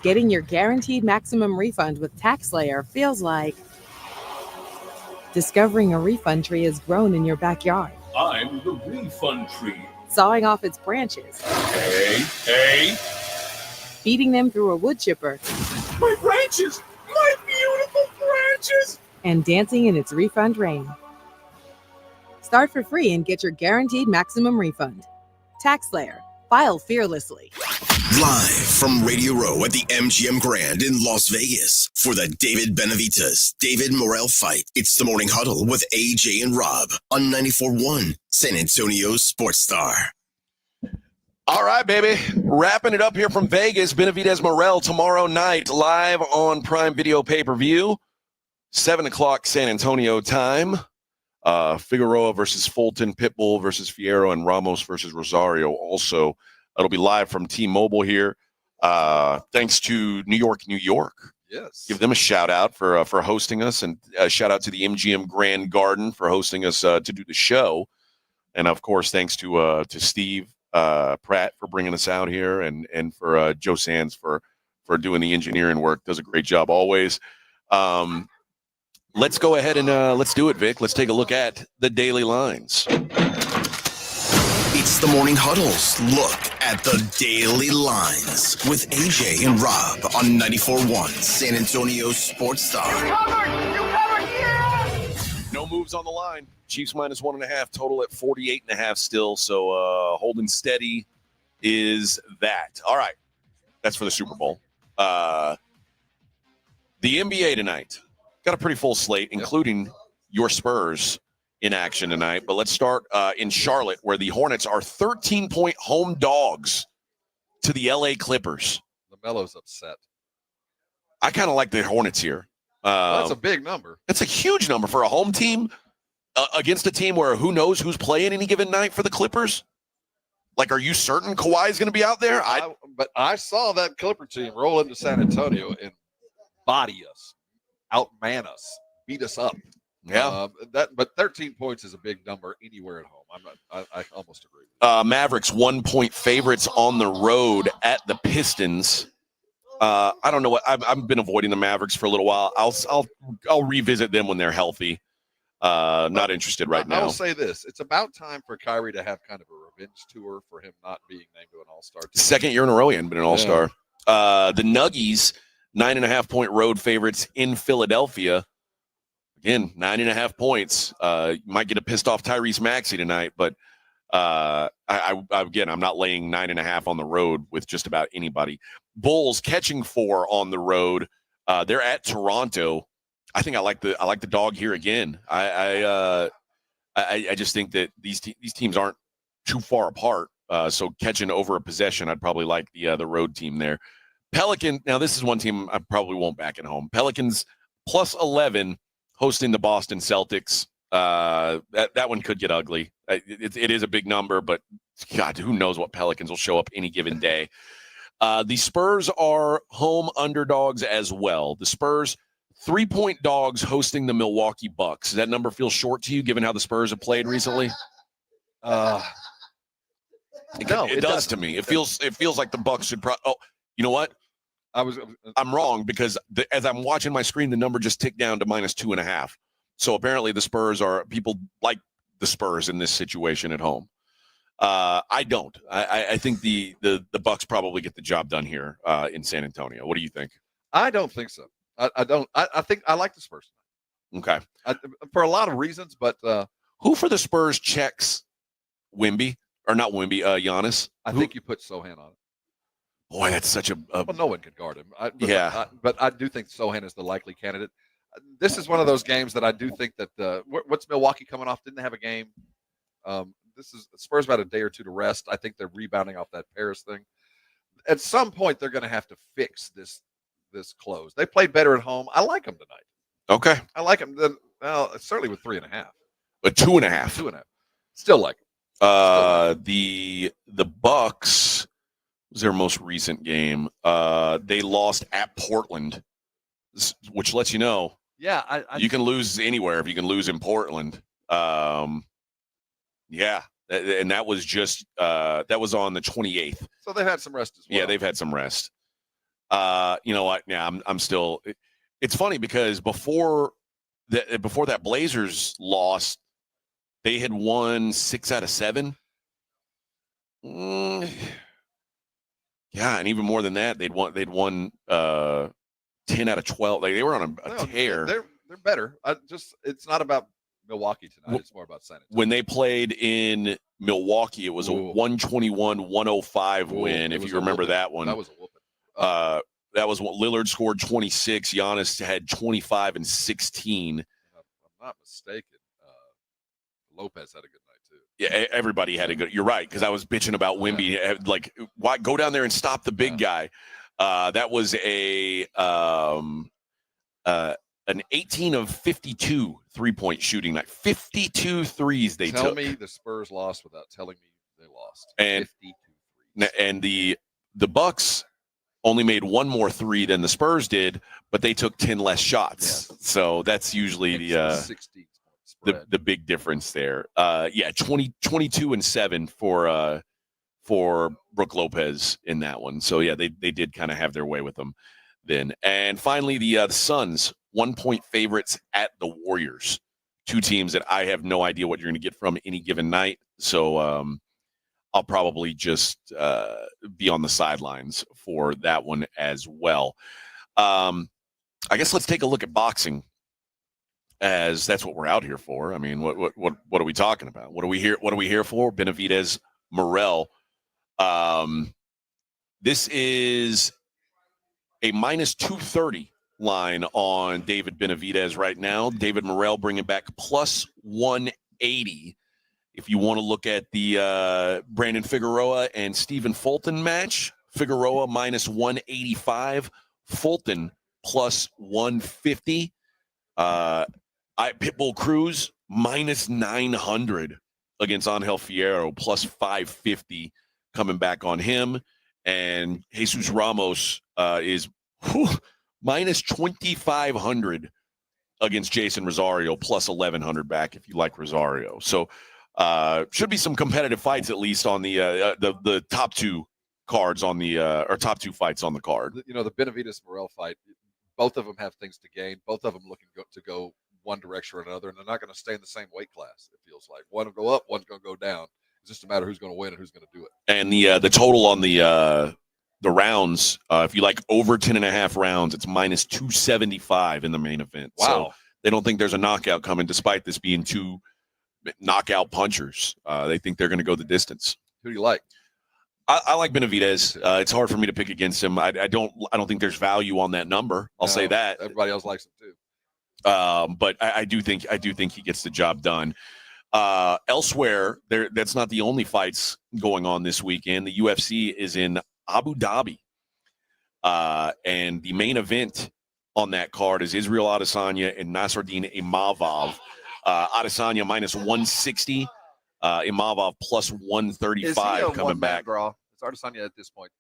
Getting your guaranteed maximum refund with TaxSlayer feels like discovering a refund tree has grown in your backyard. I'm the refund tree. Sawing off its branches. Hey. Feeding them through a wood chipper. My branches! My beautiful branches! And dancing in its refund rain. Start for free and get your guaranteed maximum refund. TaxSlayer. File fearlessly. Live from Radio Row at the MGM Grand in Las Vegas for the David Benavidez, David Morrell fight. It's the Morning Huddle with AJ and Rob on 94.1 San Antonio Sports Star. All right, baby. Wrapping it up here from Vegas. Benavidez Morrell tomorrow night live on Prime Video pay-per-view. 7 o'clock San Antonio time. Figueroa versus Fulton, Pitbull versus Fierro, and Ramos versus Rosario. Also, it'll be live from T-Mobile here. Thanks to New York. Yes. Give them a shout out for hosting us, and a shout out to the MGM Grand Garden for hosting us to do the show. And of course, thanks to Steve Pratt for bringing us out here, and for Joe Sands for doing the engineering work. Does a great job always. Let's go ahead and let's do it, Vic. Let's take a look at the daily lines. It's the Morning Huddle's look at the daily lines with AJ and Rob on 94.1 San Antonio Sports Star. No moves on the line. Chiefs minus 1.5, total at 48.5 still. So holding steady is that. All right. That's for the Super Bowl. The NBA tonight. Got a pretty full slate, including your Spurs in action tonight. But let's start in Charlotte, where the Hornets are 13-point home dogs to the LA Clippers. LaMelo's upset. I kind of like the Hornets here. That's a big number. It's a huge number for a home team against a team where who knows who's playing any given night for the Clippers. Like, are you certain Kawhi is going to be out there? But I saw that Clipper team roll into San Antonio and body us. Outman us, beat us up. Yeah. But 13 points is a big number anywhere at home. I almost agree. Mavericks 1-point favorites on the road at the Pistons. I don't know what I've been avoiding the Mavericks for a little while. I'll revisit them when they're healthy. Not interested right now. I will say this: it's about time for Kyrie to have kind of a revenge tour for him not being named to an All-Star team. Second year in a row he hadn't been an All-Star. The Nuggies 9.5-point road favorites in Philadelphia. Again, 9.5 points. You might get a pissed off Tyrese Maxey tonight, but I'm not laying 9.5 on the road with just about anybody. Bulls catching 4 on the road. They're at Toronto. I think I like the dog here again. I just think that these teams aren't too far apart. So catching over a possession, I'd probably like the road team there. Pelican, now this is one team I probably won't back at home. Pelicans plus 11 hosting the Boston Celtics. That one could get ugly. It is a big number, but God, who knows what Pelicans will show up any given day. The Spurs are home underdogs as well. The Spurs 3-point dogs hosting the Milwaukee Bucks. Does that number feel short to you given how the Spurs have played recently? No, it does to me. It feels like the Bucks should you know what? I'm wrong because as I'm watching my screen, the number just ticked down to minus 2.5. So apparently the Spurs people like the Spurs in this situation at home. I don't. I think the Bucks probably get the job done here in San Antonio. What do you think? I don't think so. I don't. I think I like the Spurs. Okay. For a lot of reasons, but who for the Spurs checks Wemby or not Wemby? Giannis. I think you put Sohan on it. Boy, that's such a well, no one could guard him. Yeah. But I do think Sohan is the likely candidate. This is one of those games that I do think that what's Milwaukee coming off? Didn't have a game. This is Spurs about a day or two to rest. I think they're rebounding off that Paris thing. At some point, they're going to have to fix this close. They played better at home. I like them tonight. Okay. I like them. Well, certainly with 3.5. But 2.5. 2.5. Still like them. The Bucks was their most recent game. They lost at Portland, which lets you know. Yeah, you can lose anywhere if you can lose in Portland. Yeah, and that was just that was on the 28th. So they've had some rest as well. Yeah, they've had some rest. You know what? Yeah, I'm still. It's funny because before that Blazers lost, they had won 6 out of 7. Yeah, and even more than that, they'd won 10 out of 12. Like they were on a tear. They're better. It's not about Milwaukee tonight. It's more about San Antonio. When they played in Milwaukee, it was a 121-105 win. If you remember that one, that was a whooping. That was what Lillard scored 26. Giannis had 25 and 16. If I'm not mistaken, Lopez had a good night too. Yeah, everybody had a good. You're right, because I was bitching about Wemby. Yeah. Like, why go down there and stop the big guy? That was an 18 of 52 three-point shooting night. 52 threes they took. Tell me the Spurs lost without telling me they lost. And 52 threes. And the Bucks only made one more three than the Spurs did, but they took 10 less shots. Yeah. So that's usually the big difference there. 22 and 7 for Brook Lopez in that one. So yeah, they did kind of have their way with them then. And finally, the Suns, 1-point favorites at the Warriors. Two teams that I have no idea what you're going to get from any given night. So I'll probably just be on the sidelines for that one as well. I guess let's take a look at boxing, as that's what we're out here for. I mean, what are we talking about? What are we here for? Benavidez, Morrell. This is a minus 230 line on David Benavidez right now. David Morrell bringing back plus 180. If you want to look at the Brandon Figueroa and Stephen Fulton match, Figueroa minus 185, Fulton plus 150. Pitbull Cruz minus 900 against Angel Fierro, plus 550 coming back on him. And Jesus Ramos is minus 2,500 against Jason Rosario, plus 1,100 back if you like Rosario. So should be some competitive fights at least on the top two cards on the or top two fights on the card. You know, the Benavidez Morrell fight, both of them have things to gain. Both of them looking to go one direction or another, and they're not going to stay in the same weight class. It feels like one will go up, one's going to go down. It's just a matter of who's going to win and who's going to do it. And the total on the rounds, if you like over 10.5 rounds, it's minus 275 in the main event. Wow. So they don't think there's a knockout coming, despite this being two knockout punchers. They think they're going to go the distance. Who do you like? I like Benavidez. It's hard for me to pick against him. I don't think there's value on that number. I'll say that. Everybody else likes him too. But I do think he gets the job done. Elsewhere, that's not the only fights going on this weekend. The UFC is in Abu Dhabi, and the main event on that card is Israel Adesanya and Nasruddin Imavov. Adesanya minus 160, Imavov plus 135 coming back. Is Adesanya at this point,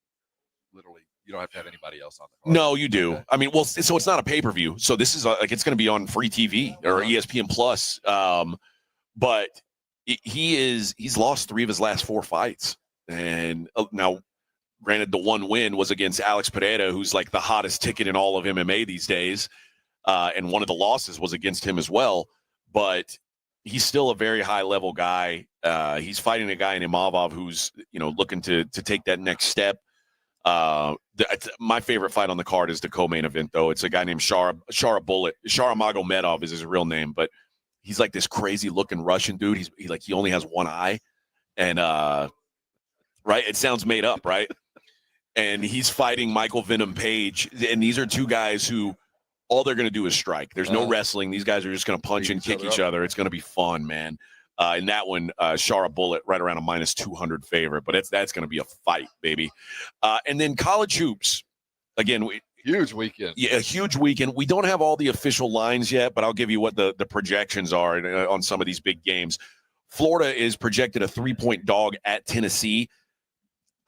literally, you don't have to have anybody else on the card? No, you do. Okay. I mean, well, so it's not a pay-per-view. So this is it's going to be on free TV or ESPN Plus. But he's lost 3 of his last 4 fights. And now, granted, the one win was against Alex Pereira, who's like the hottest ticket in all of MMA these days. And one of the losses was against him as well. But he's still a very high-level guy. He's fighting a guy in Imavov who's, looking to take that next step. My favorite fight on the card is the co-main event, though. It's a guy named Sharamagomedov is his real name, but he's like this crazy-looking Russian dude. He only has one eye, and right, it sounds made up, right? And he's fighting Michael Venom Page, and these are two guys who all they're going to do is strike. There's no wrestling. These guys are just going to punch and kick each other. It's going to be fun, man. In that one, Shara Bullet right around a -200 favorite, but that's going to be a fight, baby. And then college hoops, again, huge weekend. Yeah, a huge weekend. We don't have all the official lines yet, but I'll give you what the projections are on some of these big games. Florida is projected a 3-point dog at Tennessee.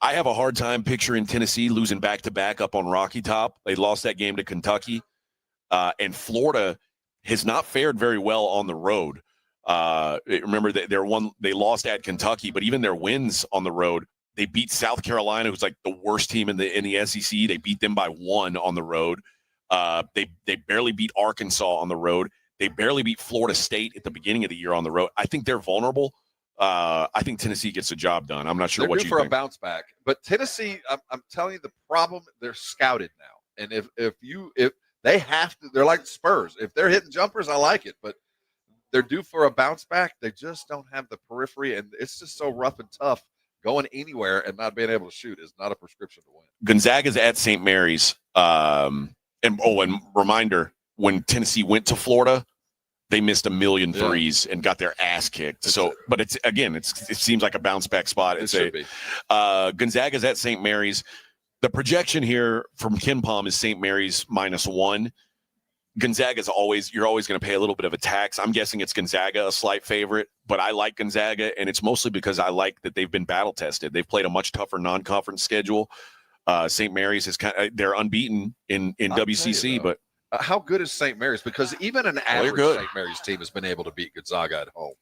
I have a hard time picturing Tennessee losing back-to-back up on Rocky Top. They lost that game to Kentucky. And Florida has not fared very well on the road. Remember that they lost at Kentucky, but even their wins on the road, they beat South Carolina, who's like the worst team in the SEC. They beat them by 1 on the road. They barely beat Arkansas on the road. They barely beat Florida State at the beginning of the year on the road. I think they're vulnerable. I think Tennessee gets the job done. I'm not sure what you think. They're due for a bounce back, but Tennessee, I'm telling you, the problem, they're scouted now, and if they have to, they're like Spurs. If they're hitting jumpers, I like it, but they're due for a bounce back. They just don't have the periphery, and it's just so rough and tough. Going anywhere and not being able to shoot is not a prescription to win. Gonzaga's at St. Mary's. And reminder, when Tennessee went to Florida, they missed 1 million threes and got their ass kicked. But it seems like a bounce back spot. It should be. Gonzaga's at St. Mary's. The projection here from Ken Palm is St. Mary's -1. Gonzaga's you're always going to pay a little bit of a tax. I'm guessing it's Gonzaga, a slight favorite, but I like Gonzaga, and it's mostly because I like that they've been battle tested. They've played a much tougher non-conference schedule. St. Mary's is they're unbeaten in WCC, but how good is St. Mary's? Because even an average St. Mary's team has been able to beat Gonzaga at home.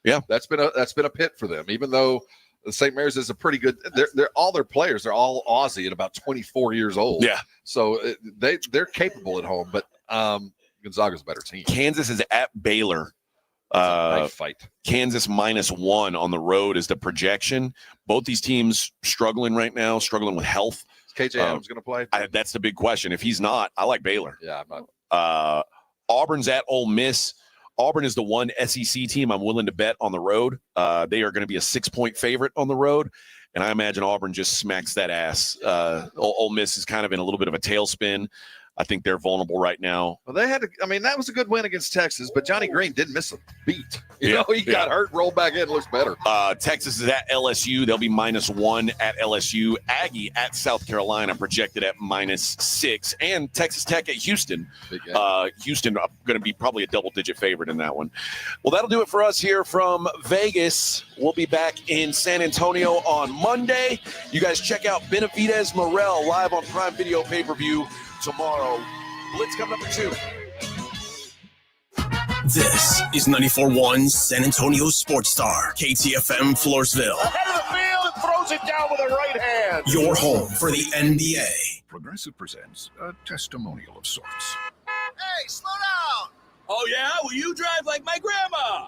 Yeah, that's been a pit for them. Even though St. Mary's is a pretty good. They're all their players. They're all Aussie and about 24 years old. Yeah, so they're capable at home, but Gonzaga's a better team. Kansas is at Baylor. Fight. Kansas -1 on the road is the projection. Both these teams struggling right now, struggling with health. Is KJ Adams going to play? That's the big question. If he's not, I like Baylor. Yeah, I'm not. Auburn's at Ole Miss. Auburn is the one SEC team I'm willing to bet on the road. They are going to be a 6-point favorite on the road, and I imagine Auburn just smacks that ass. Ole Miss is kind of in a little bit of a tailspin. I think they're vulnerable right now. Well, they had to. I mean, that was a good win against Texas, but Johnny Green didn't miss a beat. He got hurt, rolled back in, looks better. Texas is at LSU. They'll be -1 at LSU. Aggie at South Carolina, projected at -6, and Texas Tech at Houston. Houston going to be probably a double-digit favorite in that one. Well, that'll do it for us here from Vegas. We'll be back in San Antonio on Monday. You guys check out Benavidez Morrell live on Prime Video pay-per-view tomorrow. Blitz coming up at 2. This is 94.1 San Antonio Sports Star, KTFM Floresville. Head of the field and throws it down with a right hand. Your home for the NBA. Progressive presents a testimonial of sorts. Hey, slow down. Oh, yeah? Well, you drive like my grandma.